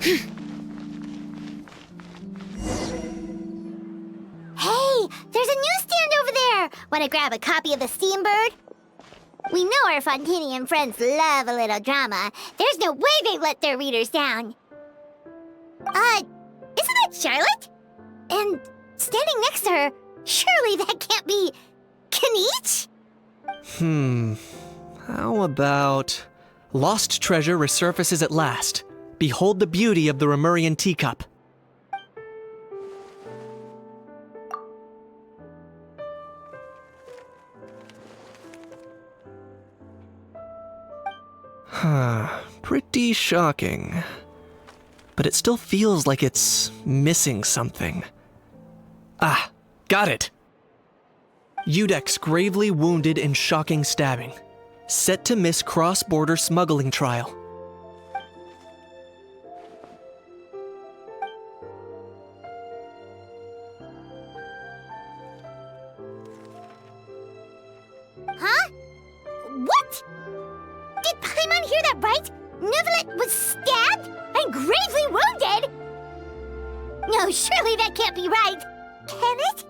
Hey, there's a newsstand over there! Want to grab a copy of the Steambird? We know our Fontanian friends love a little drama. There's no way they let their readers down. Isn't that Charlotte? And standing next to her, surely that can't be Kaniche? How about... Lost treasure resurfaces at last. Behold the beauty of the Remurian teacup. Pretty shocking. But it still feels like it's missing something. Ah, got it! Udex gravely wounded in shocking stabbing. Set to miss cross-border smuggling trial. Huh? What? Did Paimon hear that right? Neuvillette was stabbed and gravely wounded? No, surely that can't be right. Can it?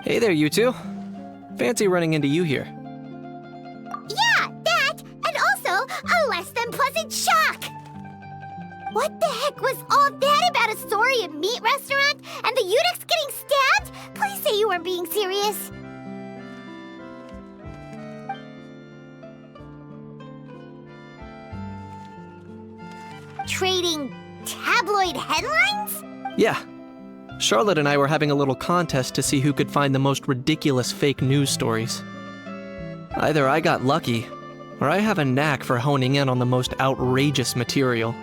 Hey there, you two. Fancy running into you here. Yeah, that, and also a less than pleasant shock. What the heck was all that about a Saurian meat restaurant and the Udex getting stabbed? Please say you weren't being serious. Trading tabloid headlines? Yeah. Charlotte and I were having a little contest to see who could find the most ridiculous fake news stories. Either I got lucky, or I have a knack for honing in on the most outrageous material.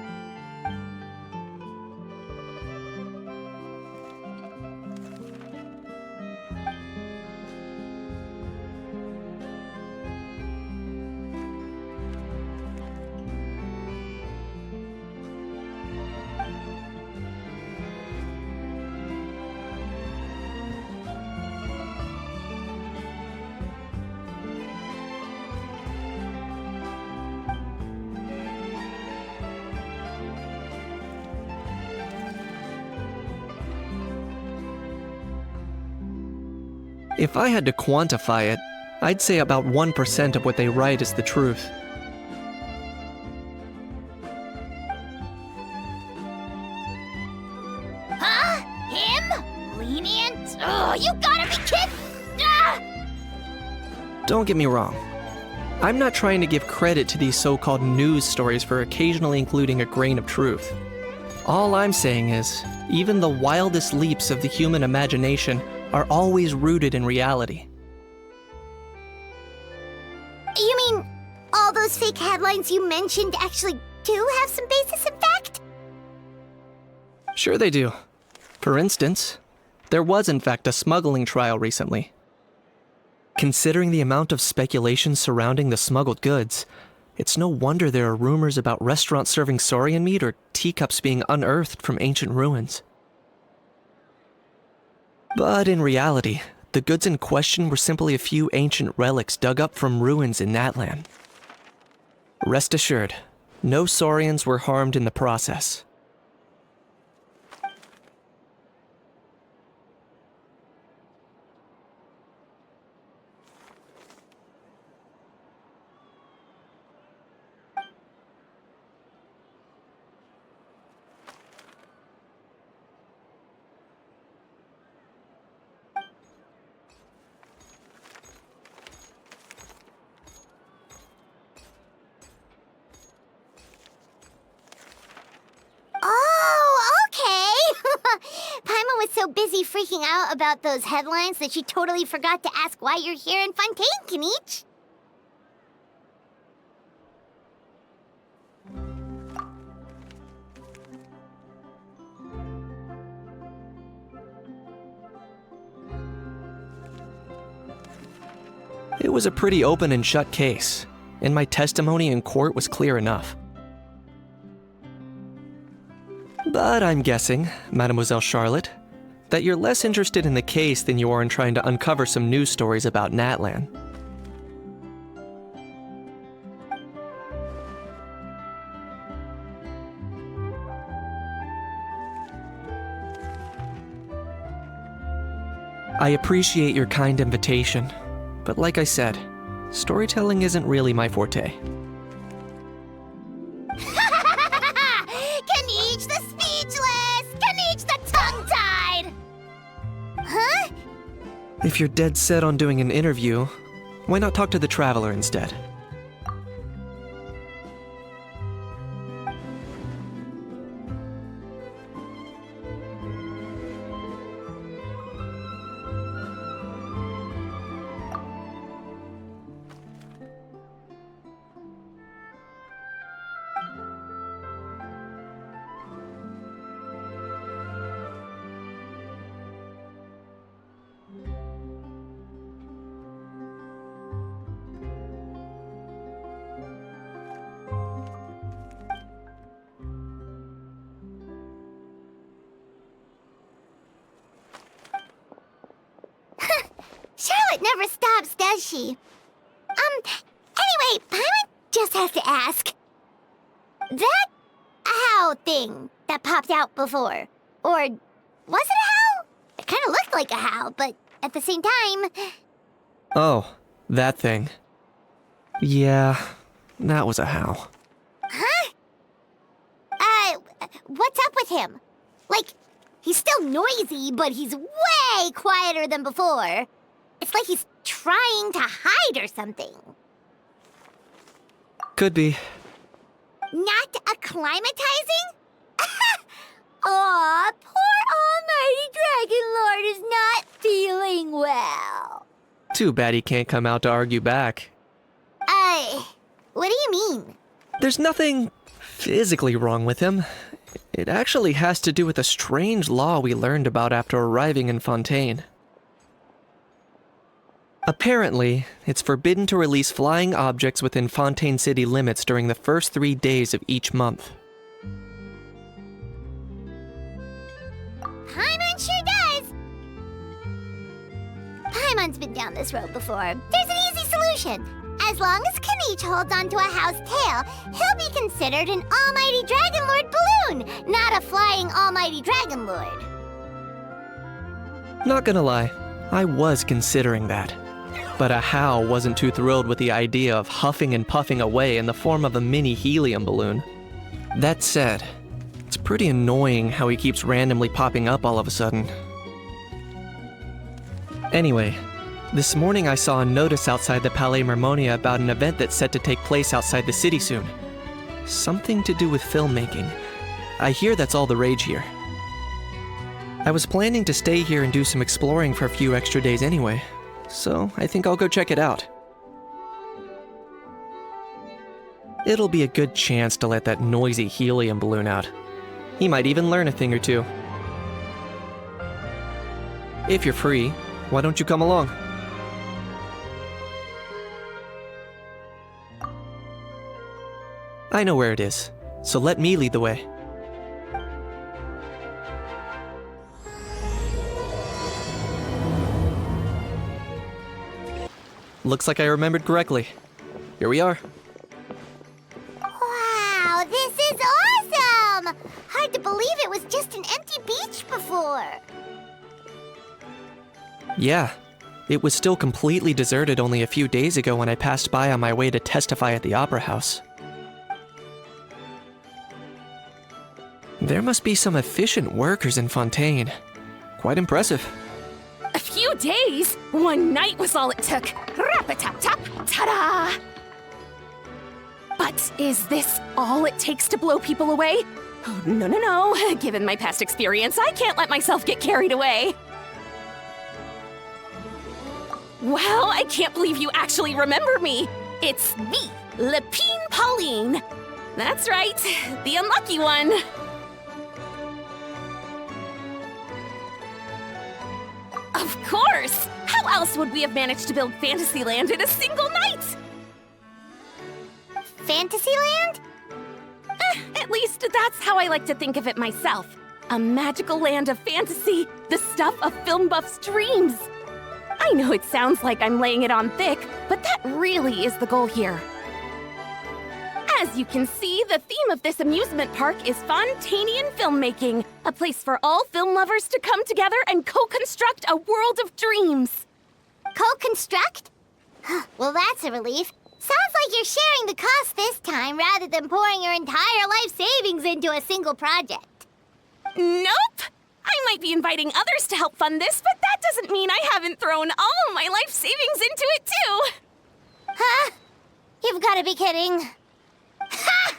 If I had to quantify it, I'd say about 1% of what they write is the truth. Huh? Him? Lenient? Oh, you gotta be kidding! Ah! Don't get me wrong. I'm not trying to give credit to these so-called news stories for occasionally including a grain of truth. All I'm saying is, even the wildest leaps of the human imagination are always rooted in reality. You mean all those fake headlines you mentioned actually do have some basis in fact? Sure they do. For instance, there was in fact a smuggling trial recently. Considering the amount of speculation surrounding the smuggled goods, it's no wonder there are rumors about restaurants serving saurian meat or teacups being unearthed from ancient ruins. But in reality, the goods in question were simply a few ancient relics dug up from ruins in Natlan. Rest assured, no saurians were harmed in the process. so busy freaking out about those headlines that she totally forgot to ask why you're here in Fontaine, Kinich. It was a pretty open and shut case, and my testimony in court was clear enough. But I'm guessing, Mademoiselle Charlotte, that you're less interested in the case than you are in trying to uncover some news stories about Natlan. I appreciate your kind invitation, but like I said, storytelling isn't really my forte. Kinich the speechless! Kinich the tongue-tied! Huh? If you're dead set on doing an interview, why not talk to the Traveler instead? Charlotte never stops, does she? Anyway, Paimon just has to ask. That owl thing that popped out before, or was it a howl? It kind of looked like a howl, but at the same time... Oh, that thing. Yeah, that was a howl. Huh? What's up with him? Like, he's still noisy, but he's way quieter than before. It's like he's trying to hide or something. Could be. Not acclimatizing? Aw, poor Almighty Dragon Lord is not feeling well. Too bad he can't come out to argue back. What do you mean? There's nothing physically wrong with him. It actually has to do with a strange law we learned about after arriving in Fontaine. Apparently, it's forbidden to release flying objects within Fontaine city limits during the first 3 days of each month. Paimon sure does. Paimon's been down this road before. There's an easy solution. As long as Kinich holds onto a house tail, he'll be considered an Almighty Dragon Lord balloon, not a flying Almighty Dragon Lord. Not gonna lie, I was considering that. But Ahau wasn't too thrilled with the idea of huffing and puffing away in the form of a mini helium balloon. That said, it's pretty annoying how he keeps randomly popping up all of a sudden. Anyway, this morning I saw a notice outside the Palais Mermonia about an event that's set to take place outside the city soon. Something to do with filmmaking. I hear that's all the rage here. I was planning to stay here and do some exploring for a few extra days anyway, so I think I'll go check it out. It'll be a good chance to let that noisy helium balloon out. He might even learn a thing or two. If you're free, why don't you come along? I know where it is, so let me lead the way. Looks like I remembered correctly. Here we are. Wow, this is awesome! Hard to believe it was just an empty beach before. Yeah, it was still completely deserted only a few days ago when I passed by on my way to testify at the Opera House. There must be some efficient workers in Fontaine. Quite impressive. A few days? One night was all it took. Rap-a-tap-tap, ta-da! But is this all it takes to blow people away? Oh, no. Given my past experience, I can't let myself get carried away. Wow, I can't believe you actually remember me. It's me, Lepine Pauline. That's right, the unlucky one. Of course! How else would we have managed to build Fantasyland in a single night? Fantasyland? At least that's how I like to think of it myself. A magical land of fantasy, the stuff of film buffs' dreams. I know it sounds like I'm laying it on thick, but that really is the goal here. As you can see, the theme of this amusement park is Fontanian filmmaking, a place for all film lovers to come together and co-construct a world of dreams. Co-construct? Well, that's a relief. Sounds like you're sharing the cost this time rather than pouring your entire life savings into a single project. Nope! I might be inviting others to help fund this, but that doesn't mean I haven't thrown all my life savings into it too! Huh? You've got to be kidding. Ha!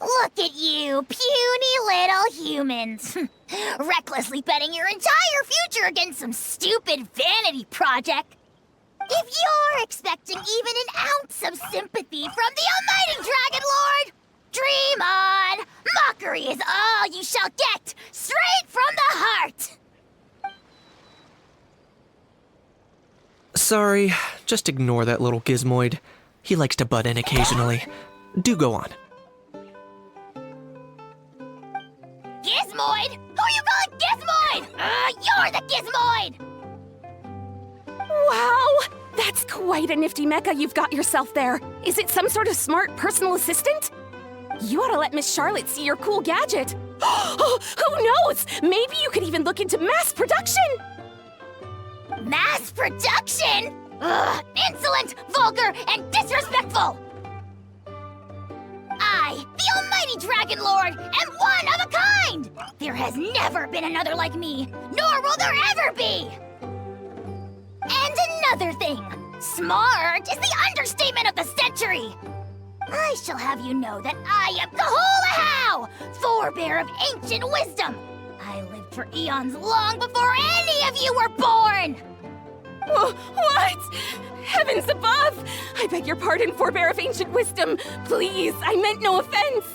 Look at you, puny little humans. Recklessly betting your entire future against some stupid vanity project. If you're expecting even an ounce of sympathy from the almighty Dragon Lord, dream on! Mockery is all you shall get, straight from the heart! Sorry, just ignore that little gizmoid. He likes to butt in occasionally. Do go on. Gizmoid? Who you calling Gizmoid? You're the Gizmoid! Wow! That's quite a nifty mecha you've got yourself there. Is it some sort of smart personal assistant? You ought to let Miss Charlotte see your cool gadget. Who knows? Maybe you could even look into mass production! Mass production? Ugh, insolent, vulgar, and disrespectful! I, the almighty Dragon Lord, am one of a kind! There has never been another like me, nor will there ever be! And another thing, smart is the understatement of the century! I shall have you know that I am Kaholahow, forebear of ancient wisdom! I lived for eons long before any of you were born! What? Heavens above! I beg your pardon, forebear of ancient wisdom. Please, I meant no offense.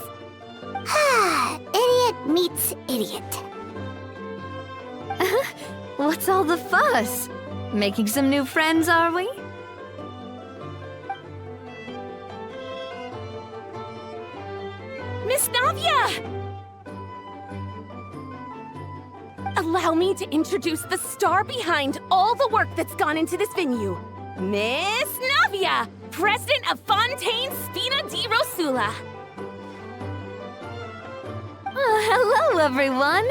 Idiot meets idiot. What's all the fuss? Making some new friends, are we? Miss Navia! Allow me to introduce the star behind all the work that's gone into this venue. Miss Navia, president of Fontaine Spina di Rosula. Hello, everyone.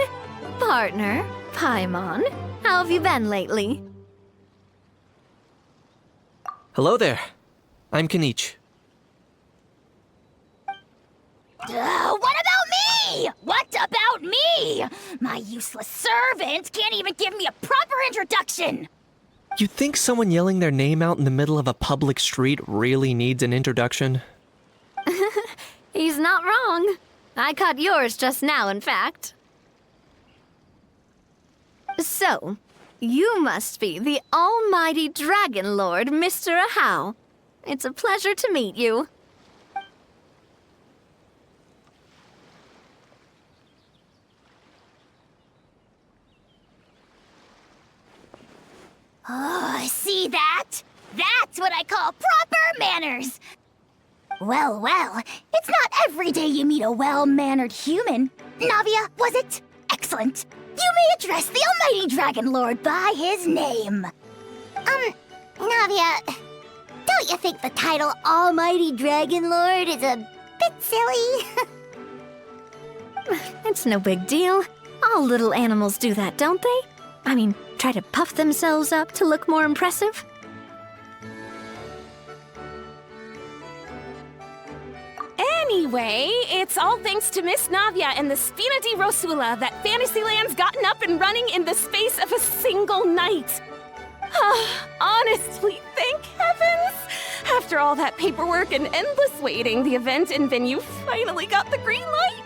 Partner, Paimon, how have you been lately? Hello there. I'm Kanich. What about me? What about me? My useless servant can't even give me a proper introduction. You think someone yelling their name out in the middle of a public street really needs an introduction? He's not wrong. I caught yours just now, in fact. So, you must be the almighty Dragon Lord, Mr. Ahau. It's a pleasure to meet you. Oh, see that? That's what I call proper manners. Well, it's not every day you meet a well-mannered human. Navia, was it? Excellent. You may address the almighty Dragon Lord by his name. Navia, don't you think the title Almighty Dragon Lord is a bit silly? It's no big deal. All little animals do that, don't they? I mean, try to puff themselves up to look more impressive. Anyway, it's all thanks to Miss Navia and the Spina di Rosula that Fantasyland's gotten up and running in the space of a single night. Honestly, thank heavens! After all that paperwork and endless waiting, the event and venue finally got the green light.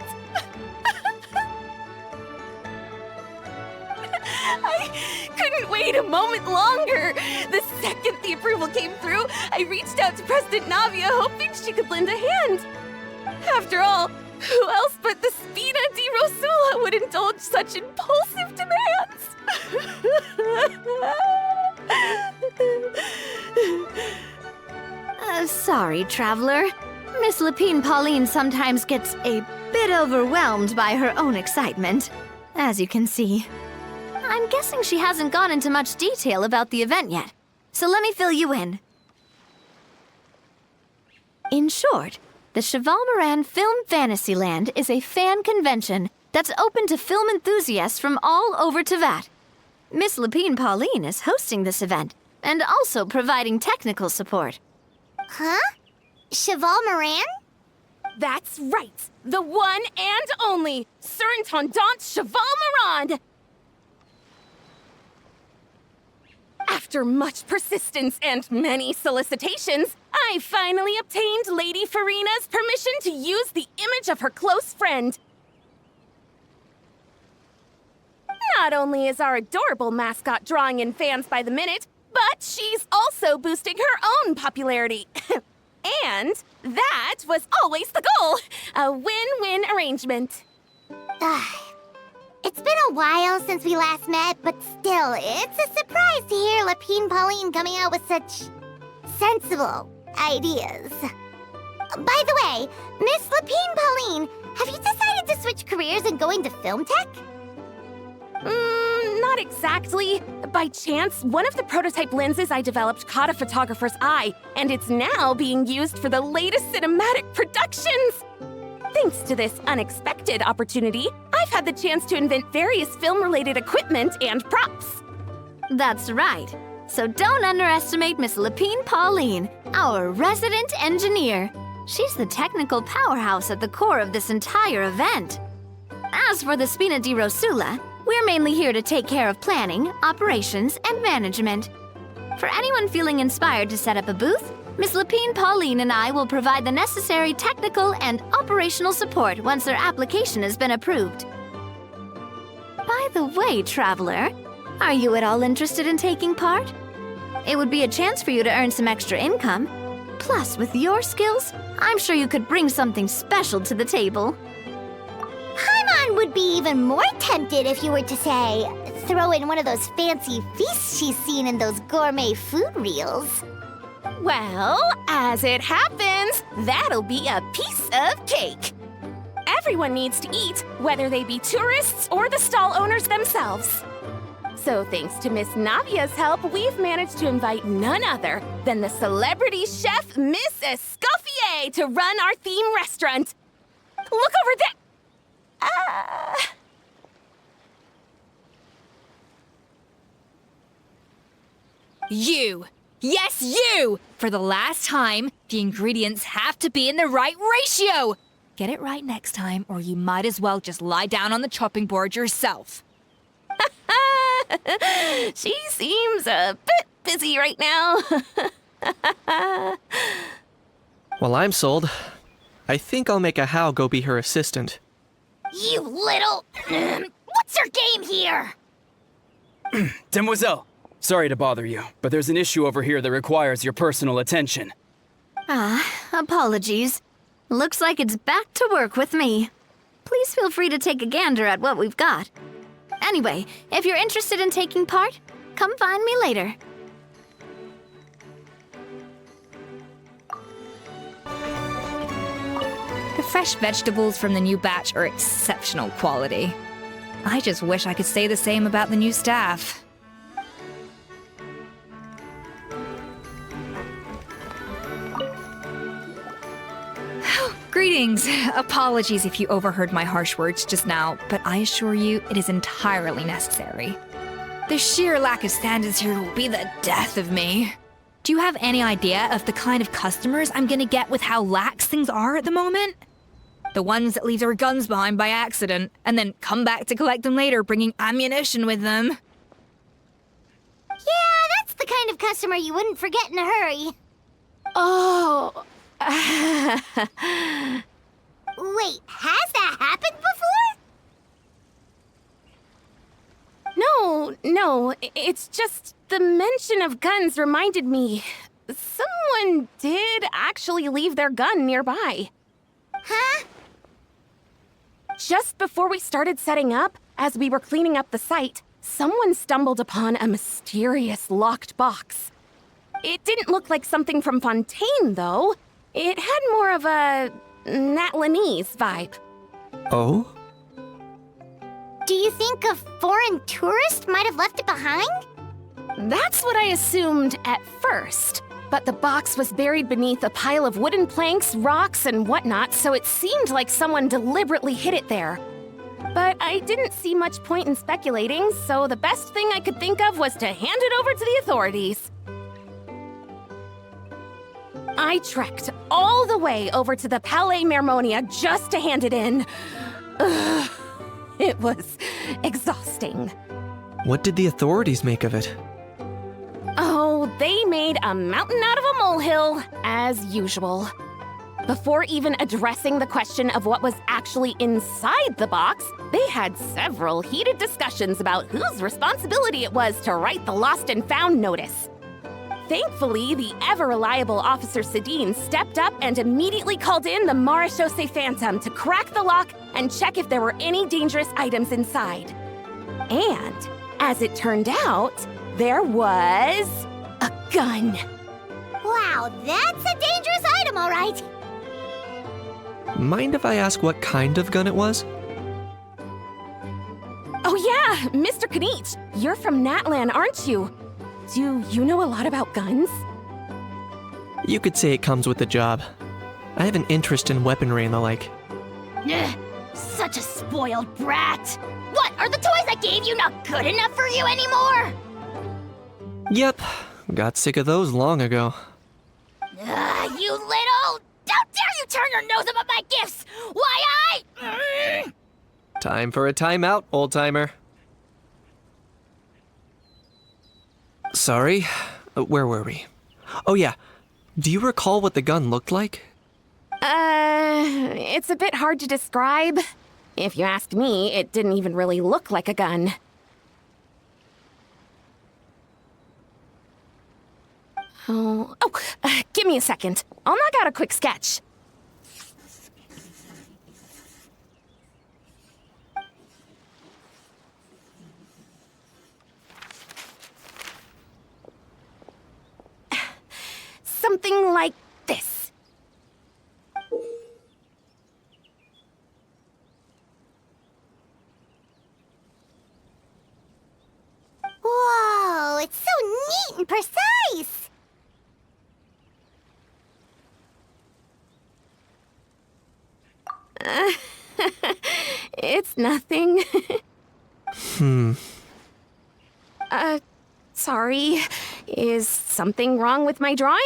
couldn't wait a moment longer. The second the approval came through, I reached out to President Navia, hoping she could lend a hand. After all, who else but the Spina di Rosula would indulge such impulsive demands? Sorry, traveler. Miss Lapine Pauline sometimes gets a bit overwhelmed by her own excitement, as you can see. I'm guessing she hasn't gone into much detail about the event yet, so let me fill you in. In short, the Cheval Moran Film Fantasyland is a fan convention that's open to film enthusiasts from all over Teyvat. Miss Lapine Pauline is hosting this event and also providing technical support. Huh? Cheval Moran? That's right. The one and only Sir Intendant Cheval Moran. After much persistence and many solicitations, I finally obtained Lady Farina's permission to use the image of her close friend. Not only is our adorable mascot drawing in fans by the minute, but she's also boosting her own popularity. And that was always the goal. A win-win arrangement. It's been a while since we last met, but still, it's a surprise to hear Lapine Pauline coming out with such sensible ideas. By the way, Miss Lapine Pauline, have you decided to switch careers and go into film tech? Not exactly. By chance, one of the prototype lenses I developed caught a photographer's eye, and it's now being used for the latest cinematic productions. Thanks to this unexpected opportunity, I've had the chance to invent various film-related equipment and props. That's right. So don't underestimate Miss Lapine Pauline, our resident engineer. She's the technical powerhouse at the core of this entire event. As for the Spina di Rosula, we're mainly here to take care of planning, operations, and management. For anyone feeling inspired to set up a booth, Miss Lapine Pauline and I will provide the necessary technical and operational support once their application has been approved. By the way, traveler, are you at all interested in taking part? It would be a chance for you to earn some extra income. Plus, with your skills, I'm sure you could bring something special to the table. Paimon would be even more tempted if you were to, say, throw in one of those fancy feasts she's seen in those gourmet food reels. Well, as it happens, that'll be a piece of cake. Everyone needs to eat, whether they be tourists or the stall owners themselves. So thanks to Miss Navia's help, we've managed to invite none other than the celebrity chef Miss Escoffier to run our theme restaurant. Look over there! You! Yes, you! For the last time, the ingredients have to be in the right ratio! Get it right next time, or you might as well just lie down on the chopping board yourself. She seems a bit busy right now. Well, I'm sold. I think I'll make a How go be her assistant. You little... What's your game here? Demoiselle, sorry to bother you, but there's an issue over here that requires your personal attention. Apologies. Looks like it's back to work with me. Please feel free to take a gander at what we've got. Anyway, if you're interested in taking part, come find me later. The fresh vegetables from the new batch are exceptional quality. I just wish I could say the same about the new staff. Greetings. Apologies if you overheard my harsh words just now, but I assure you it is entirely necessary. The sheer lack of standards here will be the death of me. Do you have any idea of the kind of customers I'm gonna get with how lax things are at the moment? The ones that leave their guns behind by accident, and then come back to collect them later bringing ammunition with them. Yeah, that's the kind of customer you wouldn't forget in a hurry. Oh. Wait, has that happened before? No, it's just the mention of guns reminded me. Someone did actually leave their gun nearby. Huh? Just before we started setting up, as we were cleaning up the site, someone stumbled upon a mysterious locked box. It didn't look like something from Fontaine, though. It had more of a Natlanese vibe. Oh? Do you think a foreign tourist might have left it behind? That's what I assumed at first. But the box was buried beneath a pile of wooden planks, rocks, and whatnot, so it seemed like someone deliberately hid it there. But I didn't see much point in speculating, so the best thing I could think of was to hand it over to the authorities. I trekked all the way over to the Palais Mermonia just to hand it in. Ugh, it was exhausting. What did the authorities make of it? Oh, they made a mountain out of a molehill, as usual. Before even addressing the question of what was actually inside the box, they had several heated discussions about whose responsibility it was to write the lost and found notice. Thankfully, the ever-reliable Officer Sedine stepped up and immediately called in the Marechaussee Phantom to crack the lock and check if there were any dangerous items inside. And, as it turned out, there was a gun. Wow, that's a dangerous item, all right. Mind if I ask what kind of gun it was? Oh yeah, Mr. Kanich, you're from Natlan, aren't you? Do you know a lot about guns? You could say it comes with the job. I have an interest in weaponry and the like. Ugh, such a spoiled brat. What, are the toys I gave you not good enough for you anymore? Yep, got sick of those long ago. You little... How dare you turn your nose up at my gifts? Why Time for a timeout, old-timer. Sorry, where were we? Oh yeah, do you recall what the gun looked like? It's a bit hard to describe. If you ask me, it didn't even really look like a gun. Give me a second. I'll knock out a quick sketch. Something like this. Whoa, it's so neat and precise. It's nothing. Sorry. Is something wrong with my drawing?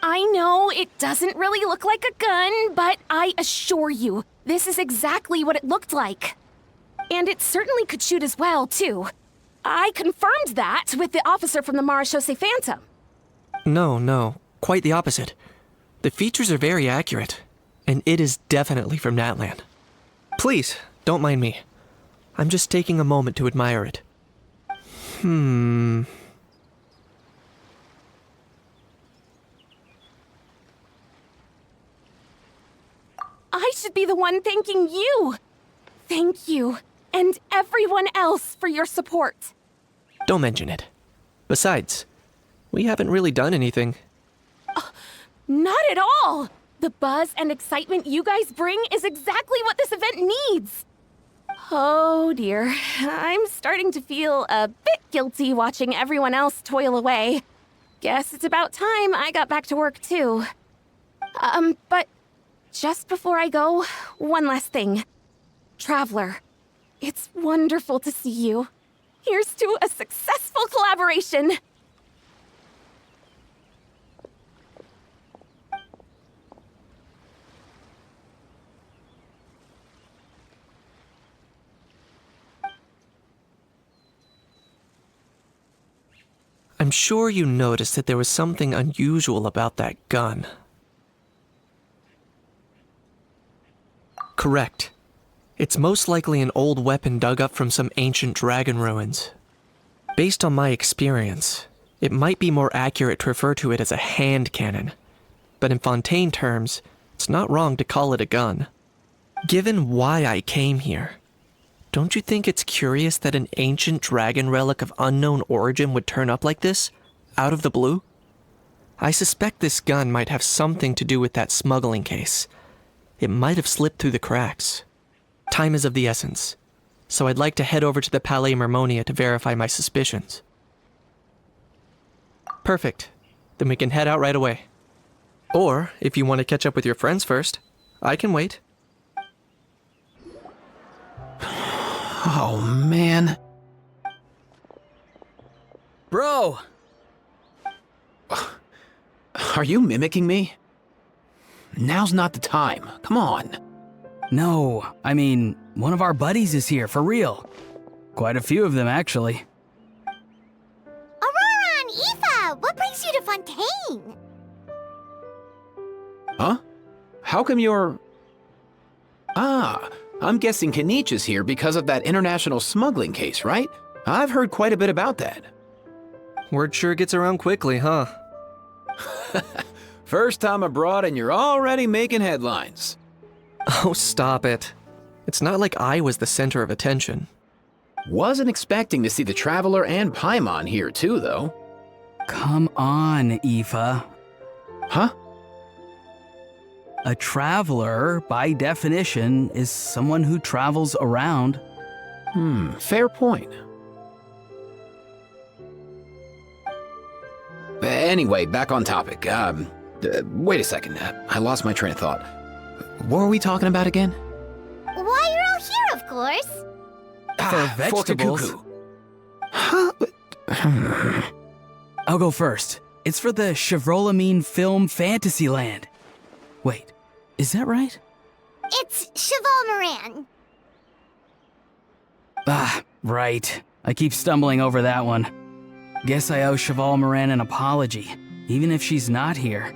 I know it doesn't really look like a gun, but I assure you, this is exactly what it looked like. And it certainly could shoot as well, too. I confirmed that with the officer from the Marechaussee Phantom. No, quite the opposite. The features are very accurate, and it is definitely from Natlan. Please, don't mind me. I'm just taking a moment to admire it. I should be the one thanking you. Thank you, and everyone else for your support. Don't mention it. Besides, we haven't really done anything. Not at all. The buzz and excitement you guys bring is exactly what this event needs. Oh dear, I'm starting to feel a bit guilty watching everyone else toil away. Guess it's about time I got back to work too. But just before I go, one last thing. Traveler, it's wonderful to see you. Here's to a successful collaboration. I'm sure you noticed that there was something unusual about that gun. Correct. It's most likely an old weapon dug up from some ancient dragon ruins. Based on my experience, it might be more accurate to refer to it as a hand cannon. But in Fontaine terms, it's not wrong to call it a gun. Given why I came here, don't you think it's curious that an ancient dragon relic of unknown origin would turn up like this, out of the blue? I suspect this gun might have something to do with that smuggling case. It might have slipped through the cracks. Time is of the essence, so I'd like to head over to the Palais Mermonia to verify my suspicions. Perfect. Then we can head out right away. Or, if you want to catch up with your friends first, I can wait. Oh, man. Bro! Are you mimicking me? Now's not the time. Come on. No, I mean, one of our buddies is here, for real. Quite a few of them, actually. Aurora and Aoife, what brings you to Fontaine? Huh? How come you're... Ah, I'm guessing Kanich is here because of that international smuggling case, right? I've heard quite a bit about that. Word sure gets around quickly, huh? First time abroad and you're already making headlines. Oh, stop it. It's not like I was the center of attention. Wasn't expecting to see the Traveler and Paimon here too, though. Come on, Aoife. Huh? A traveler, by definition, is someone who travels around. Fair point. Anyway, back on topic. Wait a second. I lost my train of thought. What were we talking about again? Why, you're all here, of course. For vegetables. Kuku. Huh? I'll go first. It's for the Chevrolamine Film Fantasyland. Wait, is that right? It's Cheval Moran. Ah, right. I keep stumbling over that one. Guess I owe Cheval Moran an apology, even if she's not here.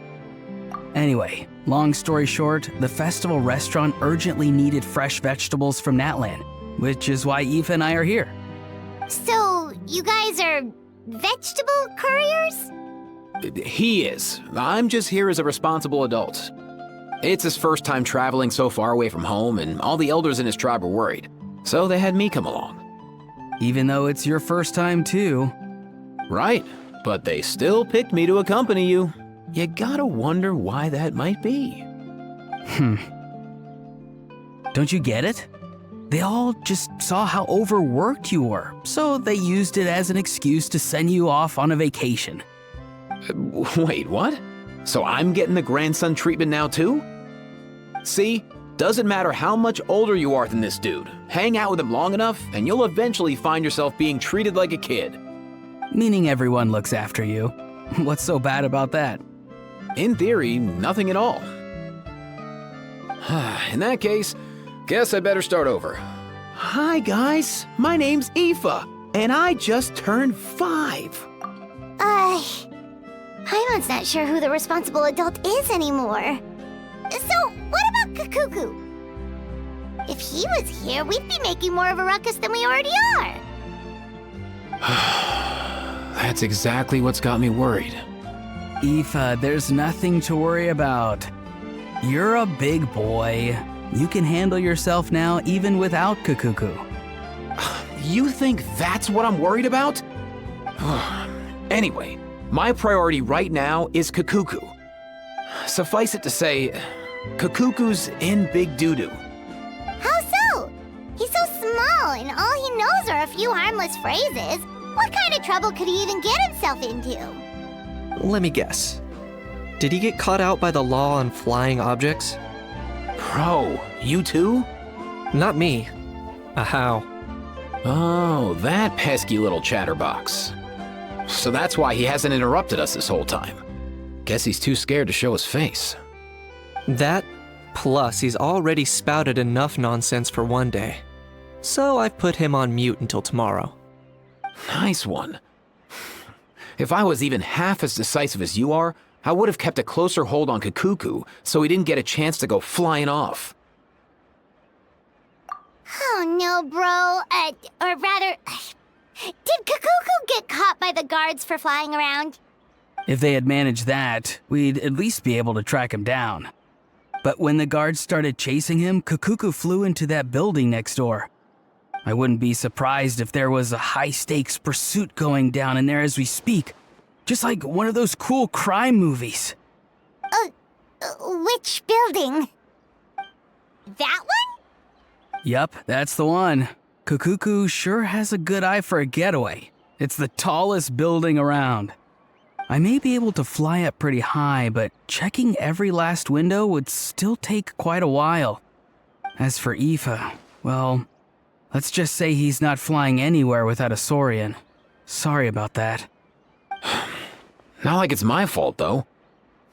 Anyway, long story short, the festival restaurant urgently needed fresh vegetables from Natlan, which is why Aoife and I are here. So, you guys are vegetable couriers? He is. I'm just here as a responsible adult. It's his first time traveling so far away from home, and all the elders in his tribe were worried. So they had me come along. Even though it's your first time too. Right, but they still picked me to accompany you. You gotta wonder why that might be. Don't you get it? They all just saw how overworked you were, so they used it as an excuse to send you off on a vacation. Wait, what? So I'm getting the grandson treatment now too? See, doesn't matter how much older you are than this dude. Hang out with him long enough, and you'll eventually find yourself being treated like a kid. Meaning everyone looks after you. What's so bad about that? In theory, nothing at all. In that case, guess I better start over. Hi guys, my name's Aoife, and I just turned 5. Paimon's not sure who the responsible adult is anymore. So, what about Kakuku? If he was here, we'd be making more of a ruckus than we already are. That's exactly what's got me worried. Aoife, there's nothing to worry about. You're a big boy. You can handle yourself now even without Kakuku. You think that's what I'm worried about? Anyway, my priority right now is Kakuku. Suffice it to say, Kakuku's in big doo-doo. How so? He's so small, and all he knows are a few harmless phrases. What kind of trouble could he even get himself into? Let me guess. Did he get caught out by the law on flying objects? Bro, you too? Not me. How? Oh, that pesky little chatterbox. So that's why he hasn't interrupted us this whole time. Guess he's too scared to show his face. That, plus he's already spouted enough nonsense for one day. So I've put him on mute until tomorrow. Nice one. If I was even half as decisive as you are, I would have kept a closer hold on Kakuku so he didn't get a chance to go flying off. Oh no, bro. Or rather, Did Kakuku get caught by the guards for flying around? If they had managed that, we'd at least be able to track him down. But when the guards started chasing him, Kakuku flew into that building next door. I wouldn't be surprised if there was a high-stakes pursuit going down in there as we speak. Just like one of those cool crime movies. Which building? That one? Yup, that's the one. Kakuku sure has a good eye for a getaway. It's the tallest building around. I may be able to fly up pretty high, but checking every last window would still take quite a while. As for Aoife, well, let's just say he's not flying anywhere without a Saurian. Sorry about that. Not like it's my fault, though.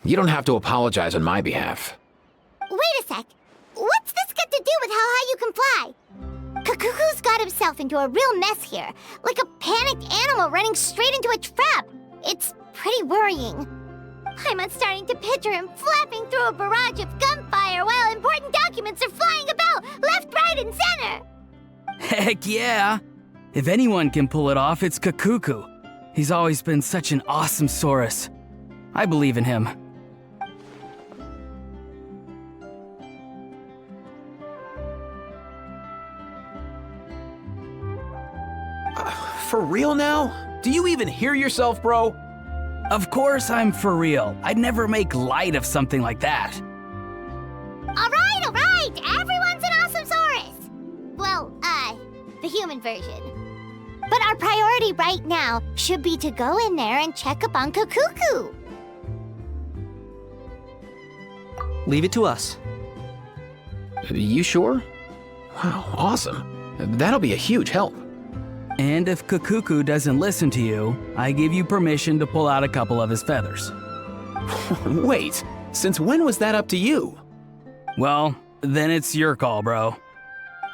You don't have to apologize on my behalf. Wait a sec. What's this got to do with how high you can fly? Kakuku's got himself into a real mess here, like a panicked animal running straight into a trap. It's pretty worrying. I'm starting to picture him flapping through a barrage of gunfire while important documents are flying about left, right, and center. Heck yeah! If anyone can pull it off, it's Kakuku. He's always been such an awesome Saurus. I believe in him. For real now? Do you even hear yourself, bro? Of course I'm for real. I'd never make light of something like that. All right. Everyone's an awesome Saurus. Well, the human version. But our priority right now should be to go in there and check up on Kakuku. Leave it to us. You sure? Wow, awesome. That'll be a huge help. And if Kakuku doesn't listen to you, I give you permission to pull out a couple of his feathers. Wait, since when was that up to you? Well, then it's your call, bro.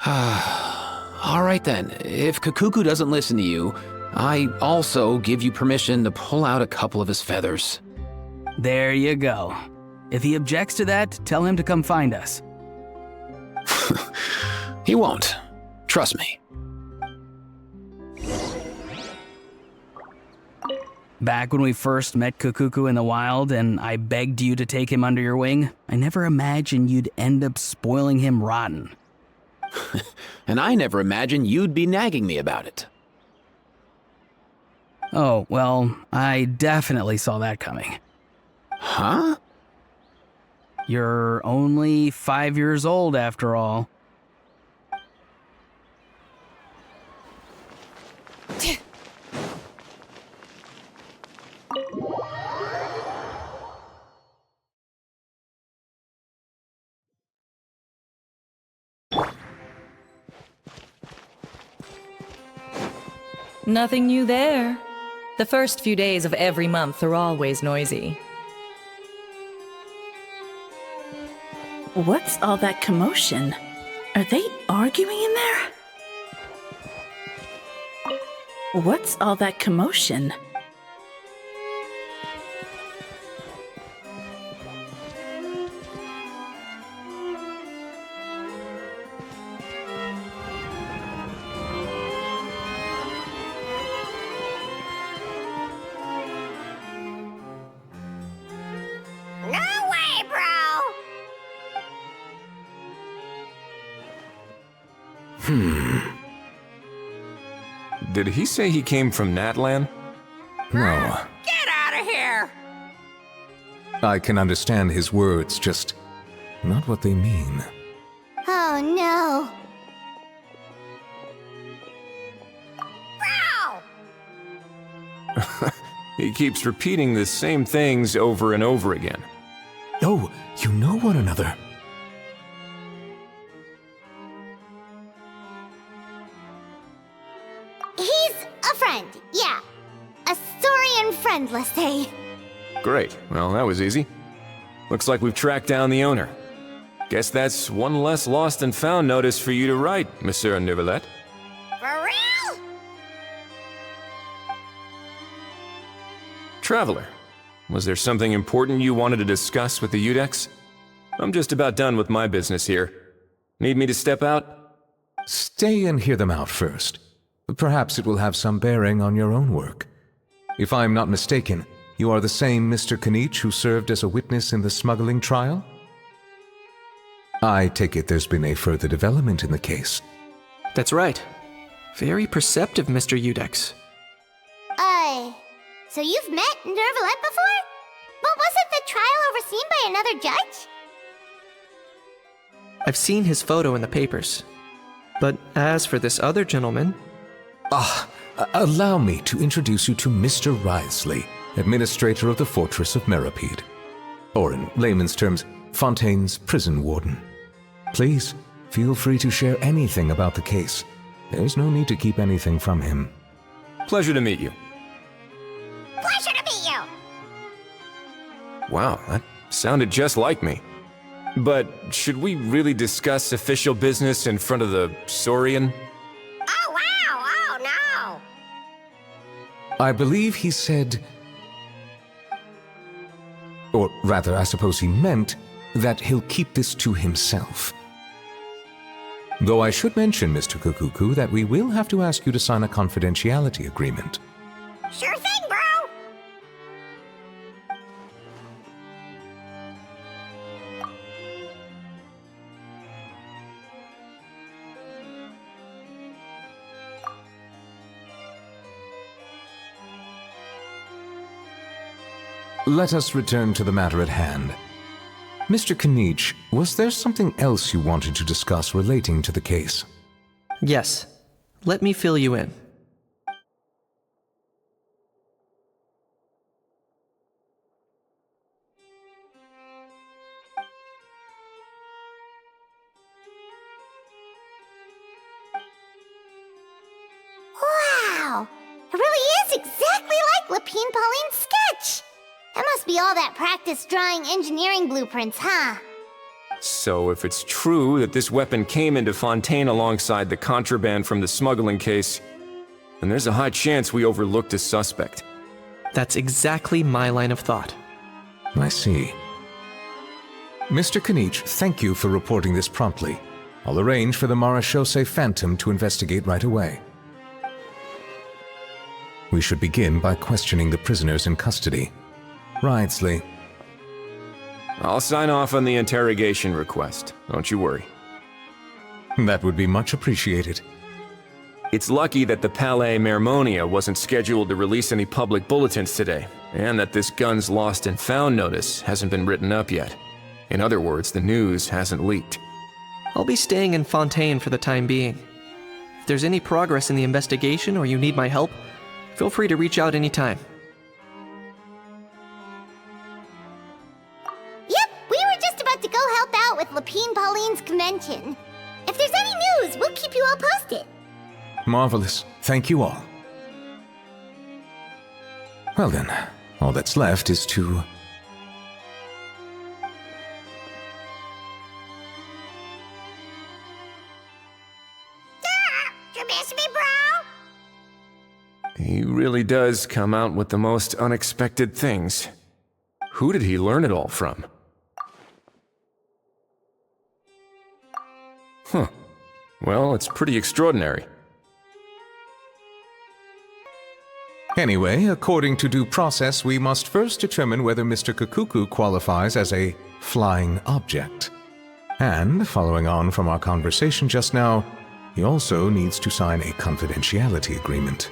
All right then, if Kakuku doesn't listen to you, I also give you permission to pull out a couple of his feathers. There you go. If he objects to that, tell him to come find us. He won't. Trust me. Back when we first met Kakuku in the wild and I begged you to take him under your wing, I never imagined you'd end up spoiling him rotten. And I never imagined you'd be nagging me about it. Oh, well, I definitely saw that coming. Huh? You're only 5 years old after all. Nothing new there. The first few days of every month are always noisy. What's all that commotion? Are they arguing in there? What's all that commotion? No way, bro! Did he say he came from Natlan? No. Get out of here! I can understand his words, just not what they mean. Oh no. Bro! He keeps repeating the same things over and over again. Oh, you know one another. He's a friend, yeah. A Saurian friend, let's say. Great. Well, that was easy. Looks like we've tracked down the owner. Guess that's one less lost and found notice for you to write, Monsieur Neuvillette. For real? Traveler, was there something important you wanted to discuss with the Udex? I'm just about done with my business here. Need me to step out? Stay and hear them out first. Perhaps it will have some bearing on your own work. If I am not mistaken, you are the same Mr. Kanich who served as a witness in the smuggling trial? I take it there's been a further development in the case. That's right. Very perceptive, Mr. Udex. So you've met Nervalette before? But wasn't the trial overseen by another judge? I've seen his photo in the papers. But as for this other gentleman... Allow me to introduce you to Mr. Wriothesley, administrator of the Fortress of Meripede. Or in layman's terms, Fontaine's prison warden. Please, feel free to share anything about the case. There's no need to keep anything from him. Pleasure to meet you. Pleasure to meet you! Wow, that sounded just like me. But should we really discuss official business in front of the Saurian? Oh, wow! Oh, no! I believe he said... Or rather, I suppose he meant that he'll keep this to himself. Though I should mention, Mr. Kukuku, that we will have to ask you to sign a confidentiality agreement. Sure thing, bro! Let us return to the matter at hand. Mr. Kanich, was there something else you wanted to discuss relating to the case? Yes. Let me fill you in. Wow! It really is exactly like Lapine Pauline's sketch! That must be all that practice drawing engineering blueprints, huh? So if it's true that this weapon came into Fontaine alongside the contraband from the smuggling case, then there's a high chance we overlooked a suspect. That's exactly my line of thought. I see. Mr. Kanich, thank you for reporting this promptly. I'll arrange for the Marechaussee Phantom to investigate right away. We should begin by questioning the prisoners in custody. Wriothesley. I'll sign off on the interrogation request, don't you worry. That would be much appreciated. It's lucky that the Palais Mermonia wasn't scheduled to release any public bulletins today, and that this guns lost and found notice hasn't been written up yet. In other words, the news hasn't leaked. I'll be staying in Fontaine for the time being. If there's any progress in the investigation or you need my help, feel free to reach out anytime. Yep, we were just about to go help out with Lapine Pauline's convention. If there's any news, we'll keep you all posted. Marvelous. Thank you all. Well then, all that's left is to... You miss me, bro? He really does come out with the most unexpected things. Who did he learn it all from? Huh. Well, it's pretty extraordinary. Anyway, according to due process, we must first determine whether Mr. Kukuku qualifies as a flying object. And, following on from our conversation just now, he also needs to sign a confidentiality agreement.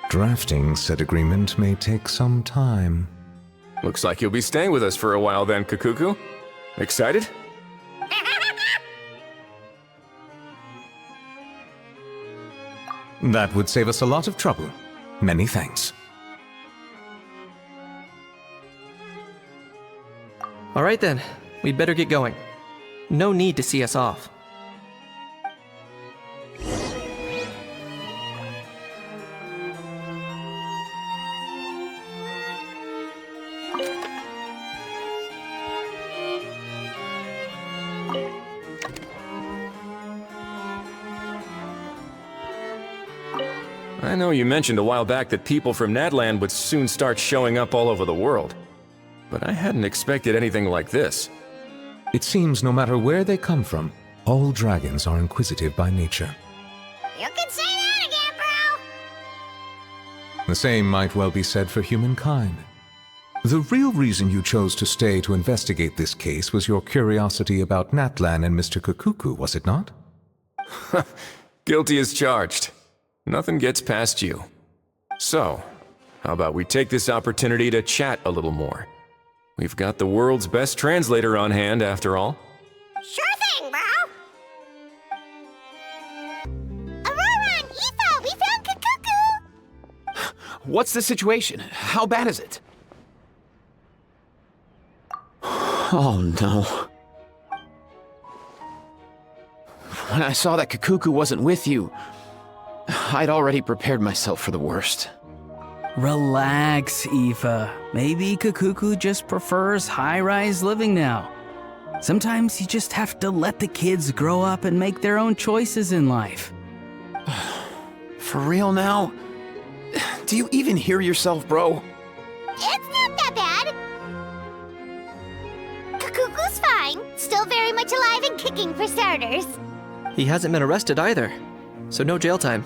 Drafting said agreement may take some time. Looks like you'll be staying with us for a while then, Kukuku. Excited? That would save us a lot of trouble. Many thanks. All right then, we'd better get going. No need to see us off. I know you mentioned a while back that people from Nadland would soon start showing up all over the world. But I hadn't expected anything like this. It seems no matter where they come from, all dragons are inquisitive by nature. You can say that again, bro! The same might well be said for humankind. The real reason you chose to stay to investigate this case was your curiosity about Natlan and Mr. Kukuku, was it not? Guilty as charged. Nothing gets past you. So, how about we take this opportunity to chat a little more? We've got the world's best translator on hand, after all. Sure thing, bro! Aurora and Aoife, we found Kukuku! What's the situation? How bad is it? Oh no. When I saw that Kukuku wasn't with you, I'd already prepared myself for the worst. Relax, Aoife. Maybe Kukuku just prefers high-rise living now. Sometimes you just have to let the kids grow up and make their own choices in life. For real now? Do you even hear yourself, bro? It's not that bad. Kukuku's fine. Still very much alive and kicking for starters. He hasn't been arrested either, so no jail time.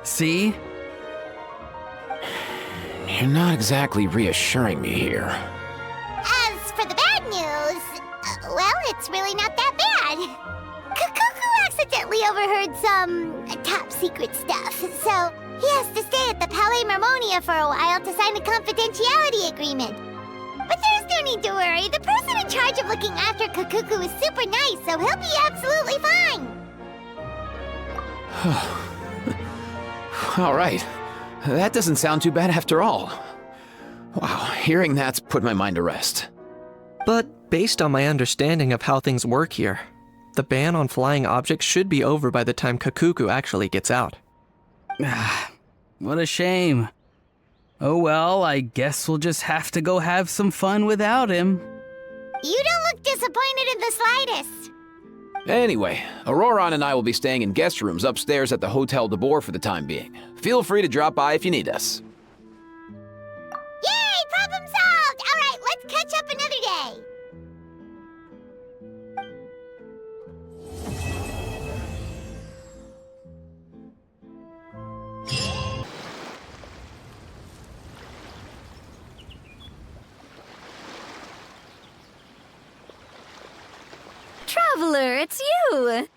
See? You're not exactly reassuring me here. As for the bad news, well, it's really not that bad. Kukuku accidentally overheard some top secret stuff, so he has to stay at the Palais Mermonia for a while to sign a confidentiality agreement. But there's no need to worry. The person in charge of looking after Kukuku is super nice, so he'll be absolutely fine. All right. That doesn't sound too bad after all. Wow, hearing that's put my mind to rest. But based on my understanding of how things work here, the ban on flying objects should be over by the time Kukuku actually gets out. What a shame. Oh well, I guess we'll just have to go have some fun without him. You don't look disappointed in the slightest. Anyway, Auroron and I will be staying in guest rooms upstairs at the Hotel de Boer for the time being. Feel free to drop by if you need us. Yay, problem solved! All right, let's catch up another day. Traveler, it's you!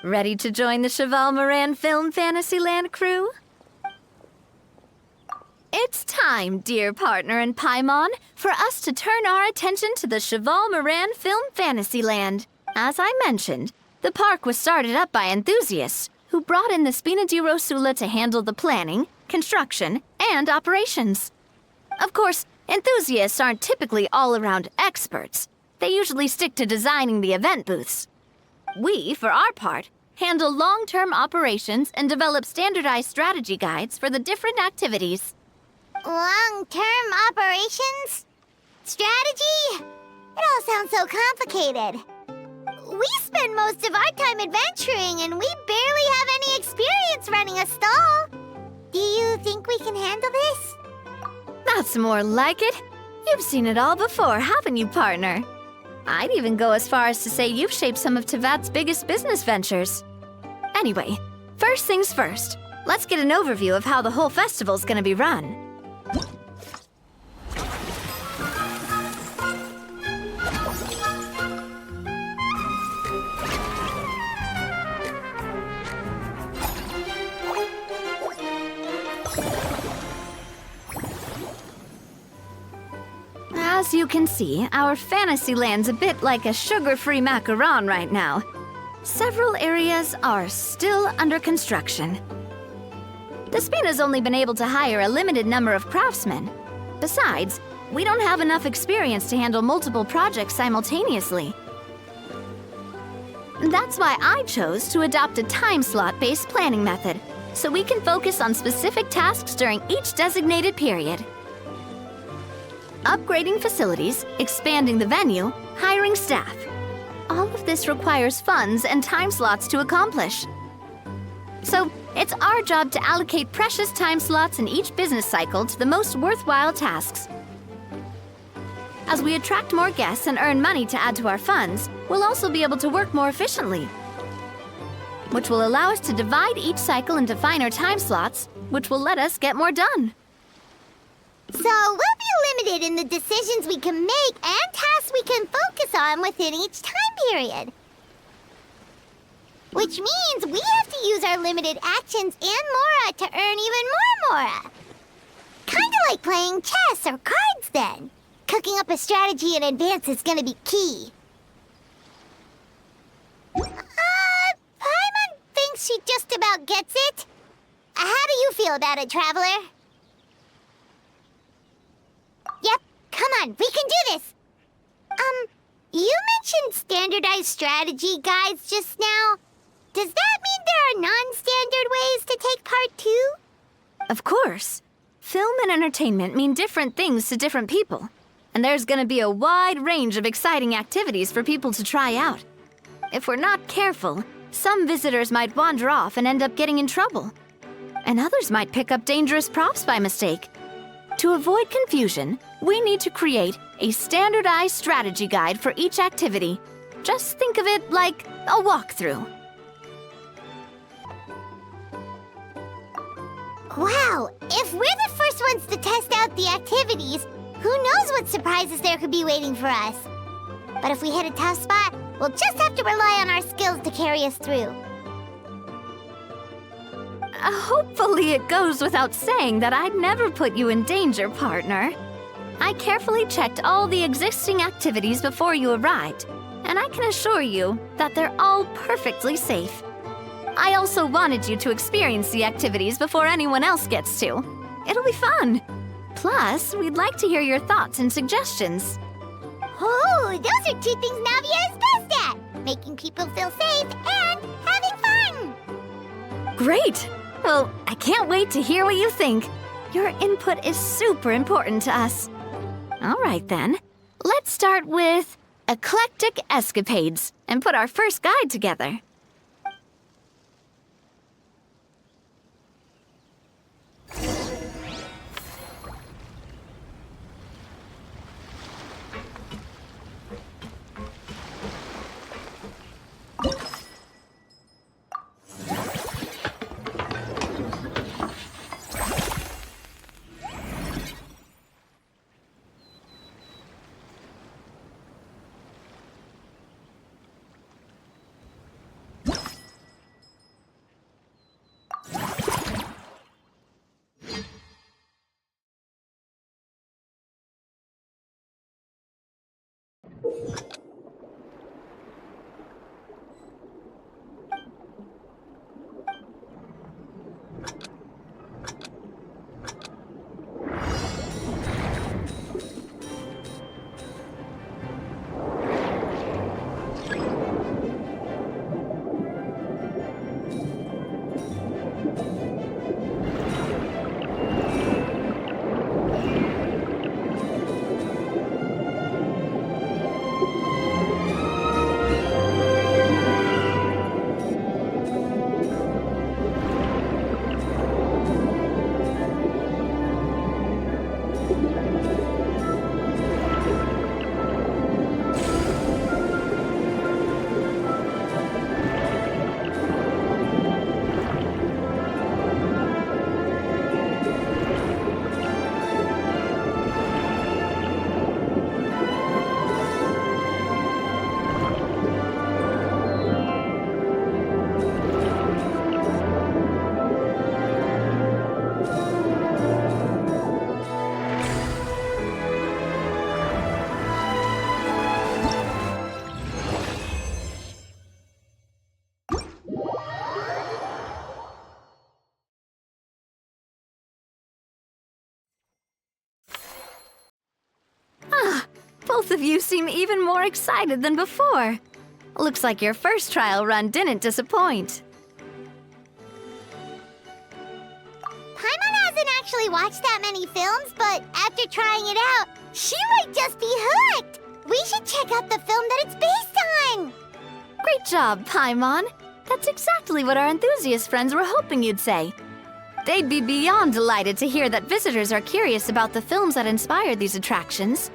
Ready to join the Cheval Moran Film Fantasyland crew? It's time, dear partner and Paimon, for us to turn our attention to the Cheval Moran Film Fantasyland. As I mentioned, the park was started up by enthusiasts who brought in the Spina di Rosula to handle the planning, construction, and operations. Of course, enthusiasts aren't typically all-around experts. They usually stick to designing the event booths. We, for our part, handle long-term operations and develop standardized strategy guides for the different activities. Long-term operations? Strategy? It all sounds so complicated. We spend most of our time adventuring and we barely have any experience running a stall. Do you think we can handle this? That's more like it. You've seen it all before, haven't you, partner? I'd even go as far as to say you've shaped some of Tevat's biggest business ventures. Anyway, first things first. Let's get an overview of how the whole festival's gonna be run. As you can see, our Fantasyland's a bit like a sugar-free macaron right now. Several areas are still under construction. The Spina's only been able to hire a limited number of craftsmen. Besides, we don't have enough experience to handle multiple projects simultaneously. That's why I chose to adopt a time slot-based planning method, so we can focus on specific tasks during each designated period. Upgrading facilities, expanding the venue, hiring staff. All of this requires funds and time slots to accomplish. So, it's our job to allocate precious time slots in each business cycle to the most worthwhile tasks. As we attract more guests and earn money to add to our funds, we'll also be able to work more efficiently. which will allow us to divide each cycle into finer time slots, which will let us get more done. So we'll be limited in the decisions we can make and tasks we can focus on within each time period. Which means we have to use our limited actions and Mora to earn even more Mora. Kinda like playing chess or cards then. Cooking up a strategy in advance is gonna be key. Paimon thinks she just about gets it. How do you feel about it, Traveler? Yep, come on, we can do this! You mentioned standardized strategy guides just now. Does that mean there are non-standard ways to take part too? Of course. Film and entertainment mean different things to different people. And there's gonna be a wide range of exciting activities for people to try out. If we're not careful, some visitors might wander off and end up getting in trouble. And others might pick up dangerous props by mistake. To avoid confusion, we need to create a standardized strategy guide for each activity. Just think of it like a walkthrough. Wow, if we're the first ones to test out the activities, who knows what surprises there could be waiting for us? But if we hit a tough spot, we'll just have to rely on our skills to carry us through. Hopefully it goes without saying that I'd never put you in danger, partner. I carefully checked all the existing activities before you arrived, and I can assure you that they're all perfectly safe. I also wanted you to experience the activities before anyone else gets to. It'll be fun. Plus, we'd like to hear your thoughts and suggestions. Oh, those are two things Navia is best at! Making people feel safe and having fun! Great! Well, I can't wait to hear what you think. Your input is super important to us. All right then, let's start with Eclectic Escapades and put our first guide together. Both of you seem even more excited than before. Looks like your first trial run didn't disappoint. Paimon hasn't actually watched that many films, but after trying it out, she might just be hooked! We should check out the film that it's based on! Great job, Paimon. That's exactly what our enthusiast friends were hoping you'd say. They'd be beyond delighted to hear that visitors are curious about the films that inspired these attractions.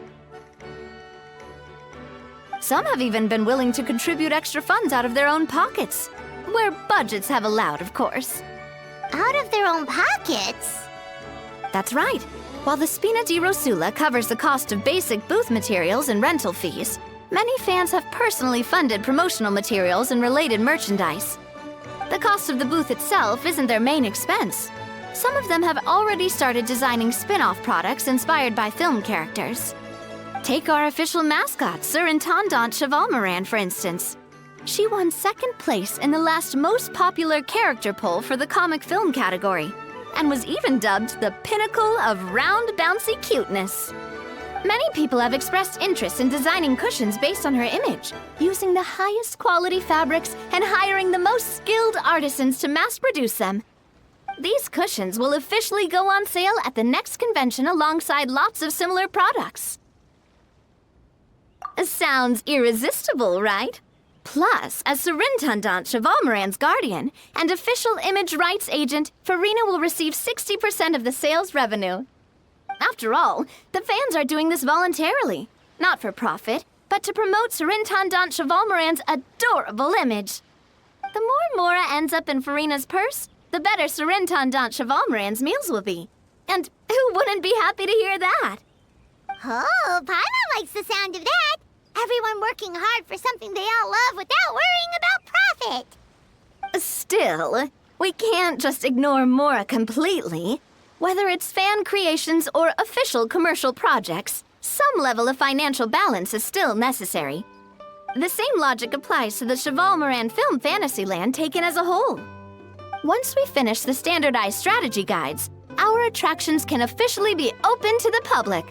Some have even been willing to contribute extra funds out of their own pockets. Where budgets have allowed, of course. Out of their own pockets? That's right. While the Spina di Rosula covers the cost of basic booth materials and rental fees, many fans have personally funded promotional materials and related merchandise. The cost of the booth itself isn't their main expense. Some of them have already started designing spin-off products inspired by film characters. Take our official mascot, Surintendant Chevalmoran, for instance. She won second place in the last most popular character poll for the comic film category, and was even dubbed the pinnacle of round, bouncy cuteness. Many people have expressed interest in designing cushions based on her image, using the highest quality fabrics and hiring the most skilled artisans to mass produce them. These cushions will officially go on sale at the next convention alongside lots of similar products. Sounds irresistible, right? Plus, as Surintendant Chevalmoran's guardian and official image rights agent, Farina will receive 60% of the sales revenue. After all, the fans are doing this voluntarily, not for profit, but to promote Surintendant Chevalmoran's adorable image. The more Mora ends up in Farina's purse, the better Surintendant Chevalmoran's meals will be. And who wouldn't be happy to hear that? Oh, Paimon likes the sound of that. Everyone working hard for something they all love without worrying about profit. Still, we can't just ignore Mora completely. Whether it's fan creations or official commercial projects, some level of financial balance is still necessary. The same logic applies to the Chevalmoran Film Fantasyland taken as a whole. Once we finish the standardized strategy guides, our attractions can officially be open to the public.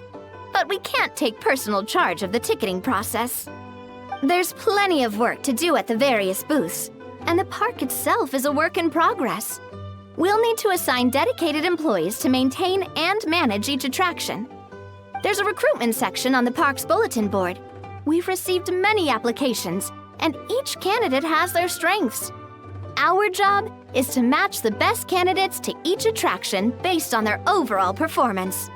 But we can't take personal charge of the ticketing process. There's plenty of work to do at the various booths, and the park itself is a work in progress. We'll need to assign dedicated employees to maintain and manage each attraction. There's a recruitment section on the park's bulletin board. We've received many applications, and each candidate has their strengths. Our job is to match the best candidates to each attraction based on their overall performance.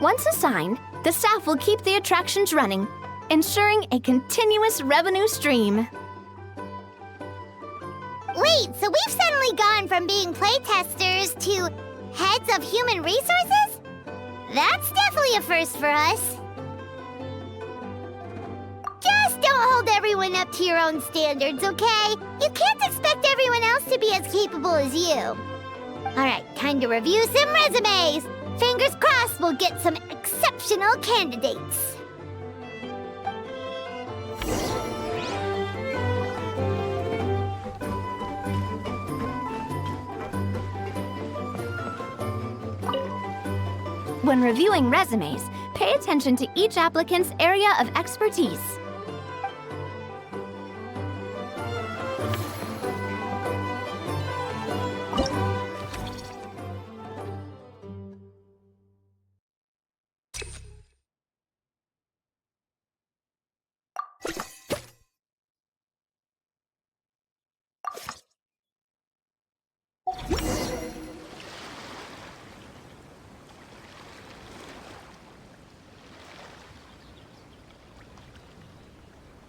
Once assigned, the staff will keep the attractions running, ensuring a continuous revenue stream. Wait, so we've suddenly gone from being playtesters to heads of human resources? That's definitely a first for us. Just don't hold everyone up to your own standards, okay? You can't expect everyone else to be as capable as you. All right, time to review some resumes. Fingers crossed we'll get some exceptional candidates. When reviewing resumes, pay attention to each applicant's area of expertise.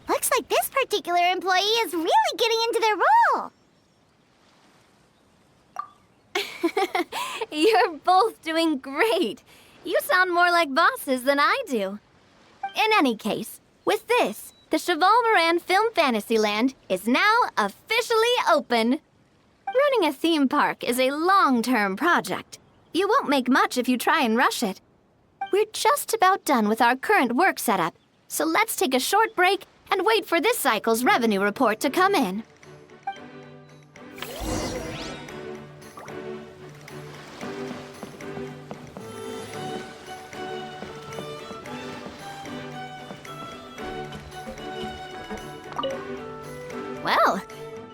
Looks like this particular employee is really getting into their role. You're both doing great. You sound more like bosses than I do. In any case, with this, the Chevalmoran Film Fantasyland is now officially open. Running a theme park is a long-term project. You won't make much if you try and rush it. We're just about done with our current work setup, so let's take a short break and wait for this cycle's revenue report to come in. Well,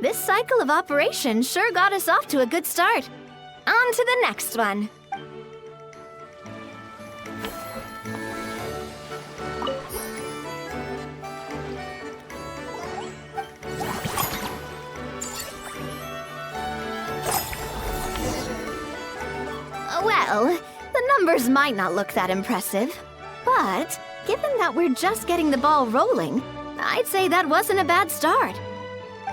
this cycle of operations sure got us off to a good start. On to the next one. Well, the numbers might not look that impressive, but given that we're just getting the ball rolling, I'd say that wasn't a bad start.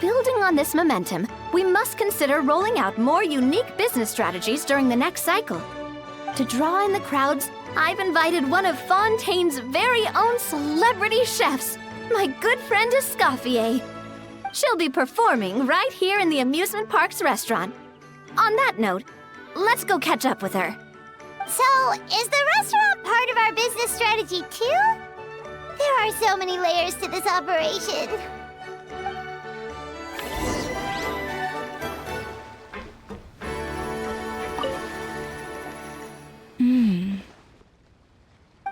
Building on this momentum, we must consider rolling out more unique business strategies during the next cycle. To draw in the crowds, I've invited one of Fontaine's very own celebrity chefs, my good friend Escoffier. She'll be performing right here in the amusement park's restaurant. On that note, let's go catch up with her. So, is the restaurant part of our business strategy too? There are so many layers to this operation.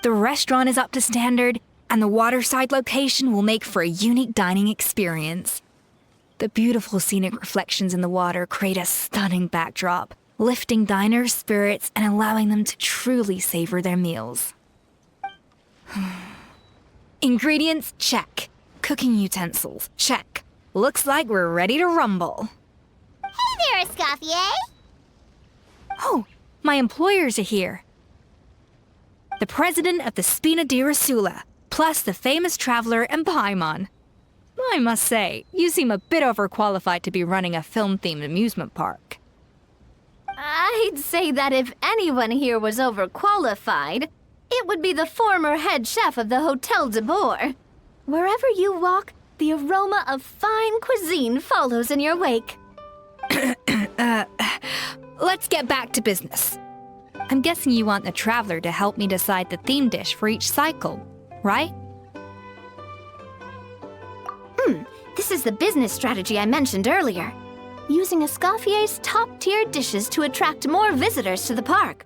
The restaurant is up to standard, and the waterside location will make for a unique dining experience. The beautiful scenic reflections in the water create a stunning backdrop, lifting diners' spirits and allowing them to truly savor their meals. Ingredients, check. Cooking utensils, check. Looks like we're ready to rumble. Hey there, Escoffier! Oh, my employers are here. The president of the Spina di Rasula, plus the famous traveler and Paimon. I must say, you seem a bit overqualified to be running a film-themed amusement park. I'd say that if anyone here was overqualified, it would be the former head chef of the Hotel de Boer. Wherever you walk, the aroma of fine cuisine follows in your wake. Let's get back to business. I'm guessing you want the traveler to help me decide the theme dish for each cycle, right? This is the business strategy I mentioned earlier. Using Escoffier's top-tier dishes to attract more visitors to the park.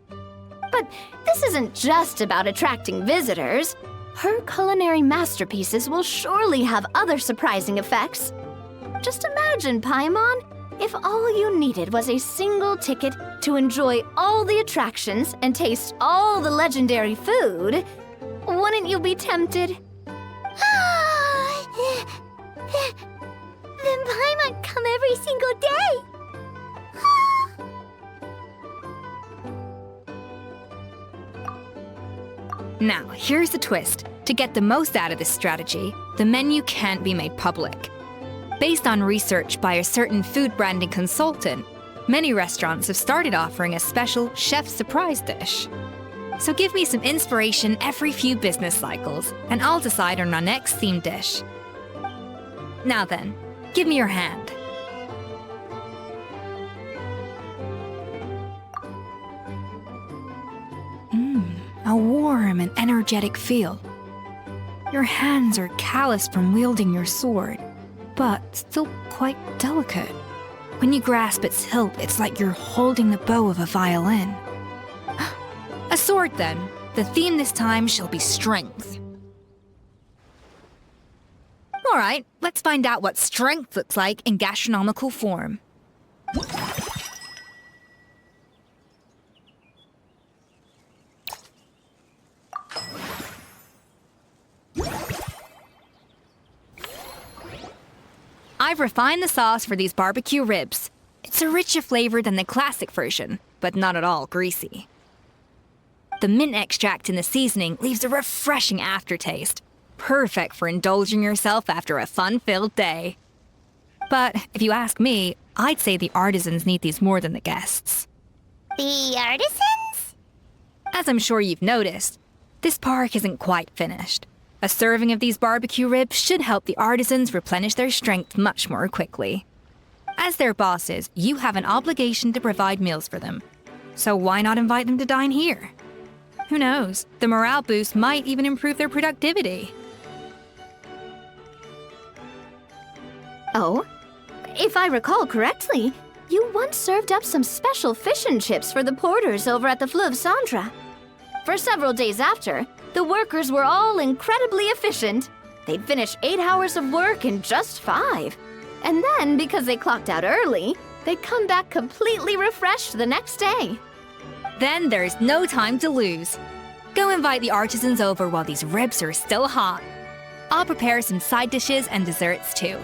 But this isn't just about attracting visitors. Her culinary masterpieces will surely have other surprising effects. Just imagine, Paimon, if all you needed was a single ticket to enjoy all the attractions and taste all the legendary food. Wouldn't you be tempted? Then Paimon come every single day. Now, here's the twist. To get the most out of this strategy, the menu can't be made public. Based on research by a certain food branding consultant, many restaurants have started offering a special chef surprise dish. So give me some inspiration every few business cycles, and I'll decide on our next theme dish. Now then, give me your hand. A warm and energetic feel. Your hands are calloused from wielding your sword, but still quite delicate. When you grasp its hilt, it's like you're holding the bow of a violin. A sword, then. The theme this time shall be strength. All right, let's find out what strength looks like in gastronomical form. I've refined the sauce for these barbecue ribs. It's a richer flavor than the classic version, but not at all greasy. The mint extract in the seasoning leaves a refreshing aftertaste, perfect for indulging yourself after a fun-filled day. But if you ask me, I'd say the artisans need these more than the guests. The artisans? As I'm sure you've noticed, this park isn't quite finished. A serving of these barbecue ribs should help the artisans replenish their strength much more quickly. As their bosses, you have an obligation to provide meals for them. So why not invite them to dine here? Who knows? The morale boost might even improve their productivity. Oh, if I recall correctly, you once served up some special fish and chips for the porters over at the Fleuve Centre. For several days after, the workers were all incredibly efficient. They'd finish 8 hours of work in just 5. And then, because they clocked out early, they'd come back completely refreshed the next day. Then there's no time to lose. Go invite the artisans over while these ribs are still hot. I'll prepare some side dishes and desserts too.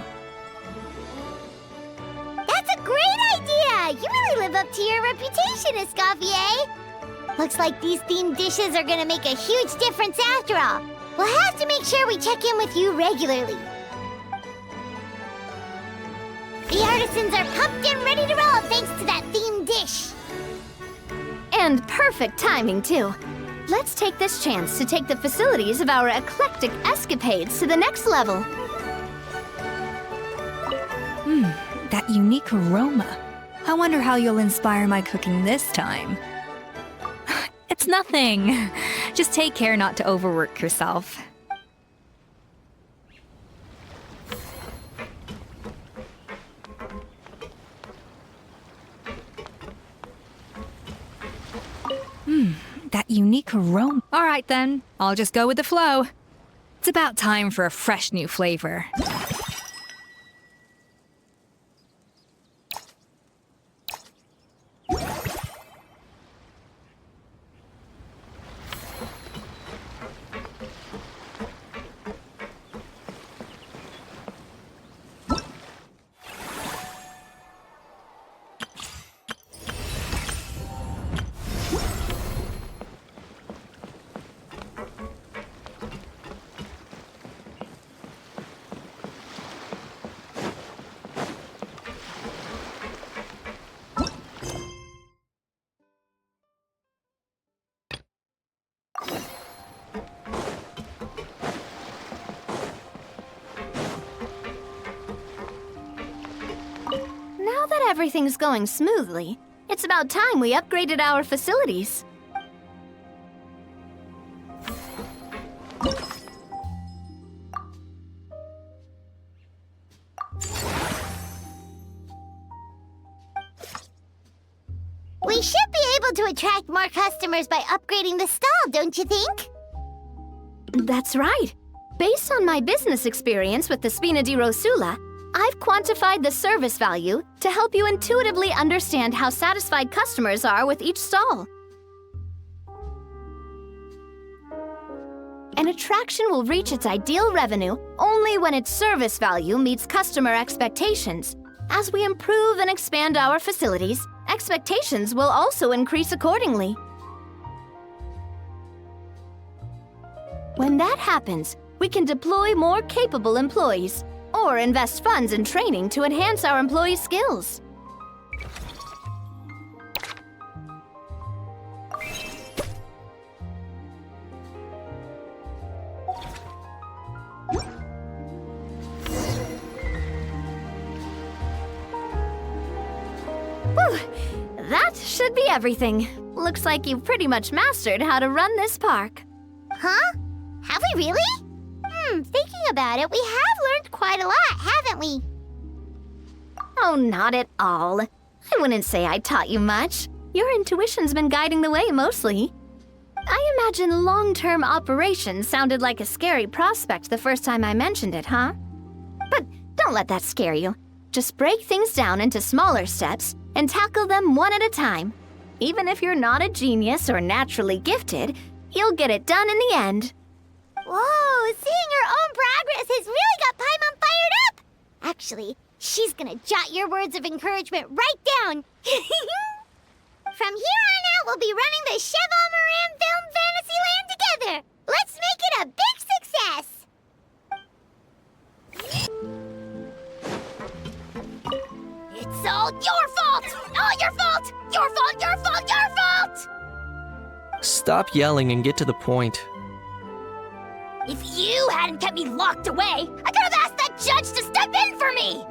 That's a great idea! You really live up to your reputation, Escoffier. Looks like these themed dishes are gonna make a huge difference after all. We'll have to make sure we check in with you regularly. The artisans are pumped and ready to roll thanks to that themed dish. And perfect timing, too. Let's take this chance to take the facilities of our eclectic escapades to the next level. That unique aroma. I wonder how you'll inspire my cooking this time. It's nothing. Just take care not to overwork yourself. That unique aroma. All right then, I'll just go with the flow. It's about time for a fresh new flavor. Now that everything's going smoothly, it's about time we upgraded our facilities. We should be able to attract more customers by upgrading the stall, don't you think? That's right. Based on my business experience with the Spina di Rosula, I've quantified the service value to help you intuitively understand how satisfied customers are with each stall. An attraction will reach its ideal revenue only when its service value meets customer expectations. As we improve and expand our facilities, expectations will also increase accordingly. When that happens, we can deploy more capable employees or invest funds in training to enhance our employees' skills. Whew, that should be everything. Looks like you've pretty much mastered how to run this park. Huh? Have we really? Thinking about it, we have learned quite a lot, haven't we? Oh, not at all. I wouldn't say I taught you much. Your intuition's been guiding the way mostly. I imagine long-term operations sounded like a scary prospect the first time I mentioned it, huh? But don't let that scare you. Just break things down into smaller steps and tackle them one at a time. Even if you're not a genius or naturally gifted, you'll get it done in the end. Whoa, seeing her own progress has really got Paimon fired up! Actually, she's gonna jot your words of encouragement right down. From here on out, we'll be running the Cheval Moran Film Fantasyland together. Let's make it a big success! It's all your fault! All your fault! Your fault, your fault, your fault! Stop yelling and get to the point. If you hadn't kept me locked away, I could have asked that judge to step in for me!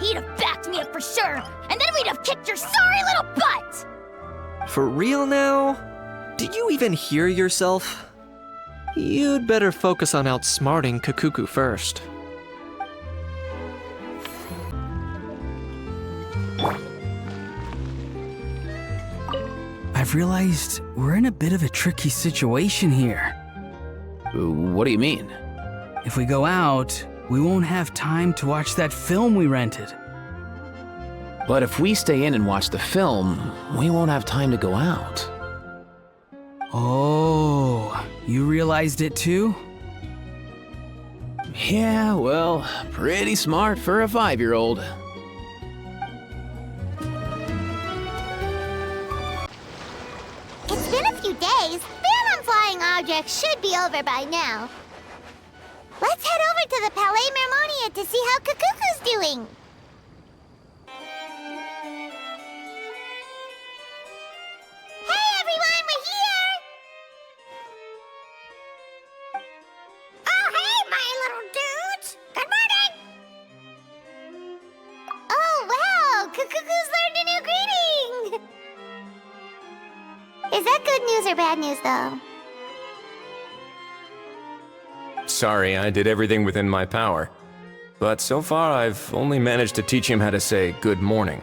He'd have backed me up for sure, and then we'd have kicked your sorry little butt! For real now? Did you even hear yourself? You'd better focus on outsmarting Kakuku first. I've realized we're in a bit of a tricky situation here. What do you mean? If we go out, we won't have time to watch that film we rented. But if we stay in and watch the film, we won't have time to go out. Oh, you realized it too? Yeah, well, pretty smart for a 5-year-old. It's been a few days. Ban on flying objects should be over by now. Let's head over to the Palais Mermonia to see how Kukuku's doing. Hey everyone, we're here! Oh, hey, my little dudes! Good morning! Oh, wow! Kukuku's learned a new greeting! Is that good news or bad news, though? Sorry, I did everything within my power. But so far, I've only managed to teach him how to say good morning.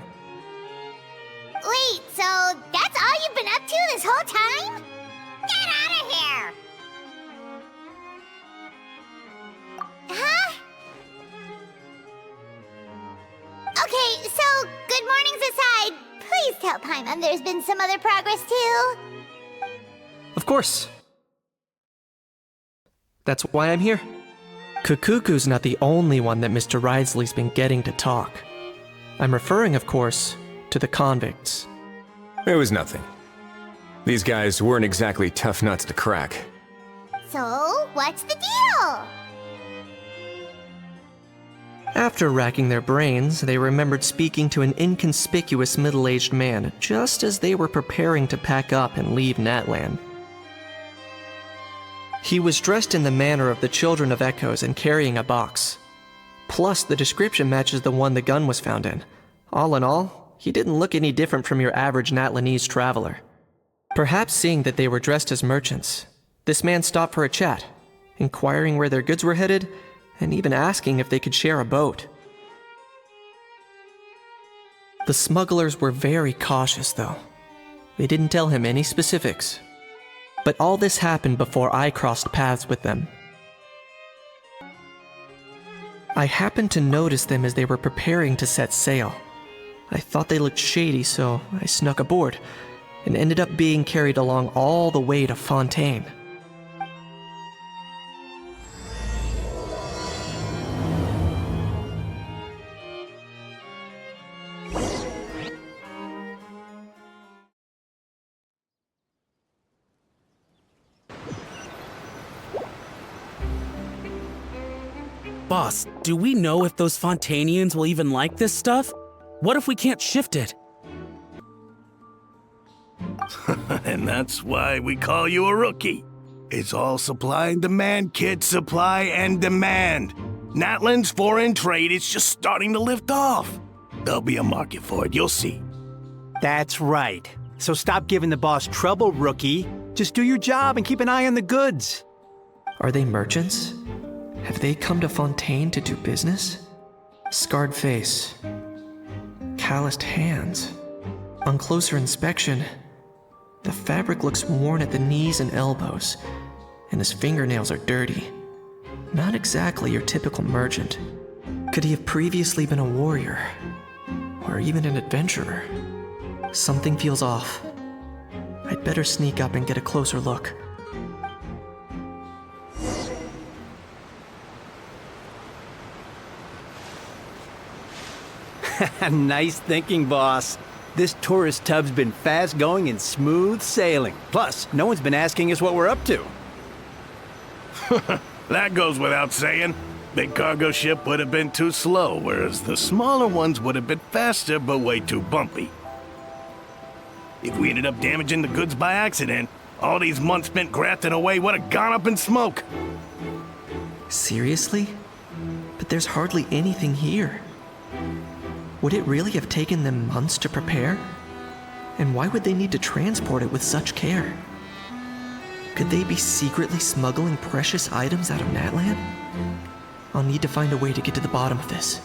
Wait, so that's all you've been up to this whole time? Get out of here! Huh? Okay, so good mornings aside, please tell Paimon there's been some other progress too. Of course. That's why I'm here. Kukuku's not the only one that Mr. Ridesley's been getting to talk. I'm referring, of course, to the convicts. It was nothing. These guys weren't exactly tough nuts to crack. So, what's the deal? After racking their brains, they remembered speaking to an inconspicuous middle-aged man just as they were preparing to pack up and leave Natlan. He was dressed in the manner of the Children of Echoes and carrying a box. Plus, the description matches the one the gun was found in. All in all, he didn't look any different from your average Natlanese traveler. Perhaps seeing that they were dressed as merchants, this man stopped for a chat, inquiring where their goods were headed, and even asking if they could share a boat. The smugglers were very cautious, though. They didn't tell him any specifics. But all this happened before I crossed paths with them. I happened to notice them as they were preparing to set sail. I thought they looked shady, so I snuck aboard, and ended up being carried along all the way to Fontaine. Boss, do we know if those Fontainians will even like this stuff? What if we can't shift it? And that's why we call you a rookie. It's all supply and demand, kid. Supply and demand. Natlan's foreign trade is just starting to lift off. There'll be a market for it, you'll see. That's right. So stop giving the boss trouble, rookie. Just do your job and keep an eye on the goods. Are they merchants? Have they come to Fontaine to do business? Scarred face. Calloused hands. On closer inspection, the fabric looks worn at the knees and elbows, and his fingernails are dirty. Not exactly your typical merchant. Could he have previously been a warrior? Or even an adventurer? Something feels off. I'd better sneak up and get a closer look. Nice thinking, boss. This tourist tub's been fast going and smooth sailing. Plus, no one's been asking us what we're up to. That goes without saying. Big cargo ship would have been too slow, whereas the smaller ones would have been faster but way too bumpy. If we ended up damaging the goods by accident, all these months spent grafting away would have gone up in smoke. Seriously? But there's hardly anything here. Would it really have taken them months to prepare? And why would they need to transport it with such care? Could they be secretly smuggling precious items out of Natlan? I'll need to find a way to get to the bottom of this.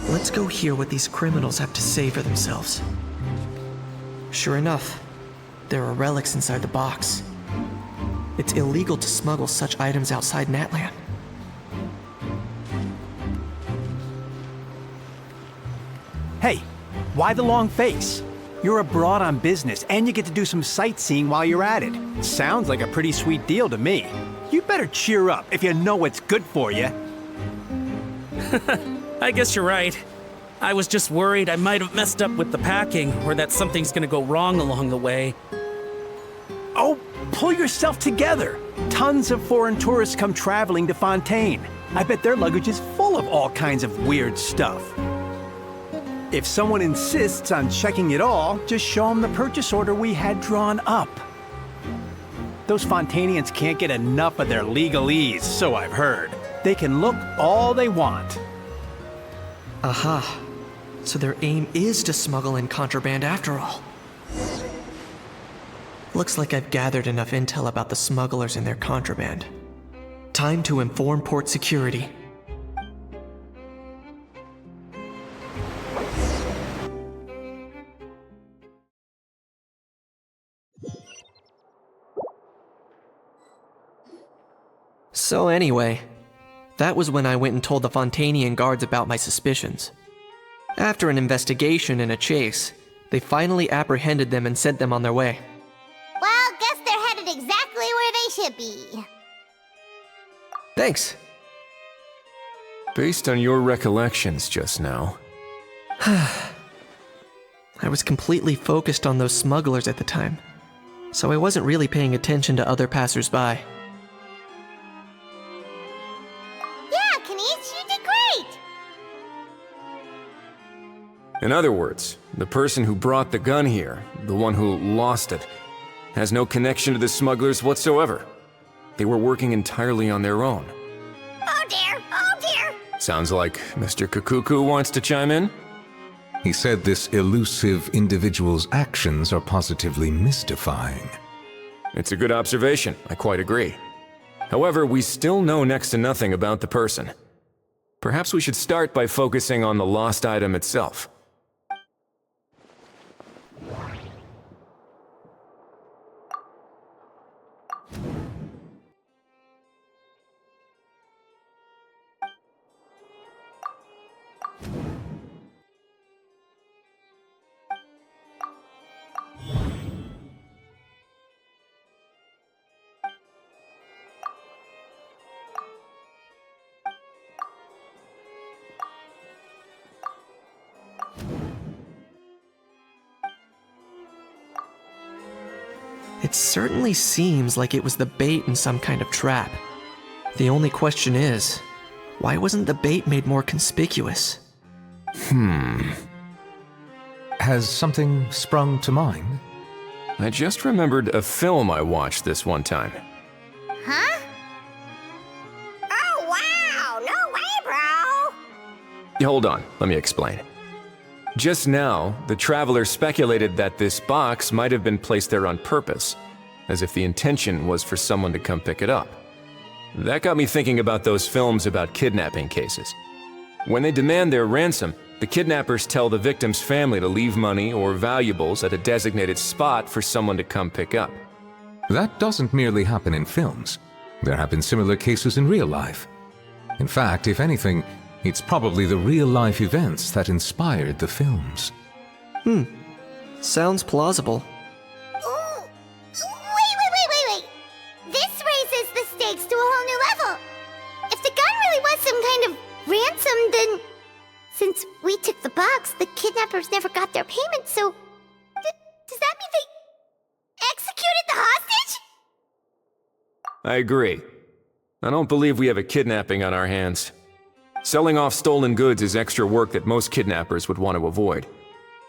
Let's go hear what these criminals have to say for themselves. Sure enough, there are relics inside the box. It's illegal to smuggle such items outside Natlan. Hey, why the long face? You're abroad on business, and you get to do some sightseeing while you're at it. Sounds like a pretty sweet deal to me. You better cheer up if you know what's good for you. I guess you're right. I was just worried I might have messed up with the packing, or that something's gonna go wrong along the way. Oh, pull yourself together. Tons of foreign tourists come traveling to Fontaine. I bet their luggage is full of all kinds of weird stuff. If someone insists on checking it all, just show them the purchase order we had drawn up. Those Fontainians can't get enough of their legalese, so I've heard. They can look all they want. Aha. So their aim is to smuggle in contraband after all. Looks like I've gathered enough intel about the smugglers and their contraband. Time to inform port security. So anyway, that was when I went and told the Fontainian guards about my suspicions. After an investigation and a chase, they finally apprehended them and sent them on their way. Well, guess they're headed exactly where they should be. Thanks. Based on your recollections just now. I was completely focused on those smugglers at the time, so I wasn't really paying attention to other passersby. Yeah, Kanice, you did great! In other words, the person who brought the gun here, the one who lost it, has no connection to the smugglers whatsoever. They were working entirely on their own. Oh dear, oh dear! Sounds like Mr. Kakuku wants to chime in? He said this elusive individual's actions are positively mystifying. It's a good observation, I quite agree. However, we still know next to nothing about the person. Perhaps we should start by focusing on the lost item itself. It certainly seems like it was the bait in some kind of trap. The only question is, why wasn't the bait made more conspicuous? Has something sprung to mind? I just remembered a film I watched this one time. Huh? Oh wow, no way, bro! Hold on, let me explain. Just now, the traveler speculated that this box might have been placed there on purpose, as if the intention was for someone to come pick it up. That got me thinking about those films about kidnapping cases. When they demand their ransom, the kidnappers tell the victim's family to leave money or valuables at a designated spot for someone to come pick up. That doesn't merely happen in films. There have been similar cases in real life. In fact, if anything, it's probably the real-life events that inspired the films. Sounds plausible. Ooh. Wait. This raises the stakes to a whole new level. If the gun really was some kind of ransom, then since we took the box, the kidnappers never got their payment, so does that mean they executed the hostage? I agree. I don't believe we have a kidnapping on our hands. Selling off stolen goods is extra work that most kidnappers would want to avoid.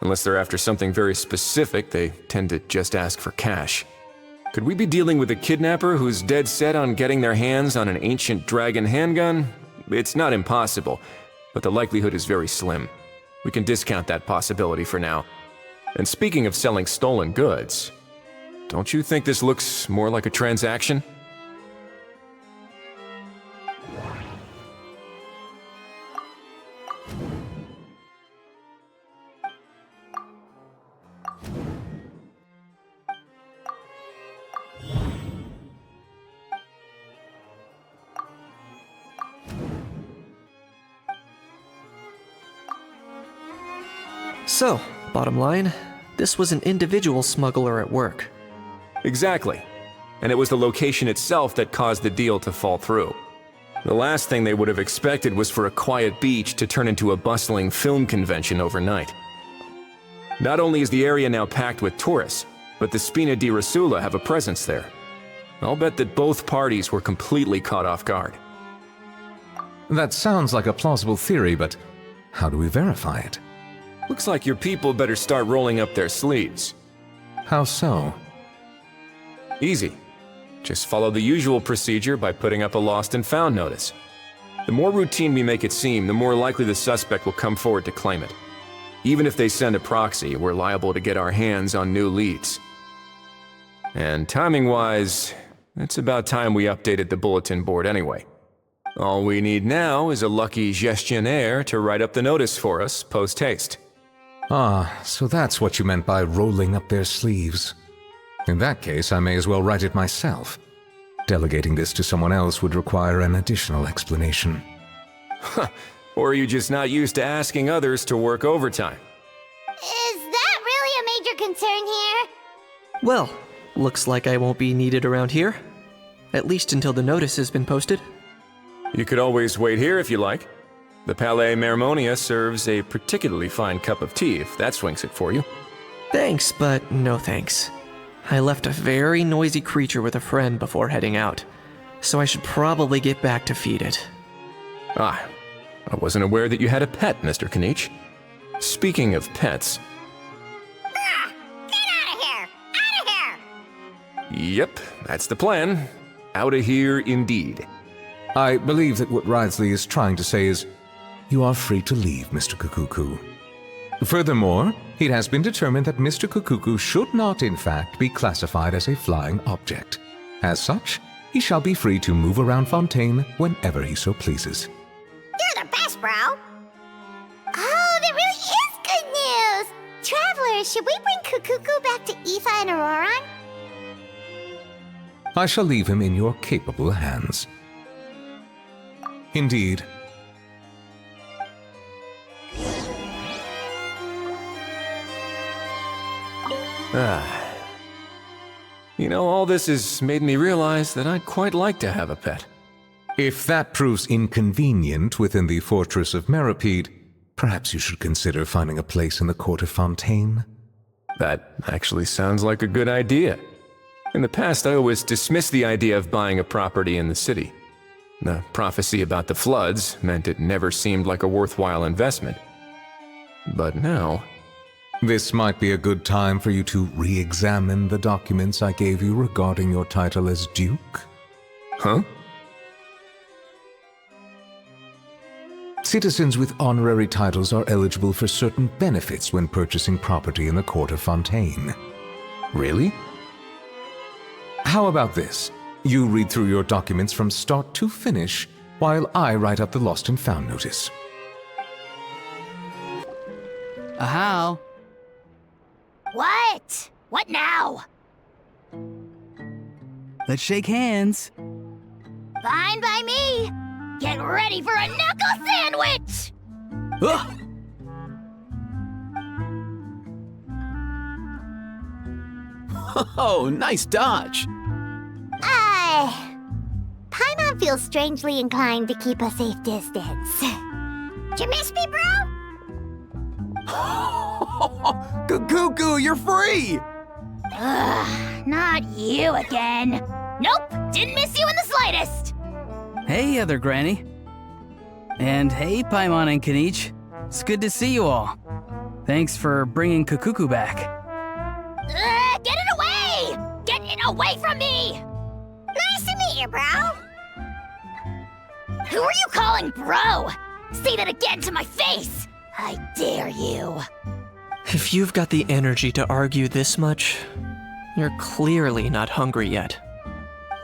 Unless they're after something very specific, they tend to just ask for cash. Could we be dealing with a kidnapper who's dead set on getting their hands on an ancient dragon handgun? It's not impossible, but the likelihood is very slim. We can discount that possibility for now. And speaking of selling stolen goods, don't you think this looks more like a transaction? So, bottom line, this was an individual smuggler at work. Exactly. And it was the location itself that caused the deal to fall through. The last thing they would have expected was for a quiet beach to turn into a bustling film convention overnight. Not only is the area now packed with tourists, but the Spina di Rosula have a presence there. I'll bet that both parties were completely caught off guard. That sounds like a plausible theory, but how do we verify it? Looks like your people better start rolling up their sleeves. How so? Easy. Just follow the usual procedure by putting up a lost and found notice. The more routine we make it seem, the more likely the suspect will come forward to claim it. Even if they send a proxy, we're liable to get our hands on new leads. And timing-wise, it's about time we updated the bulletin board anyway. All we need now is a lucky gestionnaire to write up the notice for us post-haste. Ah, so that's what you meant by rolling up their sleeves. In that case, I may as well write it myself. Delegating this to someone else would require an additional explanation. Or are you just not used to asking others to work overtime? Is that really a major concern here? Well, looks like I won't be needed around here. At least until the notice has been posted. You could always wait here if you like. The Palais Mermonia serves a particularly fine cup of tea if that swings it for you. Thanks, but no thanks. I left a very noisy creature with a friend before heading out, so I should probably get back to feed it. Ah, I wasn't aware that you had a pet, Mr. Kanich. Speaking of pets... Get out of here! Out of here! Yep, that's the plan. Out of here indeed. I believe that what Wriothesley is trying to say is, you are free to leave, Mr. Kukuku. Furthermore, it has been determined that Mr. Kukuku should not, in fact, be classified as a flying object. As such, he shall be free to move around Fontaine whenever he so pleases. You're the best, bro! Oh, that really is good news! Travelers, should we bring Kukuku back to Aoife and Auroran? I shall leave him in your capable hands. Indeed. You know, all this has made me realize that I'd quite like to have a pet. If that proves inconvenient within the fortress of Meripede, perhaps you should consider finding a place in the court of Fontaine. That actually sounds like a good idea. In the past, I always dismissed the idea of buying a property in the city. The prophecy about the floods meant it never seemed like a worthwhile investment. But now... This might be a good time for you to re-examine the documents I gave you regarding your title as Duke. Huh? Citizens with honorary titles are eligible for certain benefits when purchasing property in the court of Fontaine. Really? How about this? You read through your documents from start to finish, while I write up the lost and found notice. How? What? What now? Let's shake hands. Fine by me! Get ready for a knuckle sandwich! Ugh. Oh, nice dodge. Paimon feels strangely inclined to keep a safe distance. Did you miss me, bro? Kukuku, you're free! Ugh, not you again. Nope, didn't miss you in the slightest. Hey, other granny. And hey, Paimon and Kanich. It's good to see you all. Thanks for bringing Kukuku back. Get it away! Get it away from me! Nice to meet you, bro. Who are you calling bro? Say that again to my face! I dare you. If you've got the energy to argue this much, you're clearly not hungry yet.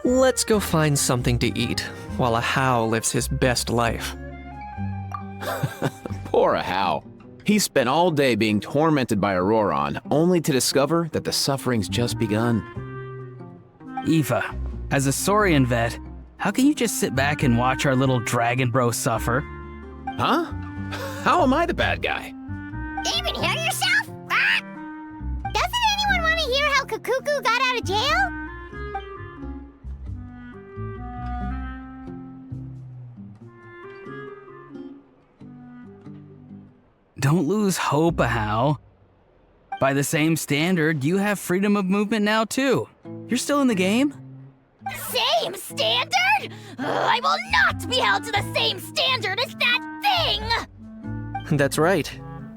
Let's go find something to eat while Ahau lives his best life. Poor Ahau. He spent all day being tormented by Auroran, only to discover that the suffering's just begun. Aoife, as a Saurian vet, how can you just sit back and watch our little dragon bro suffer? Huh? How am I the bad guy? Even hear your Kakuku got out of jail? Don't lose hope, Ahau. By the same standard, you have freedom of movement now too. You're still in the game? Same standard? I will not be held to the same standard as that thing! That's right.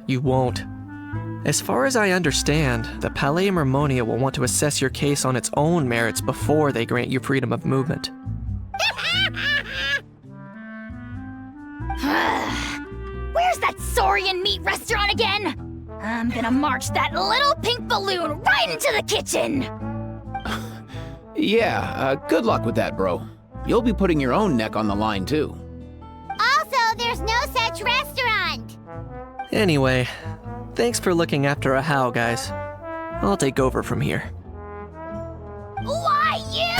You won't. As far as I understand, the Palais Mermonia will want to assess your case on its own merits before they grant you freedom of movement. Where's that Saurian meat restaurant again? I'm gonna march that little pink balloon right into the kitchen! Yeah, good luck with that, bro. You'll be putting your own neck on the line, too. Also, there's no such restaurant! Anyway, thanks for looking after Ahau, guys. I'll take over from here. Why you?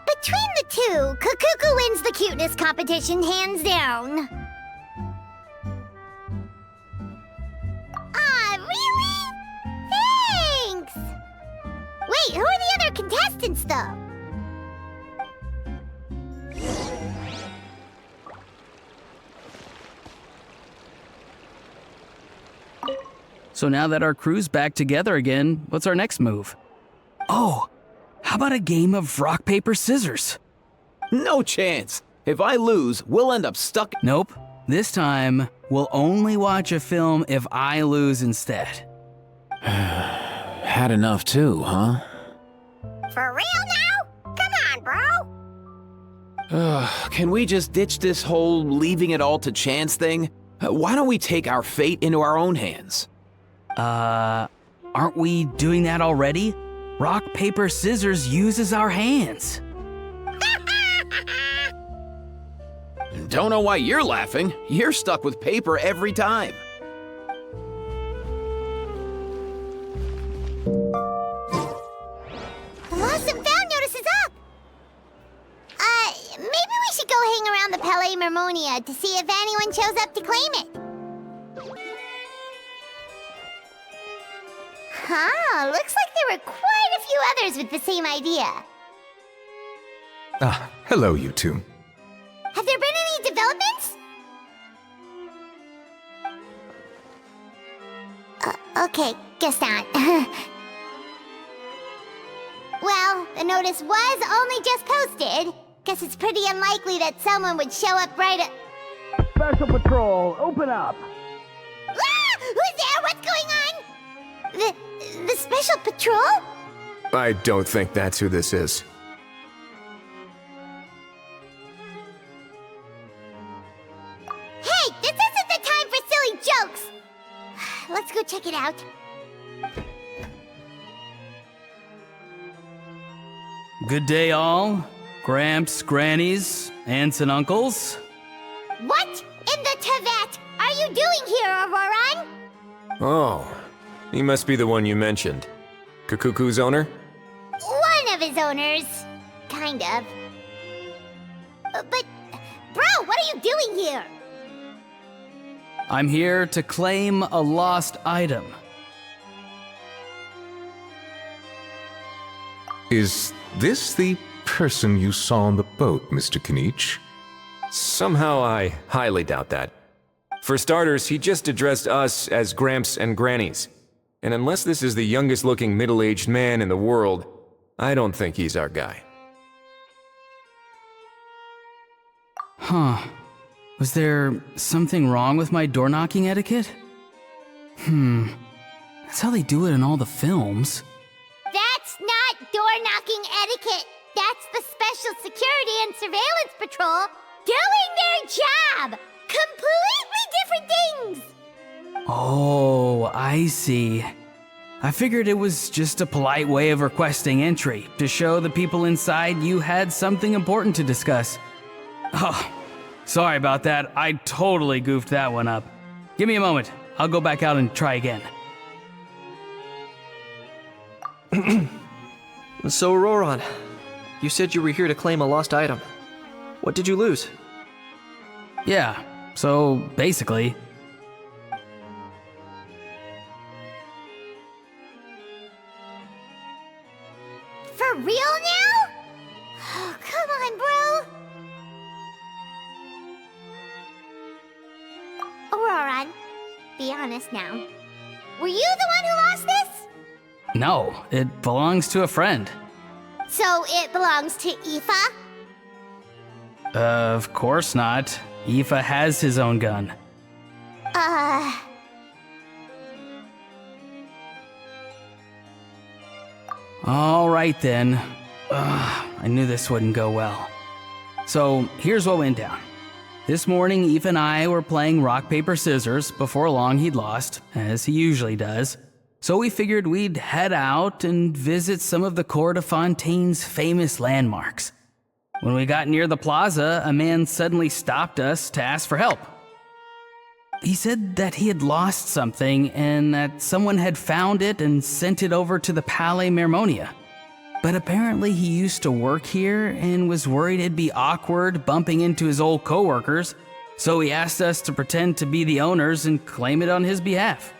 Between the two, Kakuku wins the cuteness competition hands down. Really? Thanks! Wait, who are the other contestants, though? So now that our crew's back together again, what's our next move? Oh, how about a game of rock, paper, scissors? No chance. If I lose, we'll end up stuck. Nope. This time, we'll only watch a film if I lose instead. Had enough too, huh? For real now? Come on, bro! Can we just ditch this whole leaving it all to chance thing? Why don't we take our fate into our own hands? Aren't we doing that already? Rock, paper, scissors uses our hands. Don't know why you're laughing. You're stuck with paper every time. The lost and found notice is up! Maybe we should go hang around the Palais Mermonia to see if anyone shows up to claim it. Huh, looks like there were quite a few others with the same idea. Ah, hello, you two. Have there been any developments? Okay, guess not. Well, the notice was only just posted. Guess it's pretty unlikely that someone would show up right at... Special Patrol, open up! Ah! Who's there? What's going on? The Special Patrol? I don't think that's who this is. Hey, this isn't the time for silly jokes! Let's go check it out. Good day, all. Gramps, grannies, aunts, and uncles. What in the Tevat are you doing here, Auroran? Oh, he must be the one you mentioned. Kakuku's owner? One of his owners. Kind of. But, bro, what are you doing here? I'm here to claim a lost item. Is this the person you saw on the boat, Mr. Kinich? Somehow I highly doubt that. For starters, he just addressed us as Gramps and Grannies. And unless this is the youngest looking middle-aged man in the world, I don't think he's our guy. Huh. Was there something wrong with my door-knocking etiquette? That's how they do it in all the films. That's not door-knocking etiquette. That's the Special Security and Surveillance Patrol doing their job! Completely different things! Oh, I see. I figured it was just a polite way of requesting entry, to show the people inside you had something important to discuss. Oh, sorry about that. I totally goofed that one up. Give me a moment. I'll go back out and try again. So, Roran, you said you were here to claim a lost item. What did you lose? Yeah, so basically... For real now? Oh, come on, bro. Auroron, be honest now. Were you the one who lost this? No, it belongs to a friend. So it belongs to Aoife? Of course not. Aoife has his own gun. All right then. I knew this wouldn't go well. So here's what went down. This morning, Aoife and I were playing rock, paper, scissors. Before long, he'd lost, as he usually does. So we figured we'd head out and visit some of the Cour de Fontaine's famous landmarks. When we got near the plaza, a man suddenly stopped us to ask for help. He said that he had lost something and that someone had found it and sent it over to the Palais Mermonia. But apparently he used to work here and was worried it'd be awkward bumping into his old coworkers, so he asked us to pretend to be the owners and claim it on his behalf.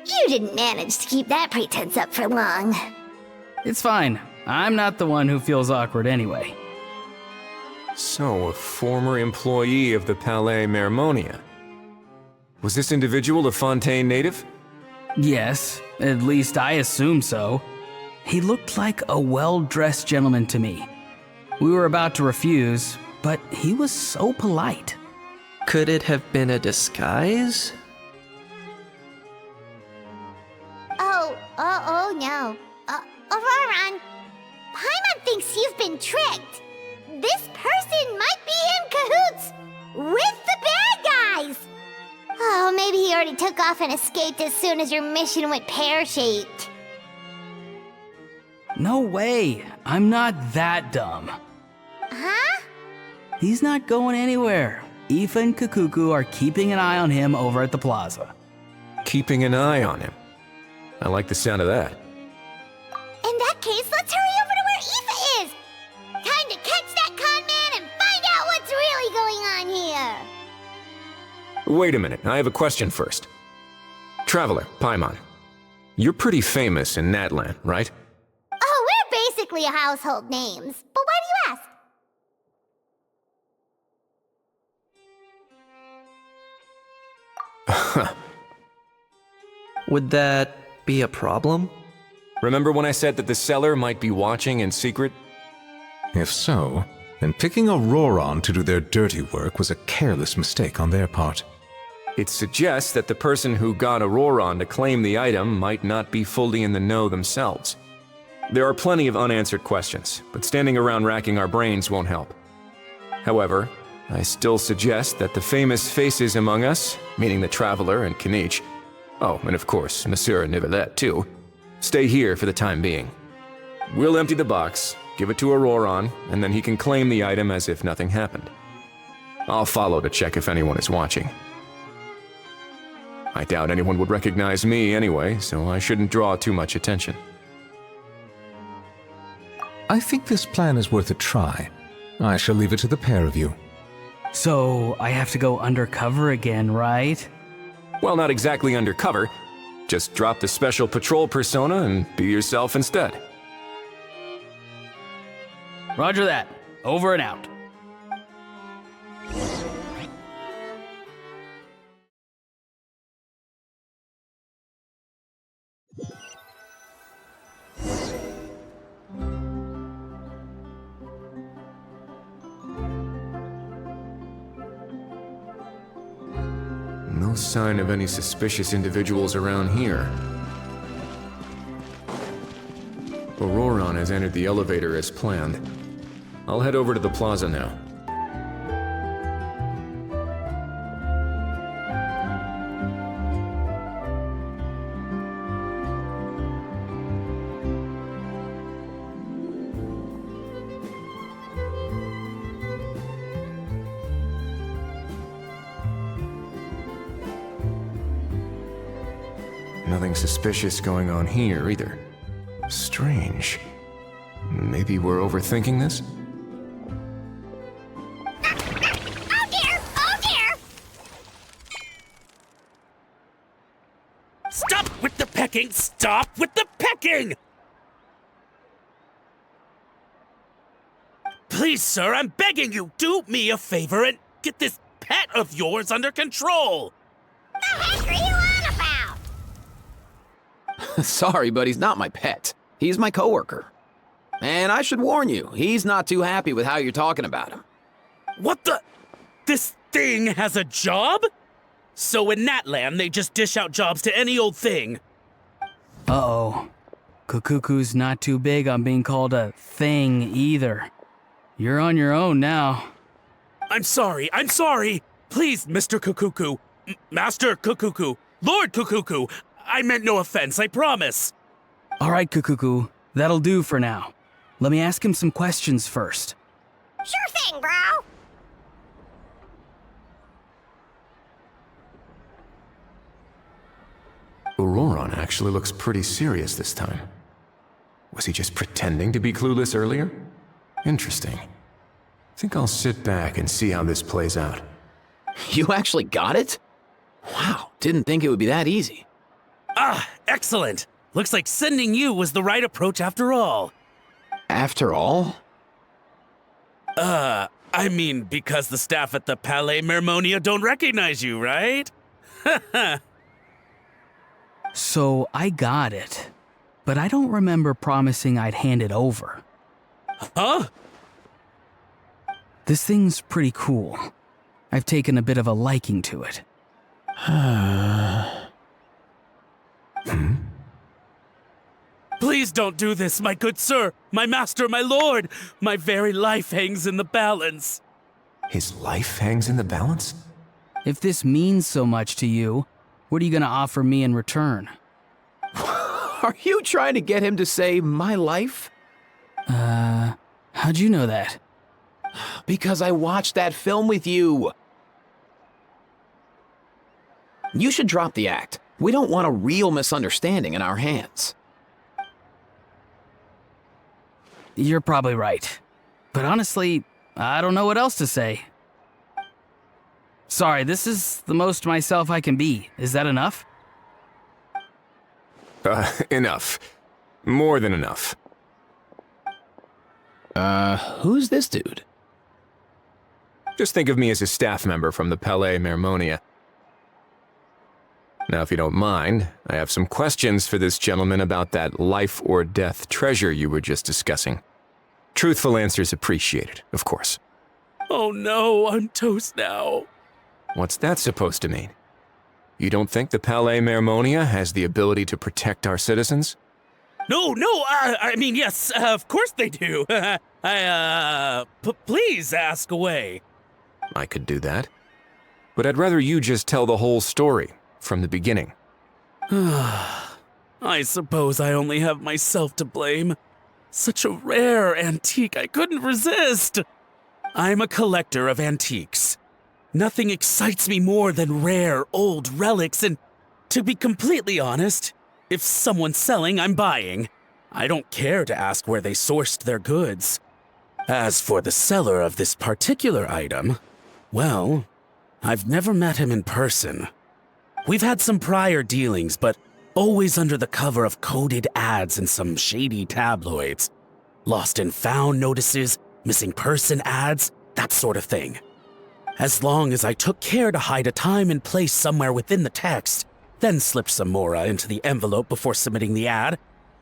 You didn't manage to keep that pretense up for long. It's fine. I'm not the one who feels awkward anyway. So, a former employee of the Palais Mermonia. Was this individual a Fontaine native? Yes, at least I assume so. He looked like a well-dressed gentleman to me. We were about to refuse, but he was so polite. Could it have been a disguise? Oh no. Auroron, Paimon thinks you've been tricked. This person might be in cahoots with the bad guys. Oh, maybe he already took off and escaped as soon as your mission went pear-shaped. No way. I'm not that dumb. Huh? He's not going anywhere. Aoife and Kakuku are keeping an eye on him over at the plaza. Keeping an eye on him. I like the sound of that. In that case, let's hurry over to where Aoife is. Time to catch that con man and find out what's really going on here. Wait a minute, I have a question first. Traveler, Paimon. You're pretty famous in Natlan, right? Oh, we're basically household names. But why do you ask? Would that be a problem? Remember when I said that the seller might be watching in secret? If so, then picking Auroron to do their dirty work was a careless mistake on their part. It suggests that the person who got Auroron to claim the item might not be fully in the know themselves. There are plenty of unanswered questions, but standing around racking our brains won't help. However, I still suggest that the famous faces among us, meaning the Traveler and Kinich, oh, and of course, Monsieur Nivelet too, stay here for the time being. We'll empty the box, give it to Auroron, and then he can claim the item as if nothing happened. I'll follow to check if anyone is watching. I doubt anyone would recognize me anyway, so I shouldn't draw too much attention. I think this plan is worth a try. I shall leave it to the pair of you. So, I have to go undercover again, right? Well, not exactly undercover. Just drop the special patrol persona and be yourself instead. Roger that. Over and out. No sign of any suspicious individuals around here. Auroron has entered the elevator as planned. I'll head over to the plaza now. Nothing suspicious going on here, either. Strange. Maybe we're overthinking this? Oh dear! Oh dear! Stop with the pecking! Stop with the pecking! Please, sir, I'm begging you, do me a favor and get this pet of yours under control. The heck are you on about? Sorry, but he's not my pet. He's my coworker. And I should warn you, he's not too happy with how you're talking about him. What the? This thing has a job? So in Natland, they just dish out jobs to any old thing. Uh-oh. Kukuku's not too big on being called a thing either. You're on your own now. I'm sorry. Please, Mr. Kukuku, Master Kukuku, Lord Kukuku, I meant no offense, I promise. All right, Kukuku, that'll do for now. Let me ask him some questions first. Sure thing, bro. Auroron actually looks pretty serious this time. Was he just pretending to be clueless earlier? Interesting. Think I'll sit back and see how this plays out. You actually got it? Wow, didn't think it would be that easy. Ah, excellent. Looks like sending you was the right approach after all. After all? I mean, because the staff at the Palais Mermonia don't recognize you, right? So I got it, but I don't remember promising I'd hand it over. Huh? This thing's pretty cool. I've taken a bit of a liking to it. Please don't do this, my good sir, my master, my lord. My very life hangs in the balance. His life hangs in the balance? If this means so much to you, what are you gonna offer me in return? Are you trying to get him to say my life? How'd you know that? Because I watched that film with you. You should drop the act. We don't want a real misunderstanding in our hands. You're probably right. But honestly, I don't know what else to say. Sorry, this is the most myself I can be. Is that enough? Enough. More than enough. Who's this dude? Just think of me as a staff member from the Palais Mermonia. Now, if you don't mind, I have some questions for this gentleman about that life or death treasure you were just discussing. Truthful answers appreciated, of course. Oh no, I'm toast now. What's that supposed to mean? You don't think the Palais Mermonia has the ability to protect our citizens? No, I mean, yes, of course they do. Please ask away. I could do that. But I'd rather you just tell the whole story, from the beginning. I suppose I only have myself to blame. Such a rare antique, I couldn't resist. I'm a collector of antiques. Nothing excites me more than rare, old relics, and to be completely honest, if someone's selling, I'm buying. I don't care to ask where they sourced their goods. As for the seller of this particular item, well, I've never met him in person. We've had some prior dealings, but always under the cover of coded ads in some shady tabloids. Lost and found notices, missing person ads, that sort of thing. As long as I took care to hide a time and place somewhere within the text, then slipped some mora into the envelope before submitting the ad,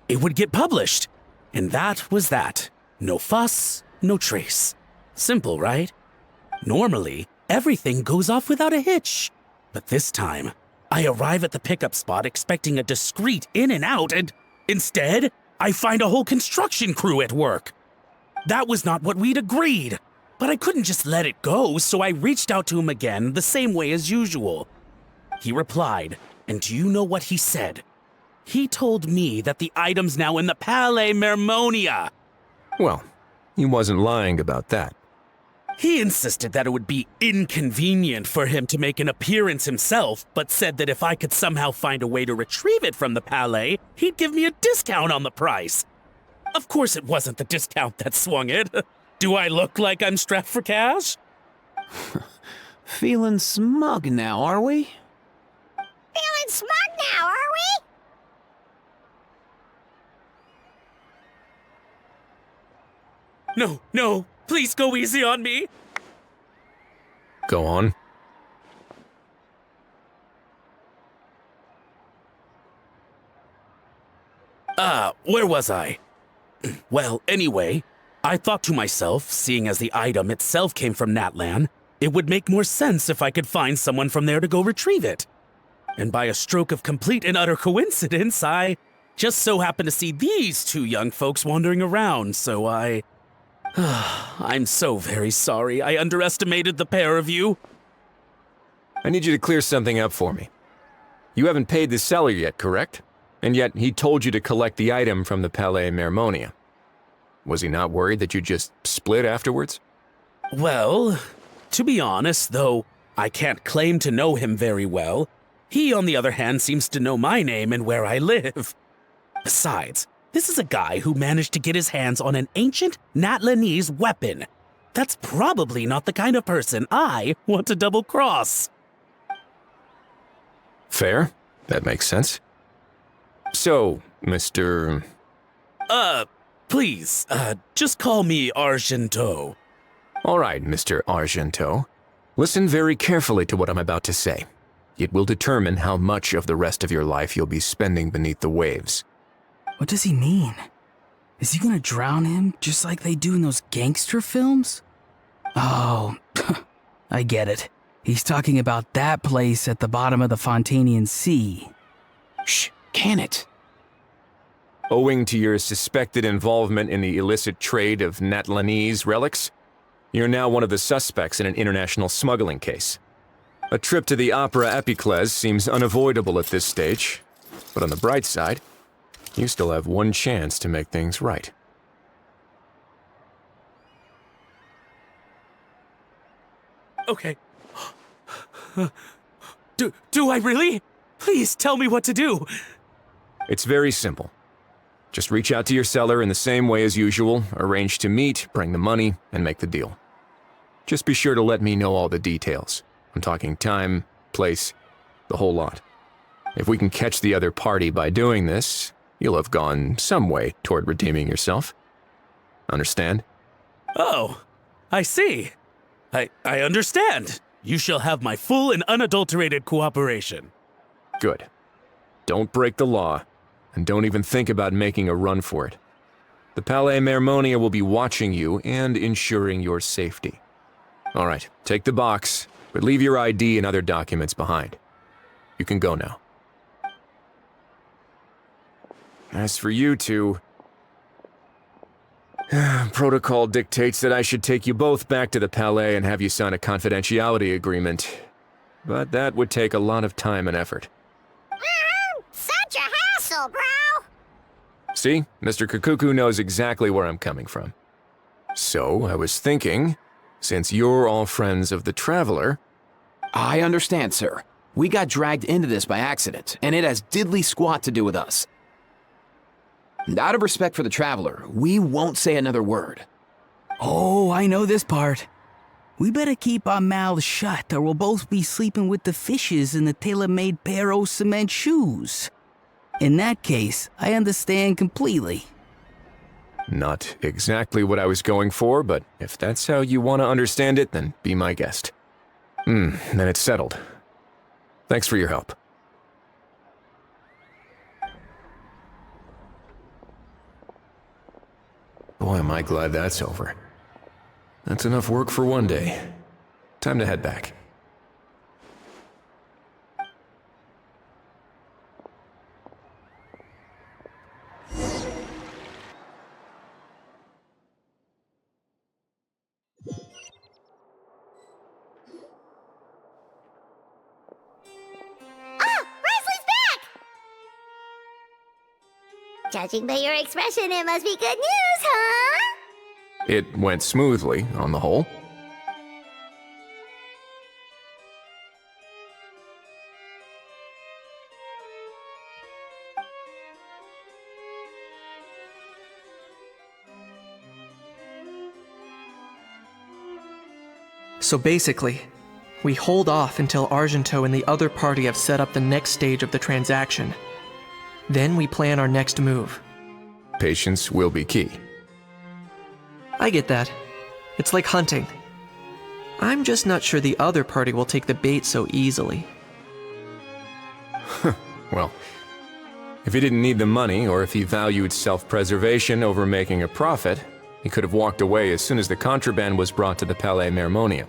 it would get published. And that was that. No fuss, no trace. Simple, right? Normally, everything goes off without a hitch. But this time, I arrive at the pickup spot expecting a discreet in and out, and instead, I find a whole construction crew at work. That was not what we'd agreed, but I couldn't just let it go, so I reached out to him again the same way as usual. He replied, and do you know what he said? He told me that the item's now in the Palais Mermonia. Well, he wasn't lying about that. He insisted that it would be inconvenient for him to make an appearance himself, but said that if I could somehow find a way to retrieve it from the Palais, he'd give me a discount on the price. Of course it wasn't the discount that swung it. Do I look like I'm strapped for cash? Feeling smug now, are we? Feeling smug now, are we? No, Please go easy on me. Go on. Where was I? Well, anyway, I thought to myself, seeing as the item itself came from Natlan, it would make more sense if I could find someone from there to go retrieve it. And by a stroke of complete and utter coincidence, I just so happened to see these two young folks wandering around, so I'm so very sorry. I underestimated the pair of you. I need you to clear something up for me. You haven't paid the seller yet, correct? And yet he told you to collect the item from the Palais Mermonia. Was he not worried that you just split afterwards? Well, to be honest, though I can't claim to know him very well, he, on the other hand, seems to know my name and where I live. Besides, this is a guy who managed to get his hands on an ancient Natlanese weapon. That's probably not the kind of person I want to double-cross. Fair. That makes sense. So, Mr. Please, just call me Argento. All right, Mr. Argento. Listen very carefully to what I'm about to say. It will determine how much of the rest of your life you'll be spending beneath the waves. What does he mean? Is he gonna drown him just like they do in those gangster films? Oh, I get it. He's talking about that place at the bottom of the Fontanian Sea. Shh, can it? Owing to your suspected involvement in the illicit trade of Natlanese relics, you're now one of the suspects in an international smuggling case. A trip to the Opera Epiclese seems unavoidable at this stage, but on the bright side, you still have one chance to make things right. Okay. Do I really? Please tell me what to do. It's very simple. Just reach out to your seller in the same way as usual, arrange to meet, bring the money, and make the deal. Just be sure to let me know all the details. I'm talking time, place, the whole lot. If we can catch the other party by doing this, you'll have gone some way toward redeeming yourself. Understand? Oh, I see. I understand. You shall have my full and unadulterated cooperation. Good. Don't break the law, and don't even think about making a run for it. The Palais Mermonia will be watching you and ensuring your safety. All right, take the box, but leave your ID and other documents behind. You can go now. As for you two, protocol dictates that I should take you both back to the Palais and have you sign a confidentiality agreement. But that would take a lot of time and effort. Such a hassle, bro! See, Mr. Kakuku knows exactly where I'm coming from. So, I was thinking, since you're all friends of the Traveler... I understand, sir. We got dragged into this by accident, and it has diddly squat to do with us. And out of respect for the Traveler, we won't say another word. Oh, I know this part. We better keep our mouths shut or we'll both be sleeping with the fishes in the tailor-made pair of cement shoes. In that case, I understand completely. Not exactly what I was going for, but if that's how you want to understand it, then be my guest. Then it's settled. Thanks for your help. Boy, am I glad that's over. That's enough work for one day. Time to head back. Judging by your expression, it must be good news, huh? It went smoothly, on the whole. So basically, we hold off until Argento and the other party have set up the next stage of the transaction. Then we plan our next move. Patience will be key. I get that. It's like hunting. I'm just not sure the other party will take the bait so easily. Well, if he didn't need the money, or if he valued self-preservation over making a profit, he could have walked away as soon as the contraband was brought to the Palais Mermonia.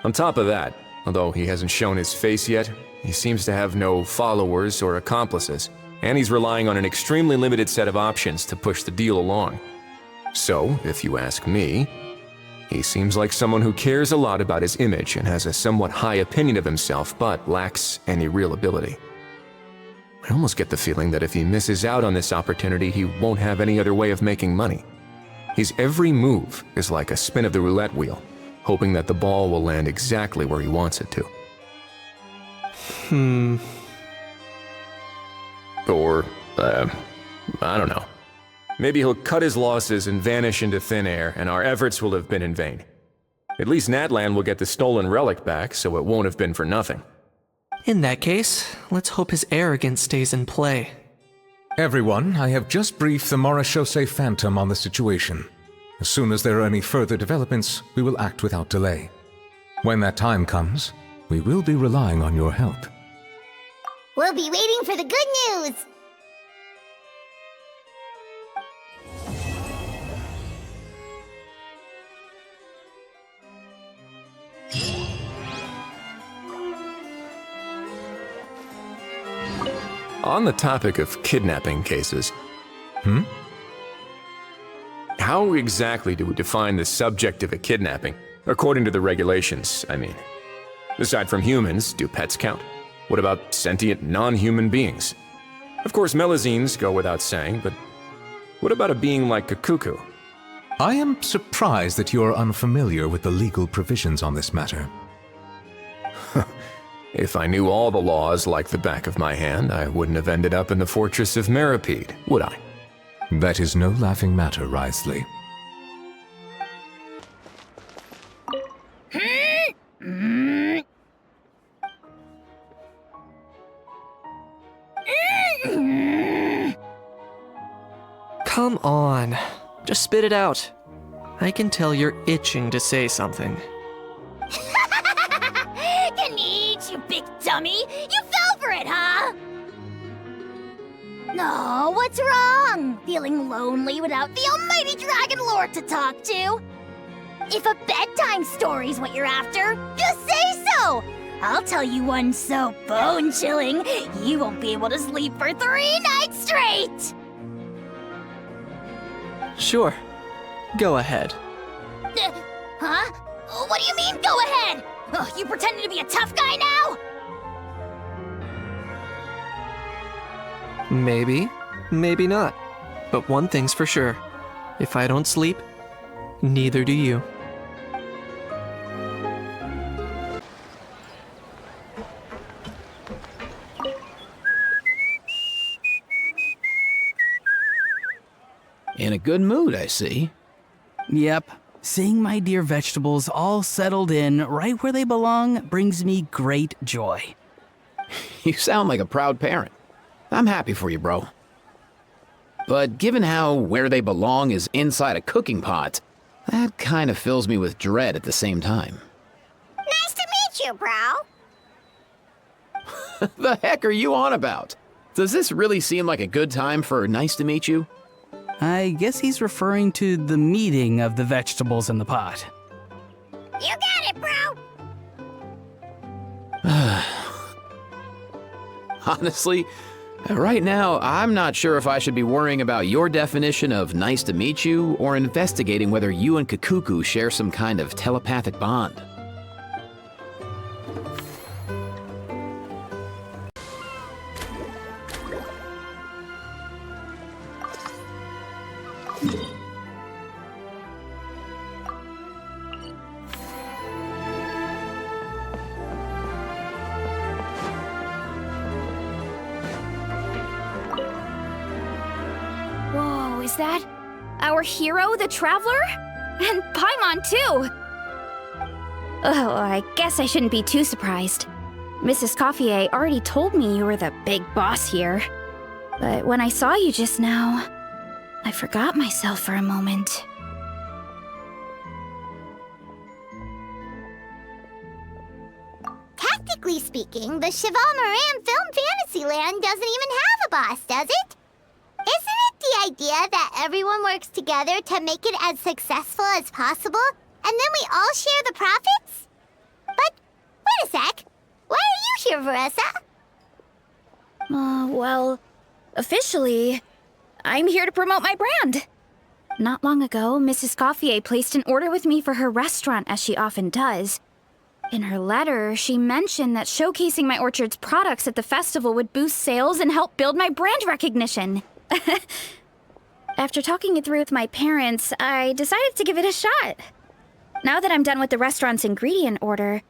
On top of that, although he hasn't shown his face yet, he seems to have no followers or accomplices, and he's relying on an extremely limited set of options to push the deal along. So, if you ask me, he seems like someone who cares a lot about his image and has a somewhat high opinion of himself, but lacks any real ability. I almost get the feeling that if he misses out on this opportunity, he won't have any other way of making money. His every move is like a spin of the roulette wheel, hoping that the ball will land exactly where he wants it to. Or, I don't know. Maybe he'll cut his losses and vanish into thin air, and our efforts will have been in vain. At least Natlan will get the stolen relic back, so it won't have been for nothing. In that case, let's hope his arrogance stays in play. Everyone, I have just briefed the Marechaussee Phantom on the situation. As soon as there are any further developments, we will act without delay. When that time comes, we will be relying on your help. We'll be waiting for the good news! On the topic of kidnapping cases... How exactly do we define the subject of a kidnapping? According to the regulations, I mean. Aside from humans, do pets count? What about sentient, non-human beings? Of course, Melazines go without saying, but what about a being like Kakuku? I am surprised that you are unfamiliar with the legal provisions on this matter. If I knew all the laws like the back of my hand, I wouldn't have ended up in the fortress of Meripede, would I? That is no laughing matter, Wriothesley. Come on, just spit it out. I can tell you're itching to say something. You big dummy! You fell for it, huh? No, what's wrong? Feeling lonely without the almighty Dragon Lord to talk to? If a bedtime story's what you're after, just say so! I'll tell you one so bone-chilling, you won't be able to sleep for 3 nights straight! Sure. Go ahead. Huh? What do you mean, go ahead? You pretending to be a tough guy now? Maybe, maybe not. But one thing's for sure. If I don't sleep, neither do you. In a good mood, I see. Yep. Seeing my dear vegetables all settled in right where they belong brings me great joy. You sound like a proud parent. I'm happy for you, bro. But given how where they belong is inside a cooking pot, that kind of fills me with dread at the same time. Nice to meet you, bro. The heck are you on about? Does this really seem like a good time for nice to meet you? I guess he's referring to the meeting of the vegetables in the pot. You got it, bro! Honestly, right now, I'm not sure if I should be worrying about your definition of nice to meet you or investigating whether you and Kakuku share some kind of telepathic bond. Whoa, is that our hero, the Traveler? And Paimon, too! Oh, I guess I shouldn't be too surprised. Mrs. Coiffier already told me you were the big boss here. But when I saw you just now, I forgot myself for a moment. speaking, the Cheval Moran Film Fantasyland doesn't even have a boss, does it? Isn't it the idea that everyone works together to make it as successful as possible, and then we all share the profits? But, wait a sec. Why are you here, Veressa? Well, officially, I'm here to promote my brand. Not long ago, Mrs. Gauffier placed an order with me for her restaurant, as she often does. In her letter, she mentioned that showcasing my orchard's products at the festival would boost sales and help build my brand recognition. After talking it through with my parents, I decided to give it a shot. Now that I'm done with the restaurant's ingredient order,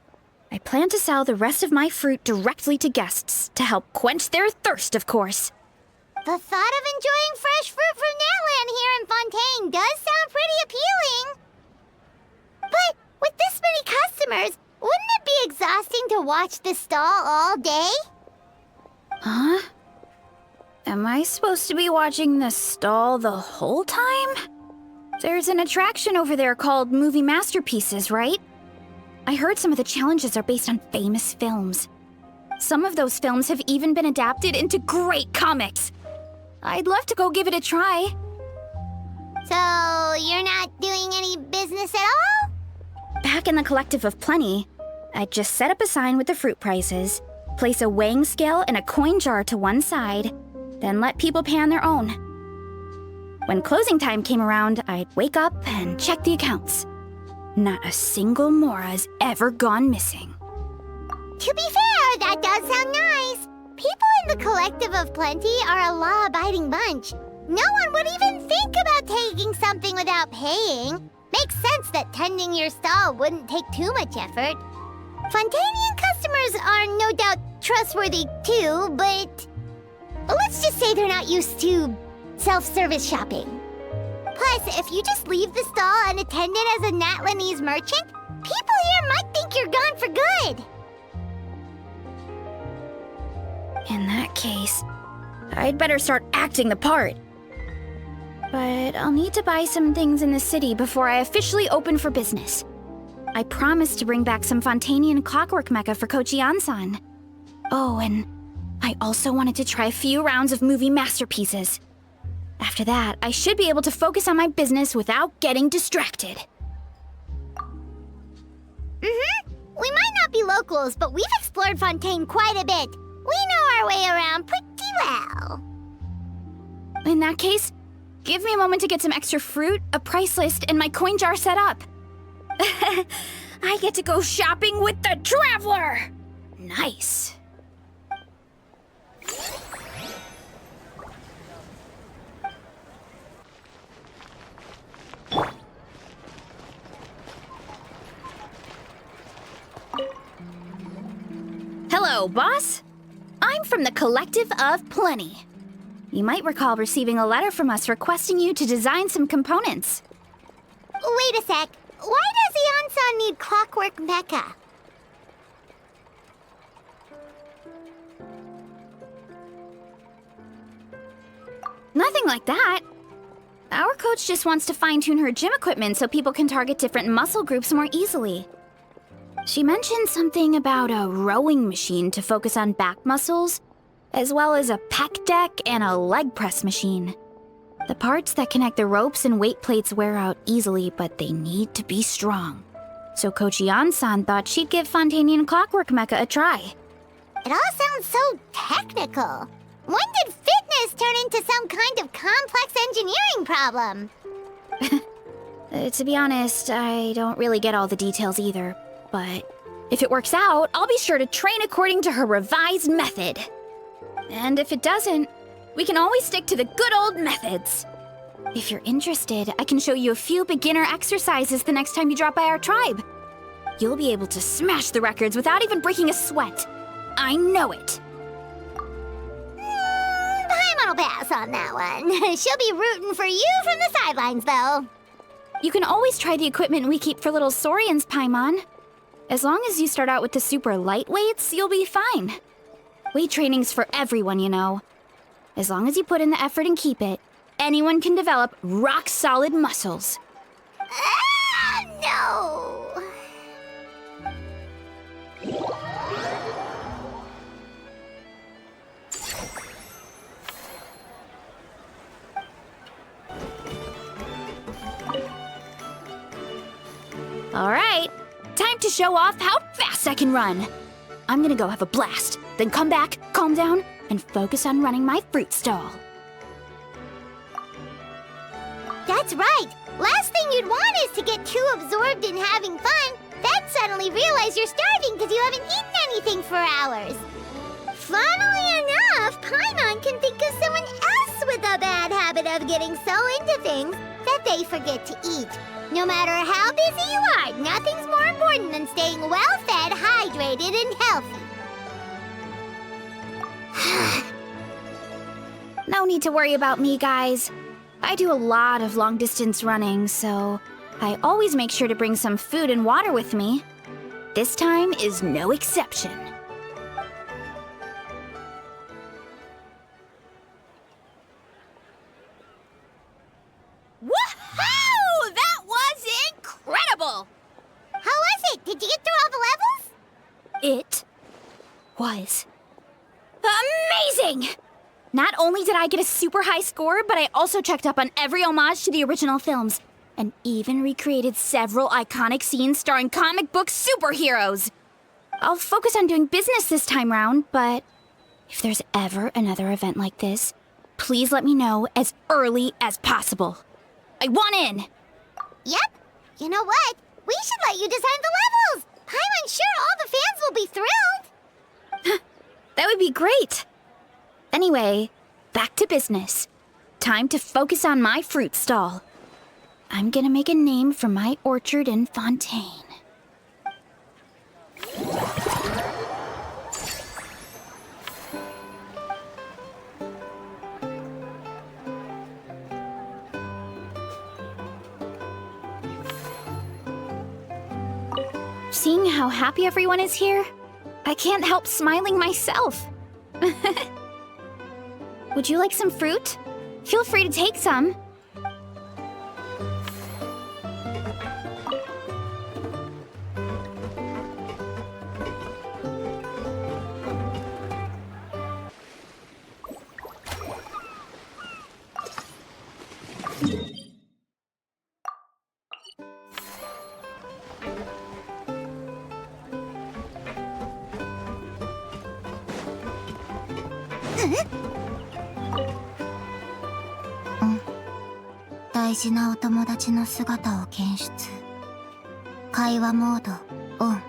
I plan to sell the rest of my fruit directly to guests to help quench their thirst, of course. The thought of enjoying fresh fruit from Natland here in Fontaine does sound pretty appealing. But with this many customers, wouldn't it be exhausting to watch the stall all day? Huh? Am I supposed to be watching the stall the whole time? There's an attraction over there called Movie Masterpieces, right? I heard some of the challenges are based on famous films. Some of those films have even been adapted into great comics. I'd love to go give it a try. So, you're not doing any business at all? Back in the Collective of Plenty, I'd just set up a sign with the fruit prices, place a weighing scale and a coin jar to one side, then let people pay on their own. When closing time came around, I'd wake up and check the accounts. Not a single Mora has ever gone missing. To be fair, that does sound nice. People in the Collective of Plenty are a law-abiding bunch. No one would even think about taking something without paying. Makes sense that tending your stall wouldn't take too much effort. Fontainian customers are no doubt trustworthy too, but let's just say they're not used to self-service shopping. Plus, if you just leave the stall unattended as a Natlanese merchant, people here might think you're gone for good. In that case, I'd better start acting the part. But I'll need to buy some things in the city before I officially open for business. I promised to bring back some Fontainian clockwork mecha for Kochi-an-san. Oh, and I also wanted to try a few rounds of movie masterpieces. After that, I should be able to focus on my business without getting distracted. We might not be locals, but we've explored Fontaine quite a bit. We know our way around pretty well. In that case, give me a moment to get some extra fruit, a price list, and my coin jar set up. I get to go shopping with the Traveler! Nice. Hello, boss. I'm from the Collective of Plenty. You might recall receiving a letter from us requesting you to design some components. Wait a sec. Why does Ian-san need clockwork mecha? Nothing like that. Our coach just wants to fine-tune her gym equipment so people can target different muscle groups more easily. She mentioned something about a rowing machine to focus on back muscles, as well as a pec deck and a leg press machine. The parts that connect the ropes and weight plates wear out easily, but they need to be strong. So Kochi-an-san thought she'd give Fontainian Clockwork Mecha a try. It all sounds so technical. When did fitness turn into some kind of complex engineering problem? To be honest, I don't really get all the details either. But if it works out, I'll be sure to train according to her revised method. And if it doesn't, we can always stick to the good old methods. If you're interested, I can show you a few beginner exercises the next time you drop by our tribe. You'll be able to smash the records without even breaking a sweat. I know it. Paimon will pass on that one. She'll be rooting for you from the sidelines, though. You can always try the equipment we keep for little Saurians, Paimon. As long as you start out with the super light weights, you'll be fine. Weight training's for everyone, you know. As long as you put in the effort and keep it, anyone can develop rock-solid muscles. No! Alright, time to show off how fast I can run. I'm gonna go have a blast, then come back, calm down, and focus on running my fruit stall. That's right. Last thing you'd want is to get too absorbed in having fun, then suddenly realize you're starving because you haven't eaten anything for hours. Funnily enough, Paimon can think of someone else with a bad habit of getting so into things that they forget to eat. No matter how busy you are, nothing's more important than staying well-fed, hydrated, and healthy. No need to worry about me, guys. I do a lot of long-distance running, so I always make sure to bring some food and water with me. This time is no exception. Woohoo! That was incredible! How was it? Did you get through all the levels? It was amazing! Not only did I get a super high score, but I also checked up on every homage to the original films, and even recreated several iconic scenes starring comic book superheroes. I'll focus on doing business this time round, but if there's ever another event like this, please let me know as early as possible. I want in! Yep. You know what? We should let you design the levels! I'm sure all the fans will be thrilled! That would be great! Anyway, back to business. Time to focus on my fruit stall. I'm gonna make a name for my orchard in Fontaine. Seeing how happy everyone is here, I can't help smiling myself. Would you like some fruit? Feel free to take some.うん。大事なお友達の姿を検出。会話モードオン。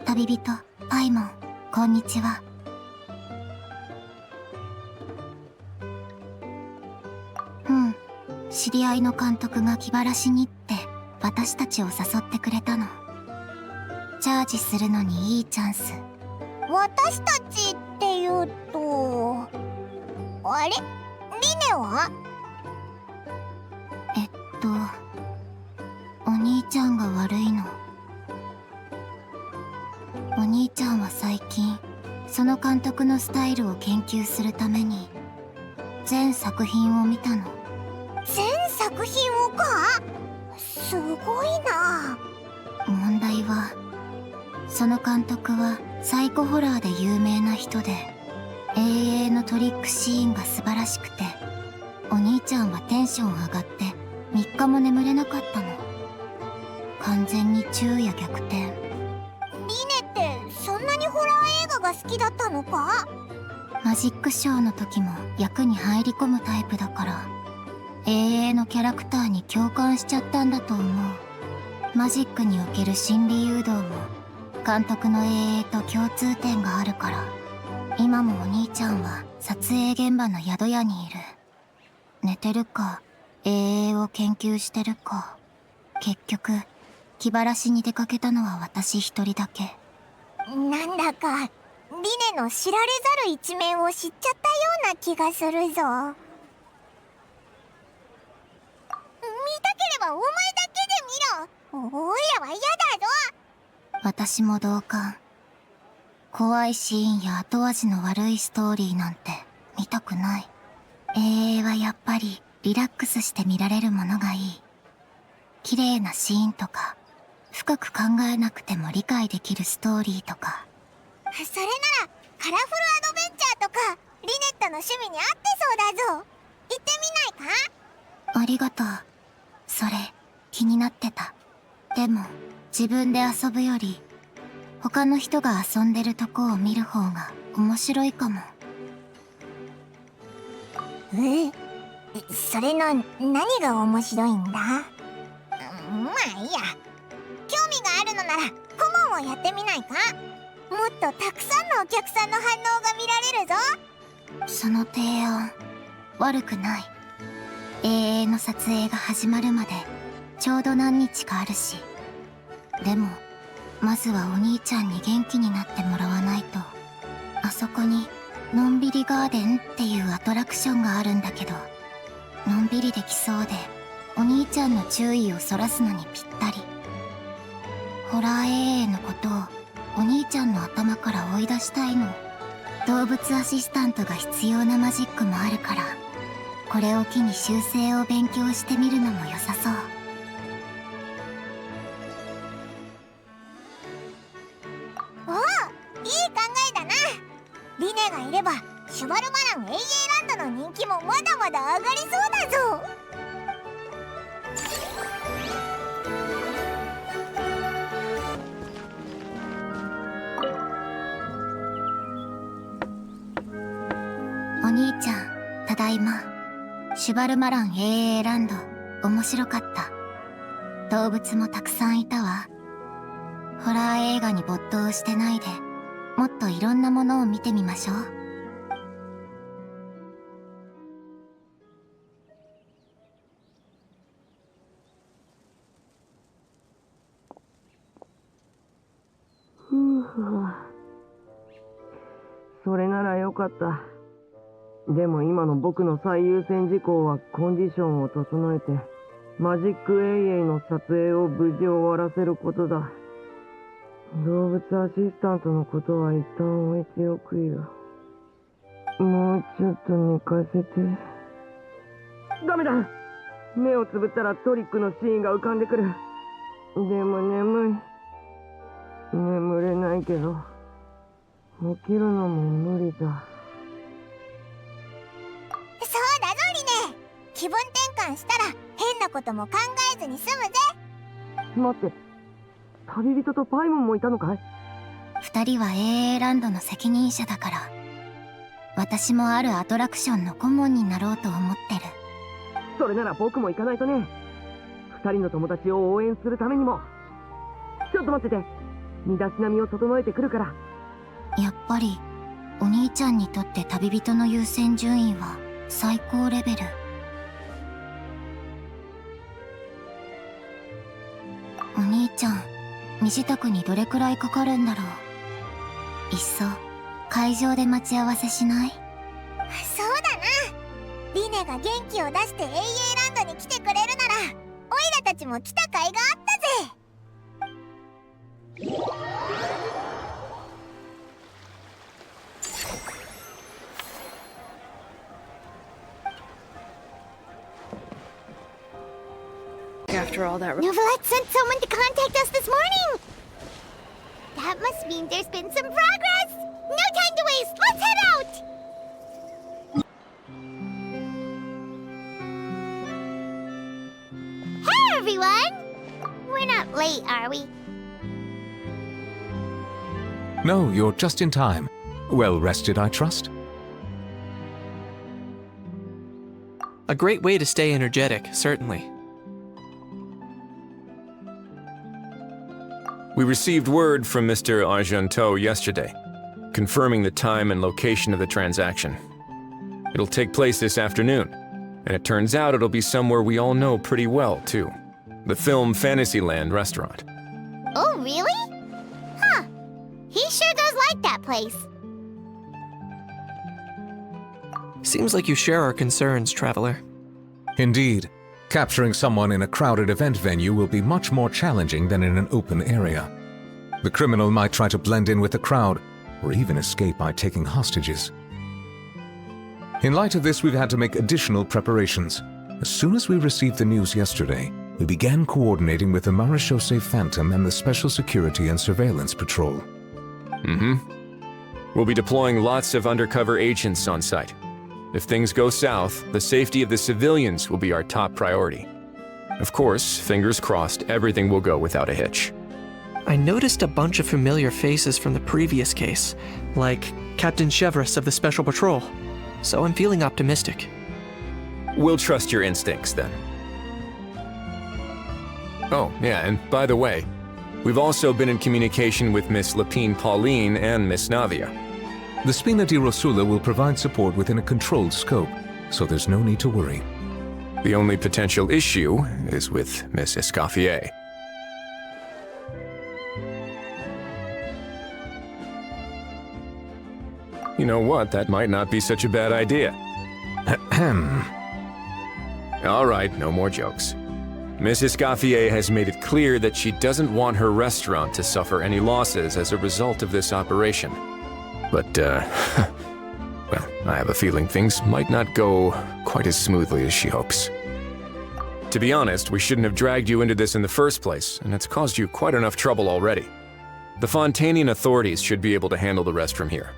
旅人パイモン、こんにちは。知り合いの監督が気晴らしにって私たちを誘ってくれたの。チャージするのにいいチャンス。私たちっていうと、あれ？リネは？お兄ちゃんが悪いの。お兄ちゃんは最近その監督のスタイルを研究するために全作品を見たの。全作品をか？すごいな。問題はその監督はサイコホラーで有名な人で、永遠のトリックシーンが素晴らしくて、お兄ちゃんはテンション上がって3日も眠れなかったの。完全に昼夜逆転。リネってそんなにホラー映画が好きだったのか？マジックショーの時も役に入り込むタイプだから、永遠のキャラクターに共感しちゃったんだと思う。マジックにおける心理誘導も監督の永遠と共通点があるから、今もお兄ちゃんは撮影現場の宿屋にいる。寝てるか永遠を研究してるか。結局気晴らしに出かけたのは私一人だけ。なんだかリネの知られざる一面を知っちゃったような気がするぞ。見たければお前だけで見ろ。おいらは嫌だぞ。私も同感。怖いシーンや後味の悪いストーリーなんて見たくない。永遠はやっぱりリラックスして見られるものがいい。綺麗なシーンとか深く考えなくても理解できるストーリーとか。それならカラフルアドベンチャーとかリネットの趣味に合ってそうだぞ。行ってみないか？ありがとう。それ気になってた。でも自分で遊ぶより他の人が遊んでるとこを見る方が面白いかも。それの何が面白いんだ？まあいいや。興味があるのなら顧問をやってみないか？もっとたくさんのお客さんの反応が見られるぞ。その提案悪くない。永遠の撮影が始まるまでちょうど何日かあるし。でもまずはお兄ちゃんに元気になってもらわないと。あそこにのんびりガーデンっていうアトラクションがあるんだけど、のんびりできそうでお兄ちゃんの注意をそらすのにぴったり。ホラー永遠のことをお兄ちゃんの頭から追い出したいの。動物アシスタントが必要なマジックもあるから、これを機に修正を勉強してみるのも良さそう。おお、いい考えだな。リネがいればシュバルマラン AA ランドの人気もまだまだ上がりそうだぞ。お兄ちゃん、ただいま。シュバルマラン AA ランド、面白かった。動物もたくさんいたわ。ホラー映画に没頭してないで、もっといろんなものを見てみましょう。それならよかった。でも今の僕の最優先事項はコンディションを整えてマジックエイエイの撮影を無事終わらせることだ。動物アシスタントのことは一旦置いておくよ。もうちょっと寝かせて。ダメだ。目をつぶったらトリックのシーンが浮かんでくる。でも眠い。眠れないけど起きるのも無理だ。そうだぞリネ。気分転換したら変なことも考えずに済むぜ。待って、旅人とパイモンもいたのかい？二人は AA ランドの責任者だから。私もあるアトラクションの顧問になろうと思ってる。それなら僕も行かないとね。二人の友達を応援するためにも。ちょっと待ってて、身だしなみを整えてくるから。やっぱりお兄ちゃんにとって旅人の優先順位は最高レベル。お兄ちゃん、身支度にどれくらいかかるんだろう。いっそ会場で待ち合わせしない？そうだな。リネが元気を出して AA ランドに来てくれるならオイラたちも来た甲斐があったぜ。After all that... Novelette sent someone to contact us this morning! That must mean there's been some progress! No time to waste! Let's head out! Hey everyone! We're not late, are we? No, you're just in time. Well rested, I trust? A great way to stay energetic, certainly. We received word from Mr. Argenteau yesterday, confirming the time and location of the transaction. It'll take place this afternoon, and it turns out it'll be somewhere we all know pretty well, too. The Film Fantasyland restaurant. Oh, really? Huh. He sure does like that place. Seems like you share our concerns, Traveler. Indeed. Capturing someone in a crowded event venue will be much more challenging than in an open area. The criminal might try to blend in with the crowd, or even escape by taking hostages. In light of this, we've had to make additional preparations. As soon as we received the news yesterday, we began coordinating with the Marechaussee Phantom and the Special Security and Surveillance Patrol. We'll be deploying lots of undercover agents on site. If things go south, the safety of the civilians will be our top priority. Of course, fingers crossed, everything will go without a hitch. I noticed a bunch of familiar faces from the previous case, like Captain Chevrolet of the Special Patrol, so I'm feeling optimistic. We'll trust your instincts then. Oh, yeah, and by the way, we've also been in communication with Miss Lapine Pauline and Miss Navia. The Spina di Rosula will provide support within a controlled scope, so there's no need to worry. The only potential issue is with Miss Escoffier. You know what? That might not be such a bad idea. Ahem. All right, no more jokes. Miss Escoffier has made it clear that she doesn't want her restaurant to suffer any losses as a result of this operation. But, well, I have a feeling things might not go quite as smoothly as she hopes. To be honest, we shouldn't have dragged you into this in the first place, and it's caused you quite enough trouble already. The Fontanian authorities should be able to handle the rest from here.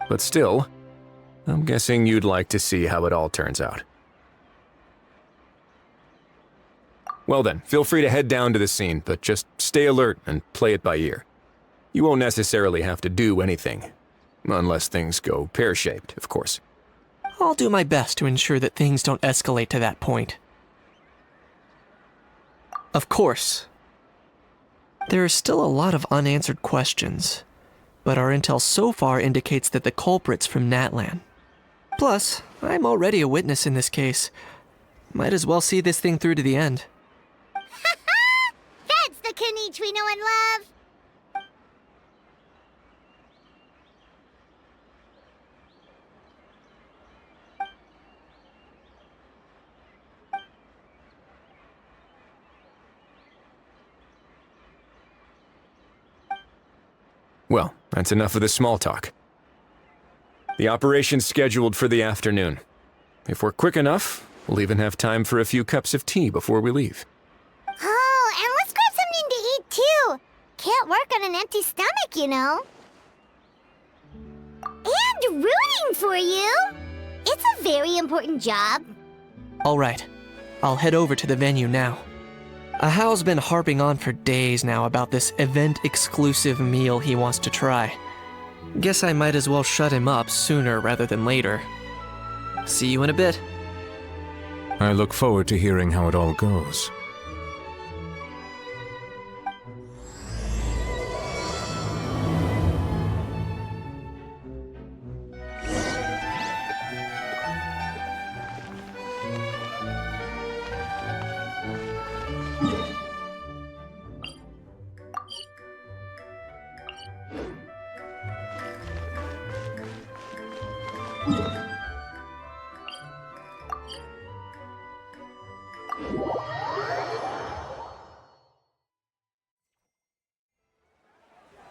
But still, I'm guessing you'd like to see how it all turns out. Well then, feel free to head down to the scene, but just stay alert and play it by ear. You won't necessarily have to do anything. Unless things go pear-shaped, of course. I'll do my best to ensure that things don't escalate to that point. Of course. There are still a lot of unanswered questions, but our intel so far indicates that the culprit's from Natlan. Plus, I'm already a witness in this case. Might as well see this thing through to the end. That's the Kenichi we know and love! Well, that's enough of the small talk. The operation's scheduled for the afternoon. If we're quick enough, we'll even have time for a few cups of tea before we leave. Oh, and let's grab something to eat too! Can't work on an empty stomach, you know. And rooting for you! It's a very important job. Alright, I'll head over to the venue now. Ahao's been harping on for days now about this event-exclusive meal he wants to try. Guess I might as well shut him up sooner rather than later. See you in a bit. I look forward to hearing how it all goes.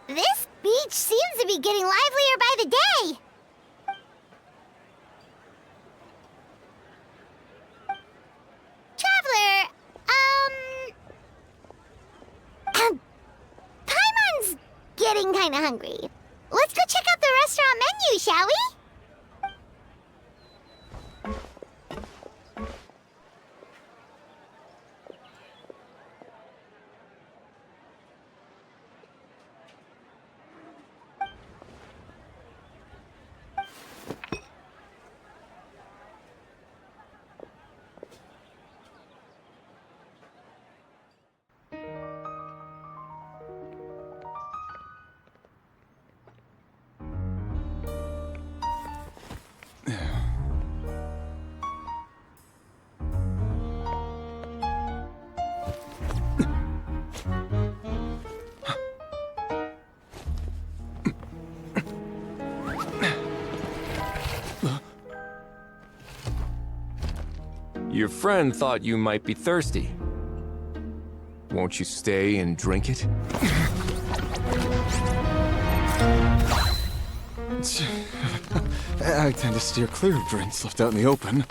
This beach seems to be getting livelier by the day. Traveler, Paimon's getting kinda hungry. Let's go check out the restaurant menu, shall we? Your friend thought you might be thirsty. Won't you stay and drink it? I tend to steer clear of drinks left out in the open.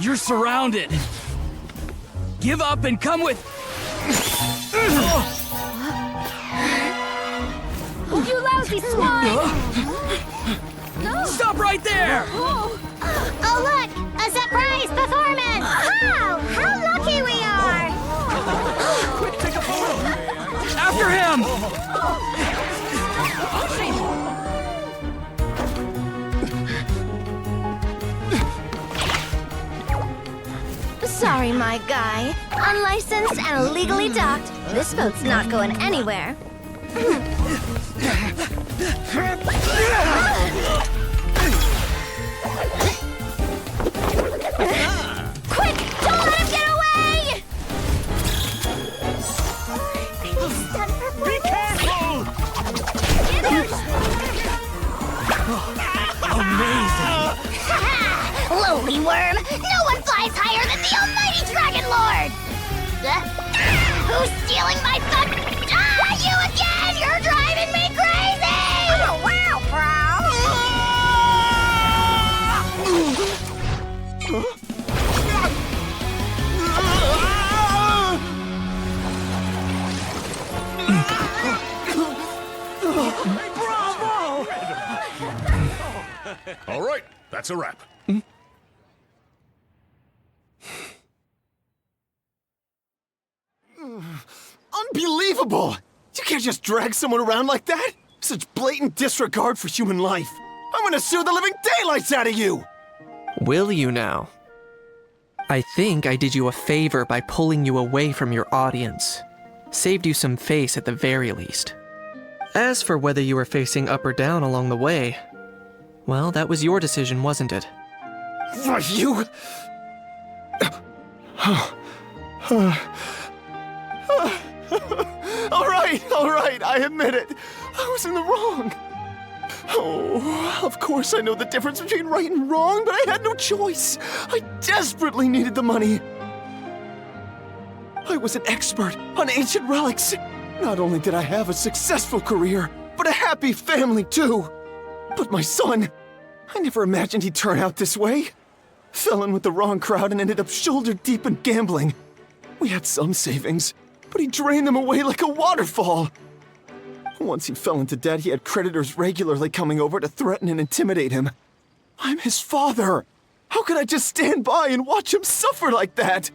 You're surrounded! Give up and come with... You lousy swine! Stop right there! there! Oh, look! A surprise performance! Wow! How lucky we are! Quick, take a photo! After him! Sorry, my guy. Unlicensed and illegally docked. This boat's not going anywhere. Quick! Don't let him get away! Be careful! Amazing! Lowly worm! No one flies higher than the almighty Dragon Lord! Who's stealing my fun? Ah, you again! You're driving me crazy! Oh, wow, All right, that's a wrap. Unbelievable! You can't just drag someone around like that! Such blatant disregard for human life! I'm gonna sue the living daylights out of you! Will you now? I think I did you a favor by pulling you away from your audience. Saved you some face at the very least. As for whether you were facing up or down along the way, well, that was your decision, wasn't it? What, you? All right, I admit it. I was in the wrong. Oh, of course I know the difference between right and wrong, but I had no choice. I desperately needed the money. I was an expert on ancient relics. Not only did I have a successful career, but a happy family too. But my son, I never imagined he'd turn out this way. Fell in with the wrong crowd and ended up shoulder deep in gambling. We had some savings, but he drained them away like a waterfall. Once he fell into debt, he had creditors regularly coming over to threaten and intimidate him. I'm his father. How could I just stand by and watch him suffer like that?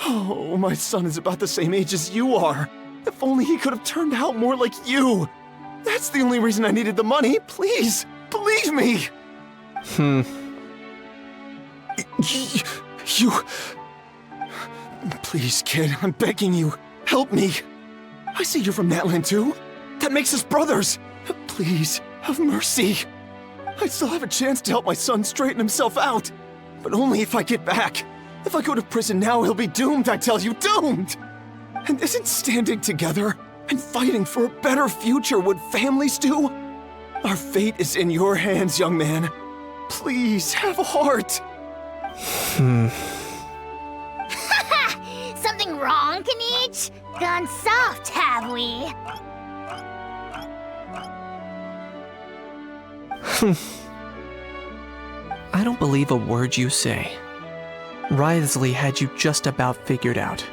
Oh, my son is about the same age as you are. If only he could have turned out more like you. That's the only reason I needed the money. Please, believe me. You... Please, kid, I'm begging you. Help me. I see you're from Natlan too. That makes us brothers. Please, have mercy. I still have a chance to help my son straighten himself out. But only if I get back. If I go to prison now, he'll be doomed, I tell you, doomed! And isn't standing together and fighting for a better future what families do? Our fate is in your hands, young man. Please, have a heart. Something wrong, Kanich? Gone soft, have we? I don't believe a word you say. Wriothesley had you just about figured out.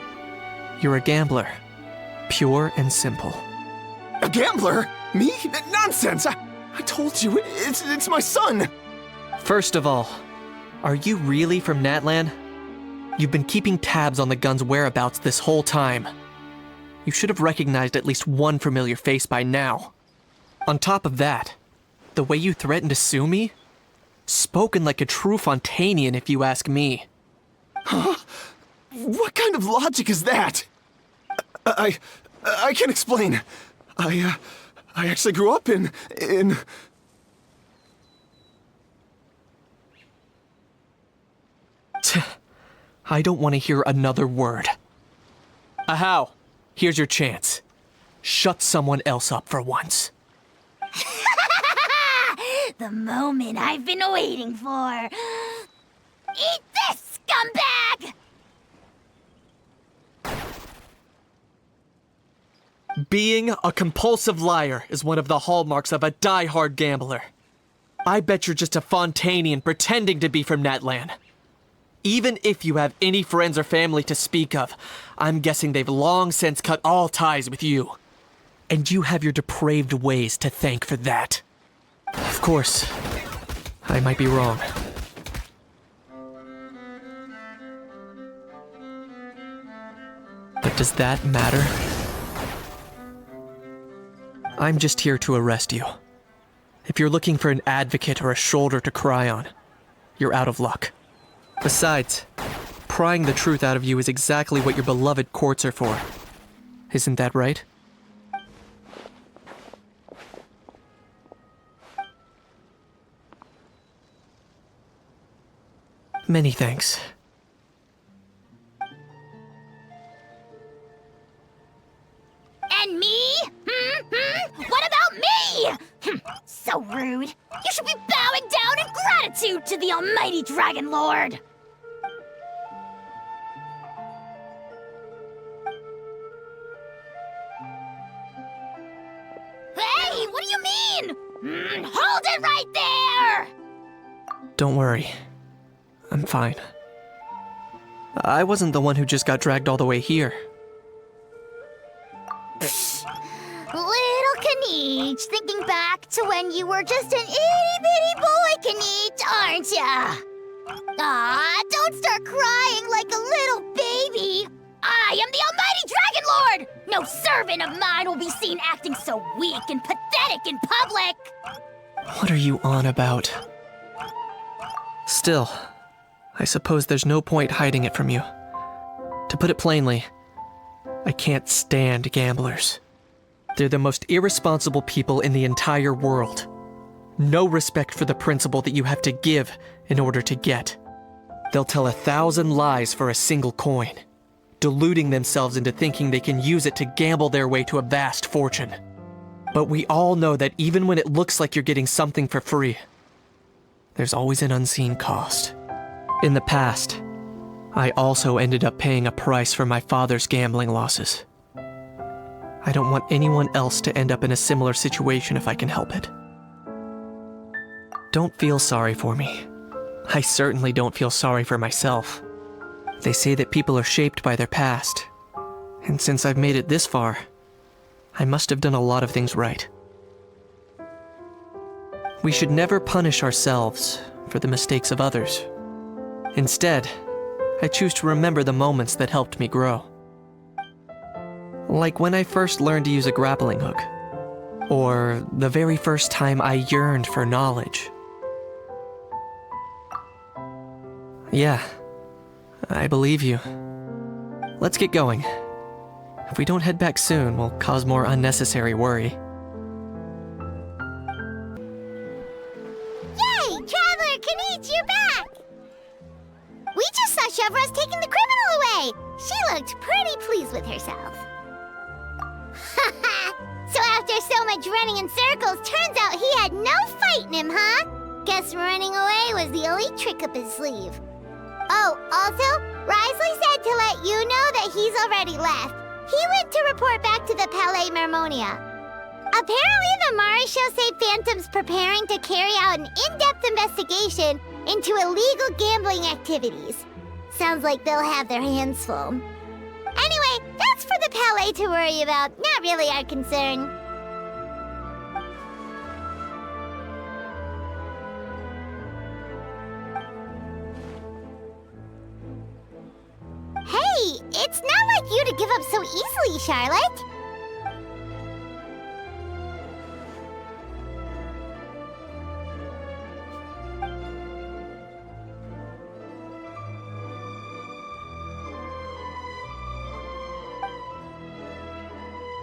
You're a gambler. Pure and simple. A gambler? Me? Nonsense! I told you, it's my son! First of all, are you really from Natlan? You've been keeping tabs on the gun's whereabouts this whole time. You should have recognized at least one familiar face by now. On top of that, the way you threatened to sue me? Spoken like a true Fontanian, if you ask me. Huh? What kind of logic is that? I can't explain. I actually grew up in... I don't want to hear another word. Ahau, here's your chance. Shut someone else up for once. The moment I've been waiting for. Eat this, scumbag! Being a compulsive liar is one of the hallmarks of a die-hard gambler. I bet you're just a Fontanian pretending to be from Natlan. Even if you have any friends or family to speak of, I'm guessing they've long since cut all ties with you. And you have your depraved ways to thank for that. Of course, I might be wrong. But does that matter? I'm just here to arrest you. If you're looking for an advocate or a shoulder to cry on, you're out of luck. Besides, prying the truth out of you is exactly what your beloved courts are for. Isn't that right? Many thanks. And me? What about me? So rude. You should be bowing down in gratitude to the almighty Dragon Lord. Hey, what do you mean? Hold it right there! Don't worry. I'm fine. I wasn't the one who just got dragged all the way here. Little Kanich, thinking back to when you were just an itty-bitty boy, Kanich, aren't ya? Aw, don't start crying like a little baby. I am the almighty Dragon Lord! No servant of mine will be seen acting so weak and pathetic in public! What are you on about? Still, I suppose there's no point hiding it from you. To put it plainly, I can't stand gamblers. They're the most irresponsible people in the entire world. No respect for the principle that you have to give in order to get. They'll tell 1,000 lies for a single coin, deluding themselves into thinking they can use it to gamble their way to a vast fortune. But we all know that even when it looks like you're getting something for free, there's always an unseen cost. In the past, I also ended up paying a price for my father's gambling losses. I don't want anyone else to end up in a similar situation if I can help it. Don't feel sorry for me. I certainly don't feel sorry for myself. They say that people are shaped by their past, and since I've made it this far, I must have done a lot of things right. We should never punish ourselves for the mistakes of others. Instead, I choose to remember the moments that helped me grow. Like when I first learned to use a grappling hook, or the very first time I yearned for knowledge. Yeah, I believe you. Let's get going. If we don't head back soon, we'll cause more unnecessary worry. Yay! Traveler Kanich, you're back! We just saw Chevro's taking the criminal away! She looked pretty pleased with herself. So after so much running in circles, turns out he had no fight in him, huh? Guess running away was the only trick up his sleeve. Oh, also, Risley said to let you know that he's already left. He went to report back to the Palais Mermonia. Apparently, the Mari show say Phantom's preparing to carry out an in-depth investigation into illegal gambling activities. Sounds like they'll have their hands full. Anyway, that's for the Palais to worry about, not really our concern. Hey, it's not like you to give up so easily, Charlotte.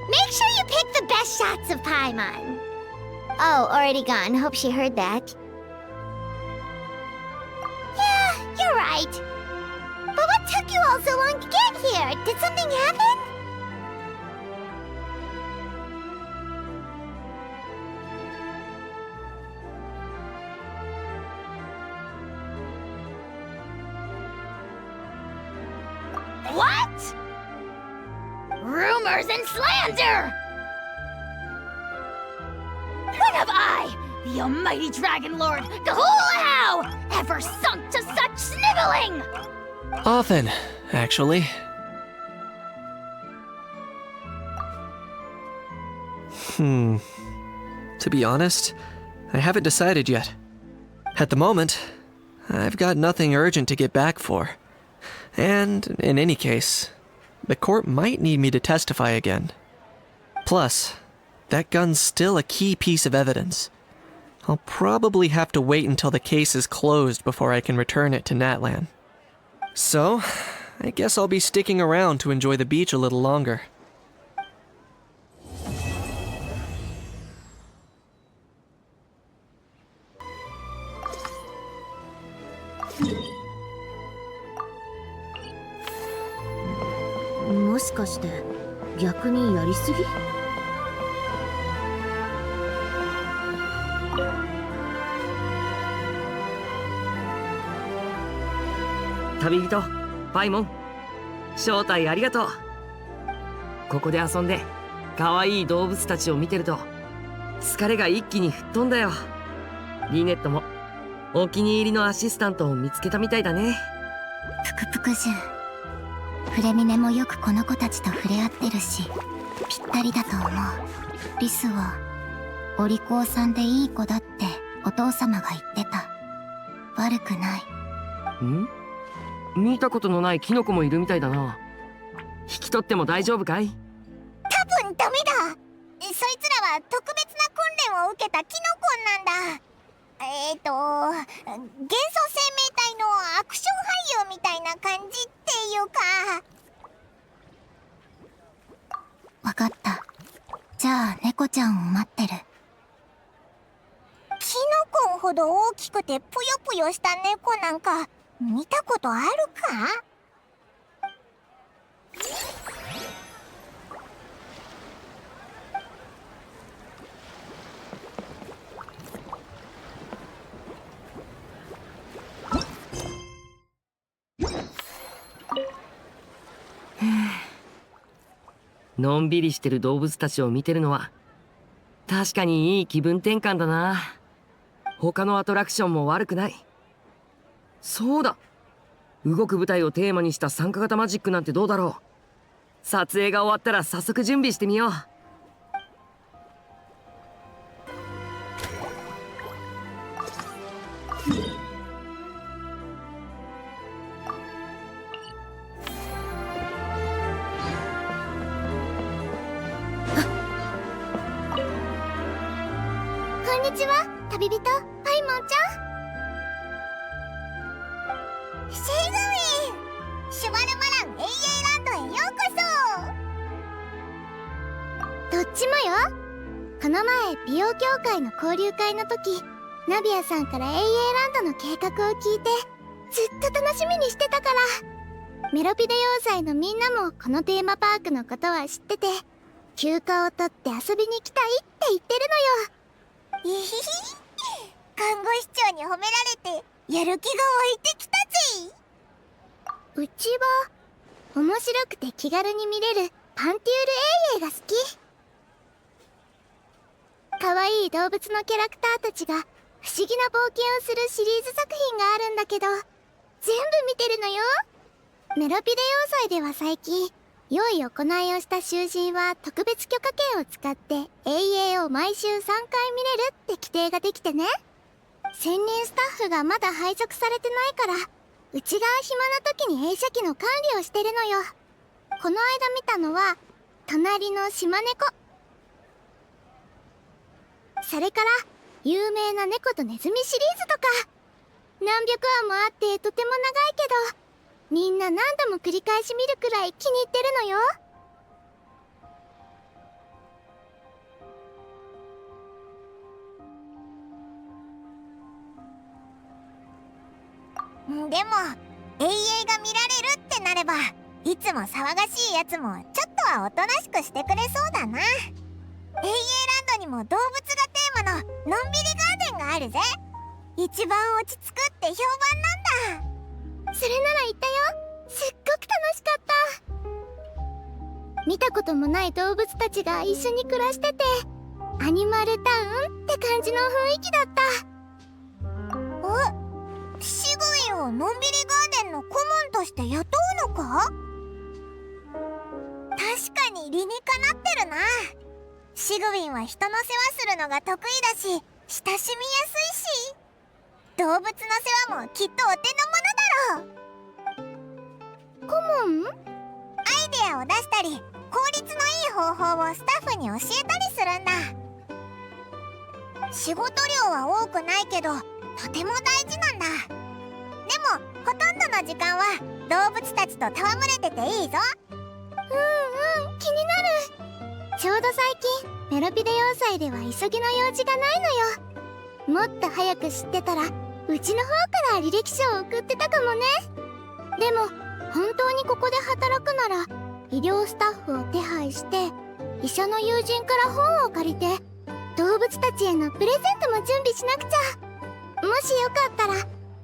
Make sure you pick the best shots of Paimon. Oh, already gone. Hope she heard that. Yeah, you're right. But what took you all so long to get here? Did something happen? What? Rumors and slander! When have I, the almighty Dragon Lord, Gahulahau, ever sunk to such sniveling? Often, actually. To be honest, I haven't decided yet. At the moment, I've got nothing urgent to get back for. And in any case, the court might need me to testify again. Plus, that gun's still a key piece of evidence. I'll probably have to wait until the case is closed before I can return it to Natlan. So, I guess I'll be sticking around to enjoy the beach a little longer.もしかして逆にやりすぎ？旅人パイモン、招待ありがとう。ここで遊んで可愛い動物たちを見てると疲れが一気に吹っ飛んだよ。リネットもお気に入りのアシスタントを見つけたみたいだね。ぷくぷくじゅう、フレミネもよくこの子たちと触れ合ってるし、ぴったりだと思う。リスはお利口さんでいい子だってお父様が言ってた。悪くない。見たことのないキノコもいるみたいだな。引き取っても大丈夫かい？多分ダメだ。そいつらは特別な訓練を受けたキノコなんだ。幻想生命体のアクション俳優みたいな感じっていうか。わかった。じゃあ猫ちゃんを待ってる。キノコンほど大きくてぷよぷよした猫なんか見たことあるか？のんびりしてる動物たちを見てるのは確かにいい気分転換だな。他のアトラクションも悪くない。そうだ、動く舞台をテーマにした参加型マジックなんてどうだろう。撮影が終わったら早速準備してみよう。こんにちは、旅人パイモンちゃん。シェイガウィン、シュバルマラン永遠ランドへようこそ。どっちもよ。この前美容協会の交流会の時、ナビアさんから永遠ランドの計画を聞いてずっと楽しみにしてたから。メロピデ要塞のみんなもこのテーマパークのことは知ってて、休暇を取って遊びに来たいって言ってるのよ。えへへ、看護師長に褒められてやる気が湧いてきたぜ。うちは面白くて気軽に見れるパンティュール永遠が好き。可愛い動物のキャラクターたちが不思議な冒険をするシリーズ作品があるんだけど、全部見てるのよ。メロピデ要塞では最近良い行いをした囚人は特別許可権を使って永遠を毎週3回見れるって規定ができてね。専任スタッフがまだ配属されてないから、うちが暇な時に映写機の管理をしてるのよ。この間見たのは隣の島猫、それから有名な猫とネズミシリーズとか。何百話もあってとても長いけど、みんな何度も繰り返し見るくらい気に入ってるのよ。でも永遠が見られるってなれば、いつも騒がしいやつもちょっとはおとなしくしてくれそうだな。永遠ランドにも動物がテーマののんびりガーデンがあるぜ。一番落ち着くって評判なんだ。それなら行ったよ。すっごく楽しかった。見たこともない動物たちが一緒に暮らしてて、アニマルタウンって感じの雰囲気だった。シグウィンをのんびりガーデンの顧問として雇うのか？確かに理にかなってるな。シグウィンは人の世話するのが得意だし、親しみやすいし。動物の世話もきっとお手の物だろう。顧問？アイデアを出したり効率のいい方法をスタッフに教えたりするんだ。仕事量は多くないけどとても大事なんだ。でもほとんどの時間は動物たちと戯れてていいぞ。気になる。ちょうど最近メロピデ要塞では急ぎの用事がないのよ。もっと早く知ってたらうちの方から履歴書を送ってたかもね。でも本当にここで働くなら医療スタッフを手配して医者の友人から本を借りて動物たちへのプレゼントも準備しなくちゃ。もしよかったら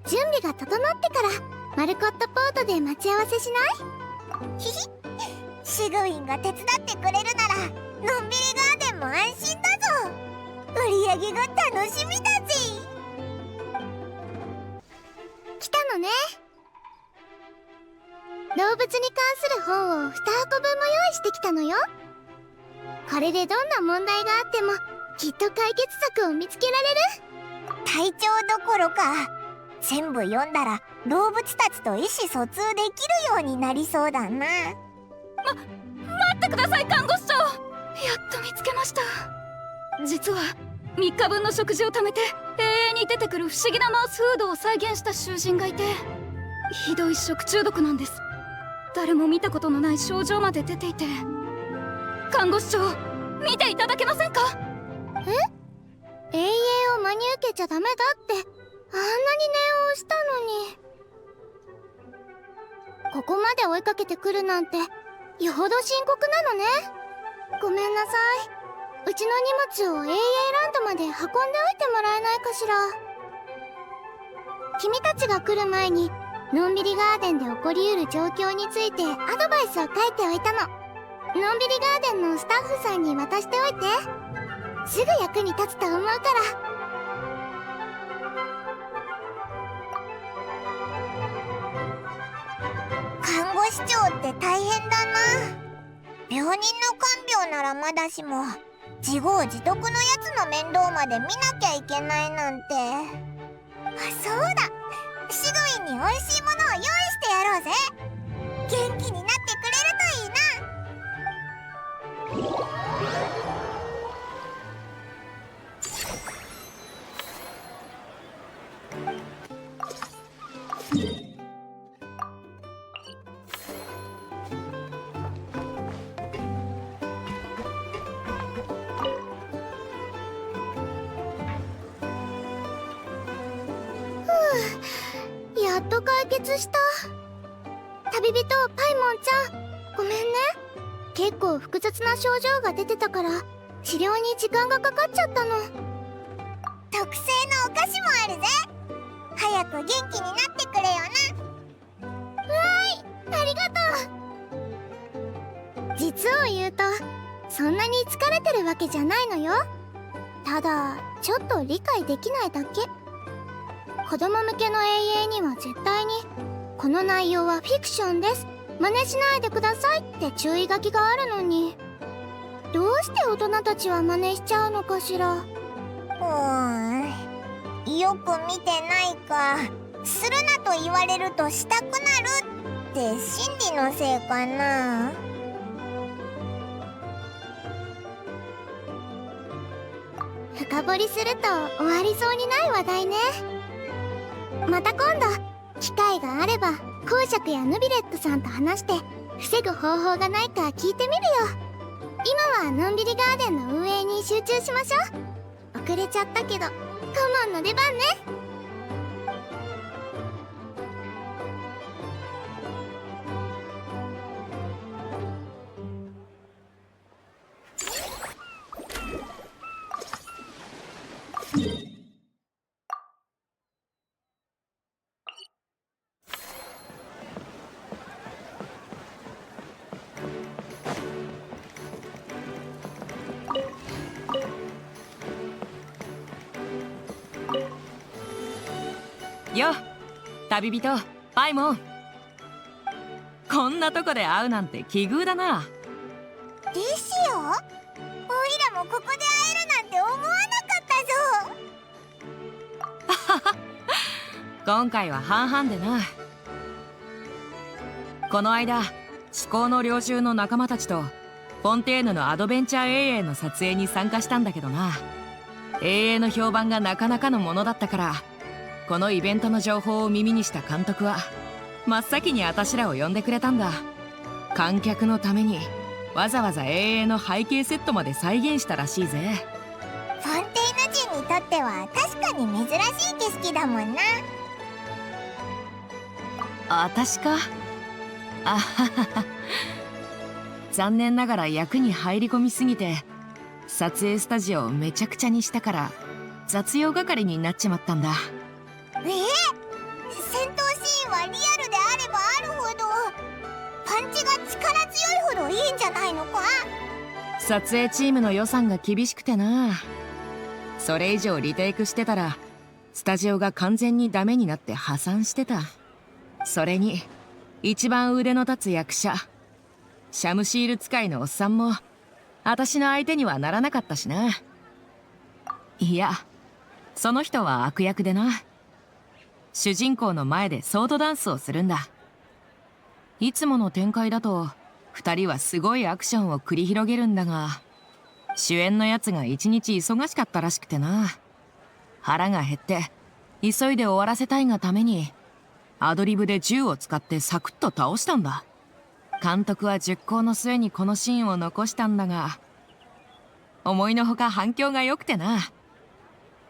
準備が整ってからマルコットポートで待ち合わせしない？ひひ、シグウィンが手伝ってくれるならのんびりガーデンも安心だぞ。売り上げが楽しみだぜ。来たのね。動物に関する本を2箱分も用意してきたのよ。これでどんな問題があってもきっと解決策を見つけられる。隊長どころか全部読んだら動物たちと意思疎通できるようになりそうだな。待ってください、看護師長。やっと見つけました。実は3日分の食事を貯めて永遠に出てくる不思議なマウスフードを再現した囚人がいて、ひどい食中毒なんです。誰も見たことのない症状まで出ていて。看護師長、見ていただけませんか？永遠を真に受けちゃダメだってあんなに念を押したのに。ここまで追いかけてくるなんてよほど深刻なのね。ごめんなさい。うちの荷物を永遠ランドまで運んでおいてもらえないかしら。君たちが来る前にのんびりガーデンで起こりうる状況についてアドバイスを書いておいたの。のんびりガーデンのスタッフさんに渡しておいて。すぐ役に立つと思うから。看護師長って大変だな。病人の看病ならまだしも自業自得のやつの面倒まで見なきゃいけないなんて。あ、そうだ、シグウィンに美味しいものを用意してやろうぜ。元気になってくれるといいな。やっと解決した。旅人パイモンちゃん、ごめんね。結構複雑な症状が出てたから治療に時間がかかっちゃったの。特製のお菓子もあるぜ。早く元気になってくれよな。ありがとう。実を言うとそんなに疲れてるわけじゃないのよ。ただちょっと理解できないだけ。子供向けの永遠には絶対にこの内容はフィクションです、真似しないでくださいって注意書きがあるのに、どうして大人たちは真似しちゃうのかしら。よく見てないか。するなと言われるとしたくなるって心理のせいかな。深掘りすると終わりそうにない話題ね。また今度機会があれば公爵やヌビレットさんと話して防ぐ方法がないか聞いてみるよ。今はのんびりガーデンの運営に集中しましょう。遅れちゃったけど顧問の出番ね。よ、旅人パイモン。こんなとこで会うなんて奇遇だな。リシオ？おいらもここで会えるなんて思わなかったぞ。今回は半々でな。この間至高の領袖の仲間たちとフォンテーヌのアドベンチャー永遠の撮影に参加したんだけどな。永遠の評判がなかなかのものだったから、このイベントの情報を耳にした監督は真っ先に私らを呼んでくれたんだ。観客のためにわざわざ永遠の背景セットまで再現したらしいぜ。フォンテーヌ人にとっては確かに珍しい景色だもんな。私か。あははは。残念ながら役に入り込みすぎて撮影スタジオをめちゃくちゃにしたから雑用係になっちまったんだ。戦闘シーンはリアルであればあるほどパンチが力強いほどいいんじゃないのか。撮影チームの予算が厳しくてな。それ以上リテイクしてたらスタジオが完全にダメになって破産してた。それに一番腕の立つ役者シャムシール使いのおっさんも私の相手にはならなかったしな。いや、その人は悪役でな。主人公の前でソードダンスをするんだ。いつもの展開だと2人はすごいアクションを繰り広げるんだが、主演のやつが一日忙しかったらしくてな。腹が減って急いで終わらせたいがためにアドリブで銃を使ってサクッと倒したんだ。監督は熟考の末にこのシーンを残したんだが、思いのほか反響が良くてな。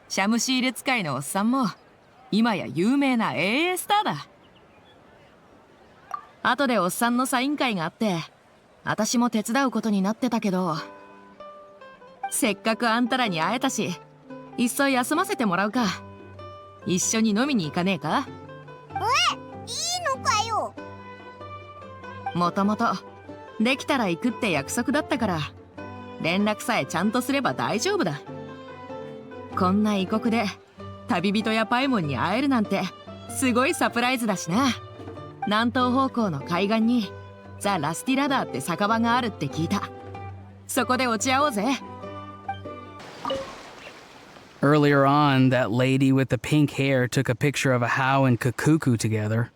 シャムシール使いのおっさんも今や有名な AA スターだ。後でおっさんのサイン会があって私も手伝うことになってたけど、せっかくあんたらに会えたしいっそ休ませてもらうか。一緒に飲みに行かねえか。いいのかよ。もともとできたら行くって約束だったから連絡さえちゃんとすれば大丈夫だ。こんな異国で旅人やパイモンに会えるなんてすごいサプライズだしな。南東方向の海岸にザ・ラスティラダーって酒場があるって聞いた。そこで落ち合おうぜ。Earlier on, that lady with the pink hair took a picture of a Hao and Kakuku together.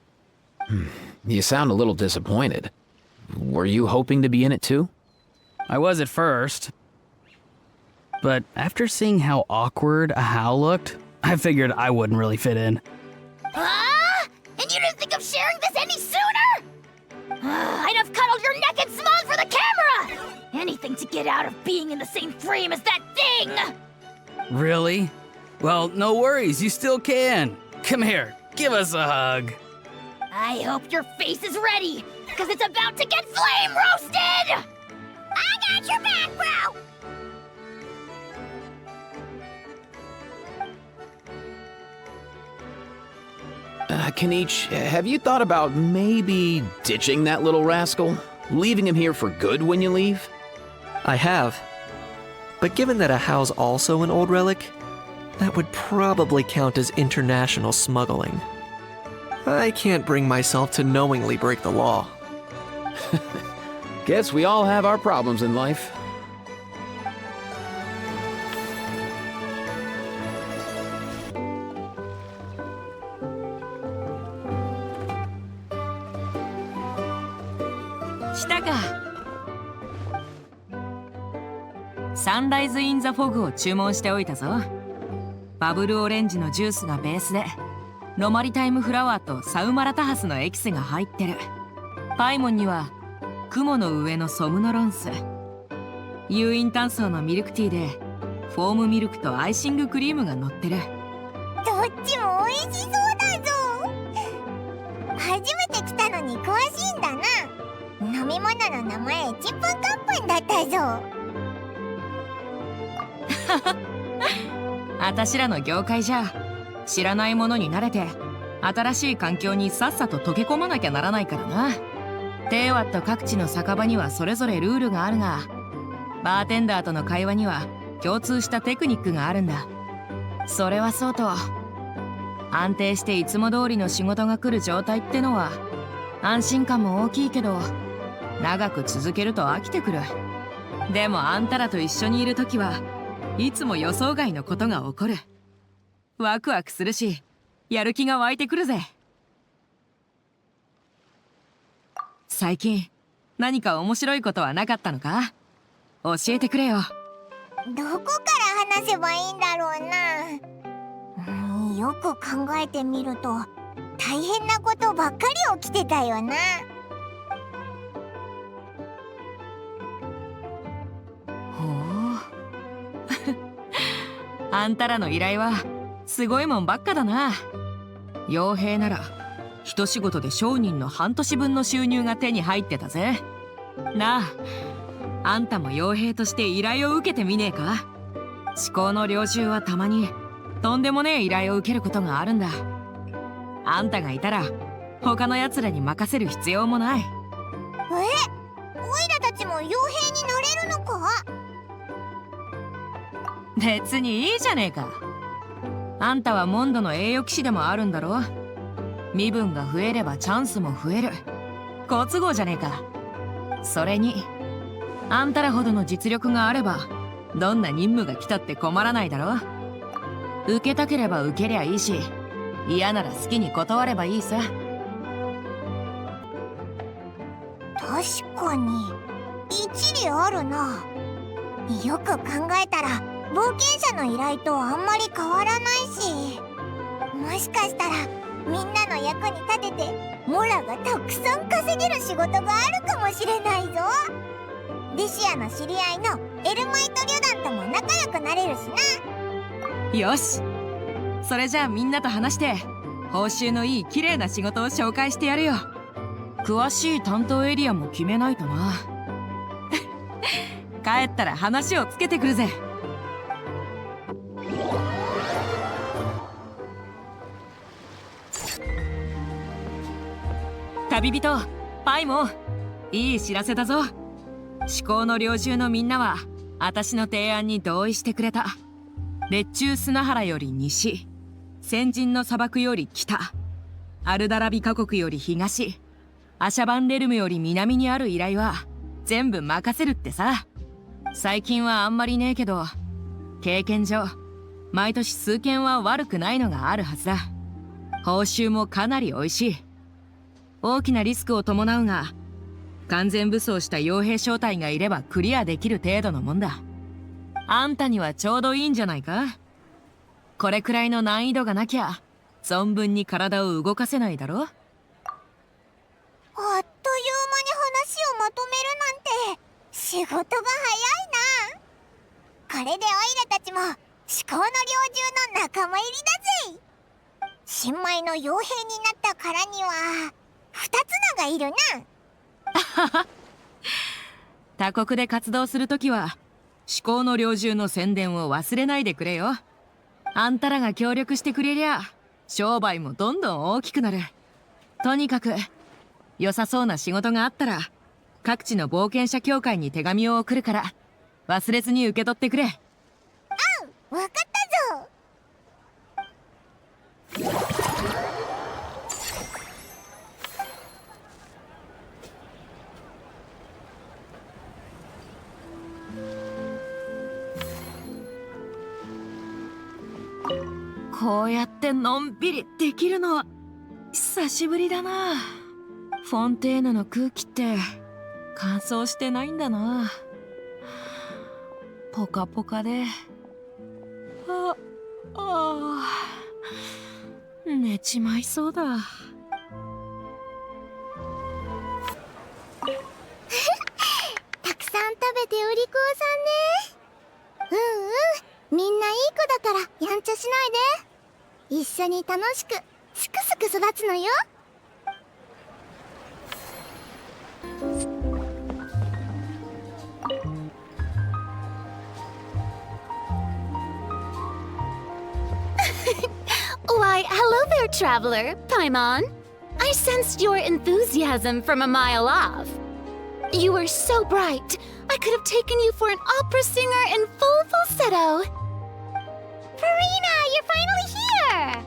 You sound a little disappointed. Were you hoping to be in it too? I was at first. But after seeing how awkward a Hao looked, I figured I wouldn't really fit in. And you didn't think of sharing this any sooner? I'd have cuddled your neck and smiled for the camera! Anything to get out of being in the same frame as that thing! Really? Well, no worries, you still can. Come here, give us a hug. I hope your face is ready, because it's about to get flame roasted! I got your back, bro! Kenichi, have you thought about maybe ditching that little rascal? Leaving him here for good when you leave? I have. But given that a Hao's also an old relic, that would probably count as international smuggling. I can't bring myself to knowingly break the law. Guess we all have our problems in life. Shita. サンライズ・イン・ザ・フォグを注文しておいたぞ。バブルオレンジのジュースがベースで、ロマリタイムフラワーとサウマラタハスのエキスが入ってる。パイモンには雲の上のソムノロンス、有印炭素のミルクティーでフォームミルクとアイシングクリームが乗ってる。どっちも美味しそうだぞ。初めて来たのに詳しいんだな。飲み物の名前ちんぷんかんぷんだったぞ。あたしらの業界じゃ知らないものに慣れて新しい環境にさっさと溶け込まなきゃならないからな。テーワット各地の酒場にはそれぞれルールがあるが、バーテンダーとの会話には共通したテクニックがあるんだ。それはそうと、安定していつも通りの仕事が来る状態ってのは安心感も大きいけど、長く続けると飽きてくる。でもあんたらと一緒にいるときはいつも予想外のことが起こる。ワクワクするし、やる気が湧いてくるぜ。最近何か面白いことはなかったのか？教えてくれよ。どこから話せばいいんだろうな。よく考えてみると大変なことばっかり起きてたよな。ほうあんたらの依頼はすごいもんばっかだな。傭兵なら一仕事で商人の半年分の収入が手に入ってたぜ。なあ、あんたも傭兵として依頼を受けてみねえか？至高の領主はたまにとんでもねえ依頼を受けることがあるんだ。あんたがいたら他の奴らに任せる必要もない。おいらたちも傭兵になれるのか？別にいいじゃねえか。あんたはモンドの栄誉騎士でもあるんだろ。身分が増えればチャンスも増える。好都合じゃねえか。それにあんたらほどの実力があればどんな任務が来たって困らないだろ。受けたければ受けりゃいいし、嫌なら好きに断ればいいさ。確かに一理あるな。よく考えたら冒険者の依頼とあんまり変わらないし、もしかしたらみんなの役に立ててモラがたくさん稼げる仕事があるかもしれないぞ。デシアの知り合いのエルマイト旅団とも仲良くなれるしな。よし、それじゃあみんなと話して報酬のいい綺麗な仕事を紹介してやるよ。詳しい担当エリアも決めないとな。帰ったら話をつけてくるぜ。旅人パイもいい知らせだぞ。至高の領主のみんなは私の提案に同意してくれた。列中砂原より西、先人の砂漠より北、アルダラビカ国より東、アシャバンレルムより南にある依頼は全部任せるってさ。最近はあんまりねえけど、経験上毎年数件は悪くないのがあるはずだ。報酬もかなり美味しい。大きなリスクを伴うが、完全武装した傭兵小隊がいればクリアできる程度のもんだ。あんたにはちょうどいいんじゃないか？これくらいの難易度がなきゃ存分に体を動かせないだろ。あっという間に話をまとめるなんて仕事が早いな。これでオイラたちも至高の猟銃の仲間入りだぜ。新米の傭兵になったからには二つ名がいるな。他国で活動するときは至高の猟銃の宣伝を忘れないでくれよ。あんたらが協力してくれりゃ商売もどんどん大きくなる。とにかく良さそうな仕事があったら各地の冒険者協会に手紙を送るから忘れずに受け取ってくれ。わかったぞ。こうやってのんびりできるのは久しぶりだな。フォンテーヌの空気って乾燥してないんだな。ポカポカで寝ちまいそうだ。たくさん食べてお利口さんね。みんないい子だからやんちゃしないで。一緒に楽しくすくすく育つのよ。Why, hello there, traveler. Paimon. I sensed your enthusiasm from a mile off. You were so bright, I could have taken you for an opera singer in full falsetto. Farina, you're finally here!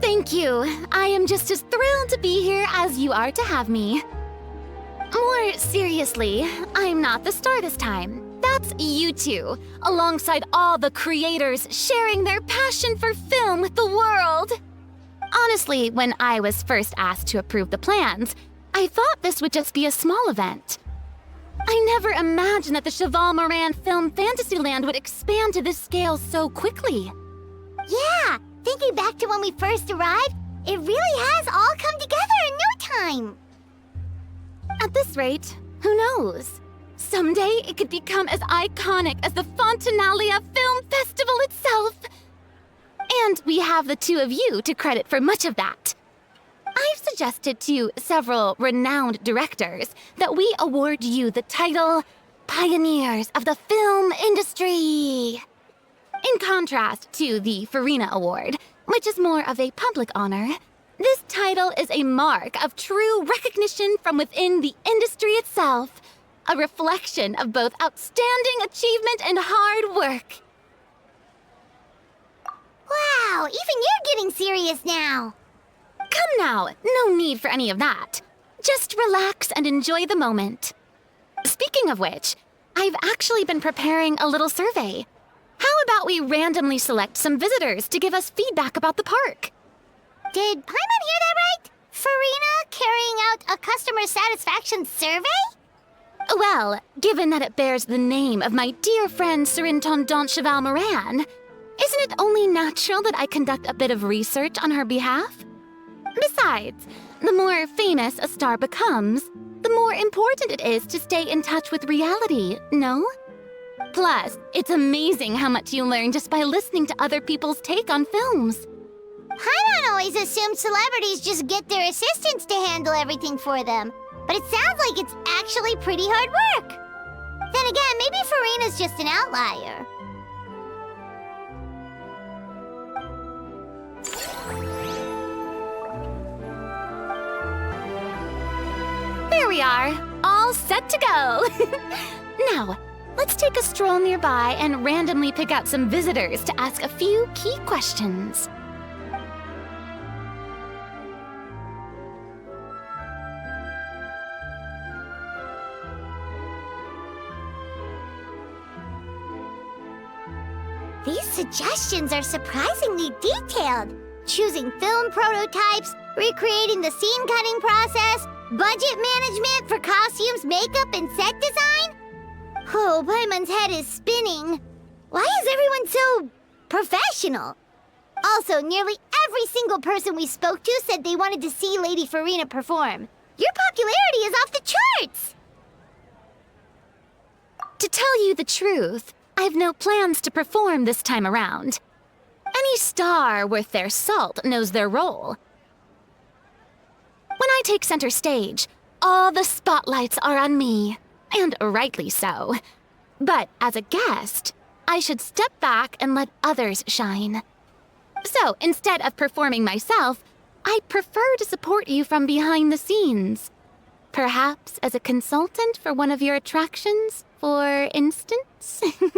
Thank you. I am just as thrilled to be here as you are to have me. More seriously, I'm not the star this time. That's you two, alongside all the creators sharing their passion for film with the world. Honestly, when I was first asked to approve the plans, I thought this would just be a small event. I never imagined that the Cheval Moran Film Fantasyland would expand to this scale so quickly. Yeah, thinking back to when we first arrived, it really has all come together in no time. At this rate, who knows? Someday it could become as iconic as the Fontanalia Film Festival itself. And we have the two of you to credit for much of that. I've suggested to several renowned directors that we award you the title Pioneers of the Film Industry. In contrast to the Farina Award, which is more of a public honor, this title is a mark of true recognition from within the industry itself, a reflection of both outstanding achievement and hard work. Wow, even you're getting serious now. Come now, no need for any of that. Just relax and enjoy the moment. Speaking of which, I've actually been preparing a little survey. How about we randomly select some visitors to give us feedback about the park? Did Paimon hear that right? Farina carrying out a customer satisfaction survey? Well, given that it bears the name of my dear friend Surintendant Cheval Moran, isn't it only natural that I conduct a bit of research on her behalf? Besides, the more famous a star becomes, the more important it is to stay in touch with reality, no? Plus, it's amazing how much you learn just by listening to other people's take on films. Paimon always assumed celebrities just get their assistants to handle everything for them, but it sounds like it's actually pretty hard work. Then again, maybe Farina's just an outlier. There we are, all set to go. Now, let's take a stroll nearby and randomly pick out some visitors to ask a few key questions. These suggestions are surprisingly detailed. Choosing film prototypes, recreating the scene cutting process, budget management for costumes, makeup, and set design? Oh, Paimon's head is spinning. Why is everyone so professional? Also, nearly every single person we spoke to said they wanted to see Lady Farina perform. Your popularity is off the charts! To tell you the truth, I've no plans to perform this time around. Any star worth their salt knows their role. When I take center stage, all the spotlights are on me, and rightly so. But as a guest, I should step back and let others shine. So instead of performing myself, I'd prefer to support you from behind the scenes. Perhaps as a consultant for one of your attractions, for instance? Hey,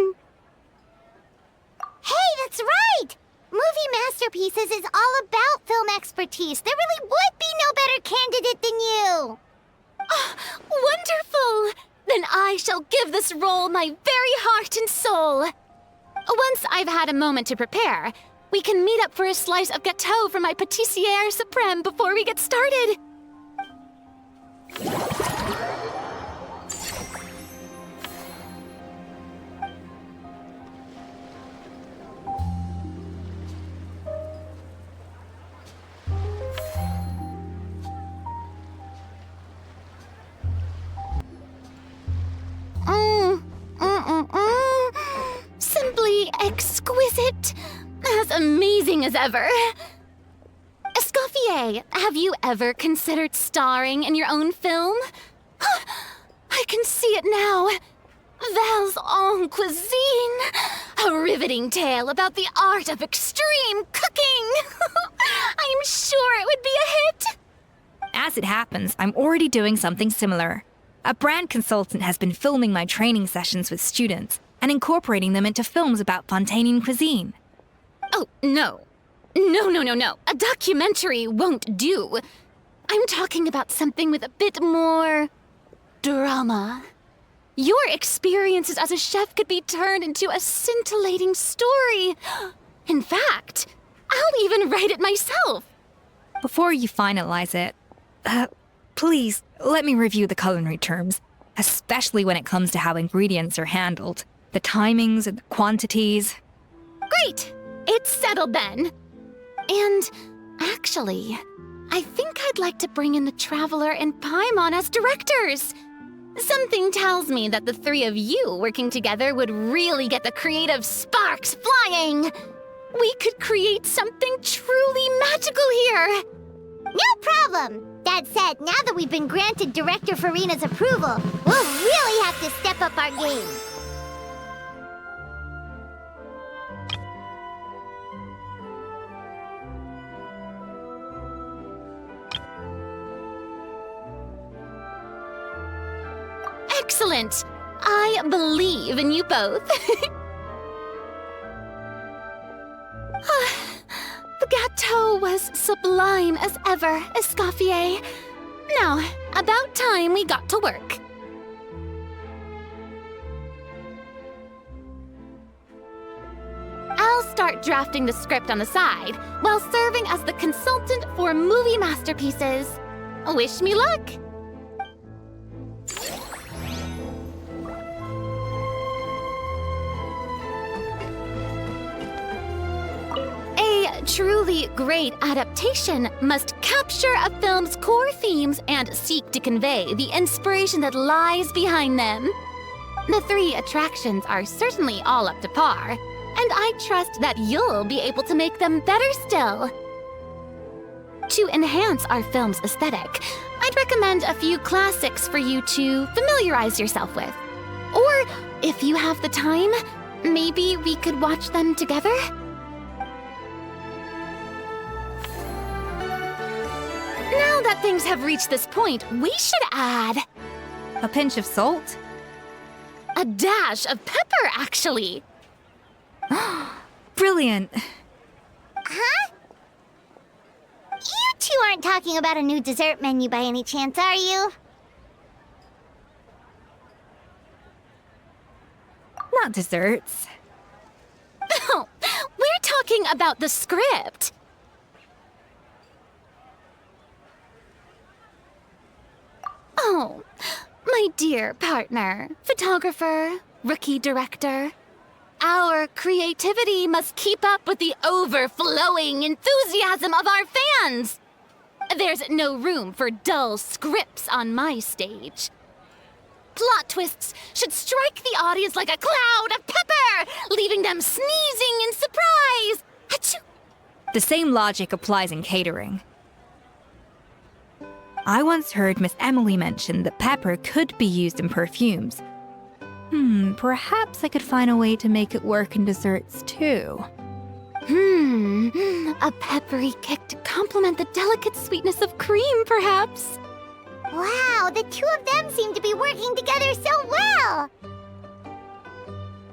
that's right! Movie Masterpieces is all about film expertise. There really would be no better candidate than you! Oh, wonderful! Then I shall give this role my very heart and soul. Once I've had a moment to prepare, we can meet up for a slice of gâteau from my pâtissière suprême before we get started. Simply exquisite. As amazing as ever. Escoffier, have you ever considered starring in your own film? I can see it now. Val's en cuisine. A riveting tale about the art of extreme cooking. I'm sure it would be a hit. As it happens, I'm already doing something similar. A brand consultant has been filming my training sessions with students and incorporating them into films about Fontanian cuisine. Oh, no. No. A documentary won't do. I'm talking about something with a bit more drama. Your experiences as a chef could be turned into a scintillating story. In fact, I'll even write it myself. Before you finalize it, please let me review the culinary terms, especially when it comes to how ingredients are handled, the timings and the quantities. Great! It's settled then. And actually, I think I'd like to bring in the Traveler and Paimon as directors. Something tells me that the three of you working together would really get the creative sparks flying. We could create something truly magical here. No problem. That said, now that we've been granted Director Farina's approval, we'll really have to step up our game. Excellent. I believe in you both. The gâteau was sublime as ever, Escoffier. Now, about time we got to work. I'll start drafting the script on the side, while serving as the consultant for movie masterpieces. Wish me luck! A truly great adaptation must capture a film's core themes and seek to convey the inspiration that lies behind them. The three attractions are certainly all up to par, and I trust that you'll be able to make them better still. To enhance our film's aesthetic, I'd recommend a few classics for you to familiarize yourself with. Or, if you have the time, maybe we could watch them together? Now that things have reached this point, we should add... A pinch of salt? A dash of pepper, actually! Brilliant! Huh? You two aren't talking about a new dessert menu by any chance, are you? Not desserts. No, we're talking about the script. Oh, my dear partner, photographer, rookie director. Our creativity must keep up with the overflowing enthusiasm of our fans. There's no room for dull scripts on my stage. Plot twists should strike the audience like a cloud of pepper, leaving them sneezing in surprise. Achoo! The same logic applies in catering. I once heard Miss Emily mention that pepper could be used in perfumes. Perhaps I could find a way to make it work in desserts too. A peppery kick to complement the delicate sweetness of cream, perhaps. Wow, the two of them seem to be working together so well.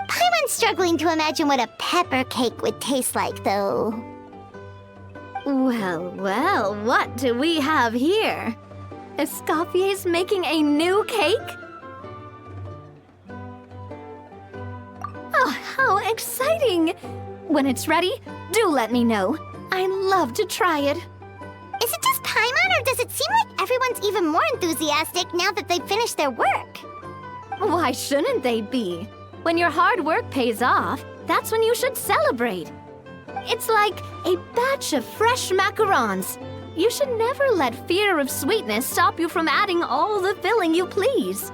Paimon's struggling to imagine what a pepper cake would taste like, though. Well, well, what do we have here? Escoffier's making a new cake? Oh, how exciting! When it's ready, do let me know. I'd love to try it. Is it just Paimon, or does it seem like everyone's even more enthusiastic now that they've finished their work? Why shouldn't they be? When your hard work pays off, that's when you should celebrate. It's like a batch of fresh macarons. You should never let fear of sweetness stop you from adding all the filling you please.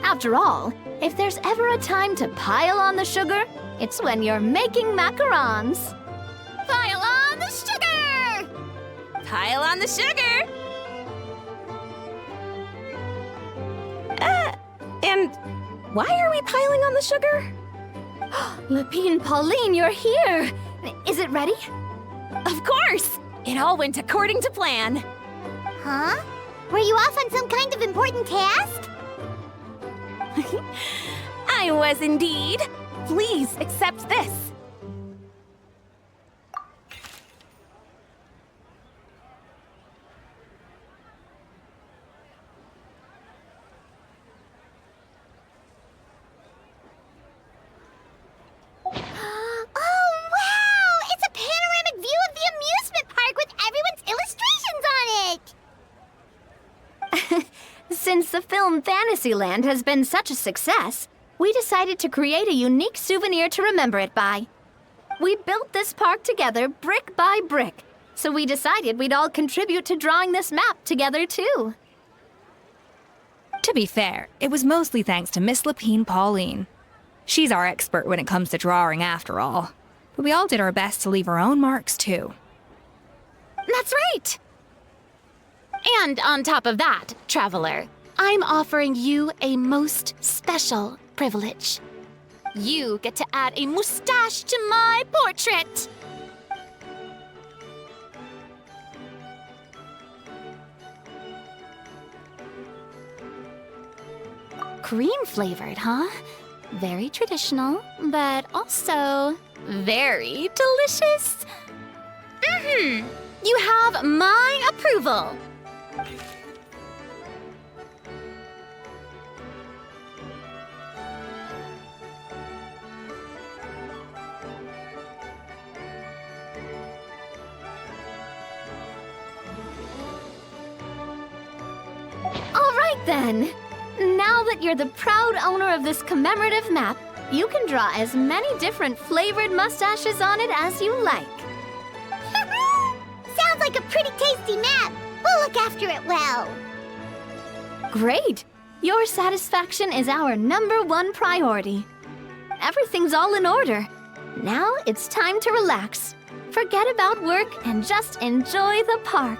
After all, if there's ever a time to pile on the sugar, it's when you're making macarons. Pile on the sugar! Pile on the sugar! And why are we piling on the sugar? Lepine Pauline, you're here! Is it ready? Of course! It all went according to plan. Huh? Were you off on some kind of important task? I was indeed. Please accept this. Since the film Fantasyland has been such a success, we decided to create a unique souvenir to remember it by. We built this park together brick by brick, so we decided we'd all contribute to drawing this map together too. To be fair, it was mostly thanks to Miss Lapine Pauline. She's our expert when it comes to drawing after all. But we all did our best to leave our own marks too. That's right! And on top of that, Traveler, I'm offering you a most special privilege. You get to add a mustache to my portrait! Cream-flavored, huh? Very traditional, but also very delicious. You have my approval. All right then. Now that you're the proud owner of this commemorative map, you can draw as many different flavored mustaches on it as you like. Sounds like a pretty tasty map. We'll look after it well. Great! Your satisfaction is our #1 priority. Everything's all in order. Now it's time to relax. Forget about work and just enjoy the park.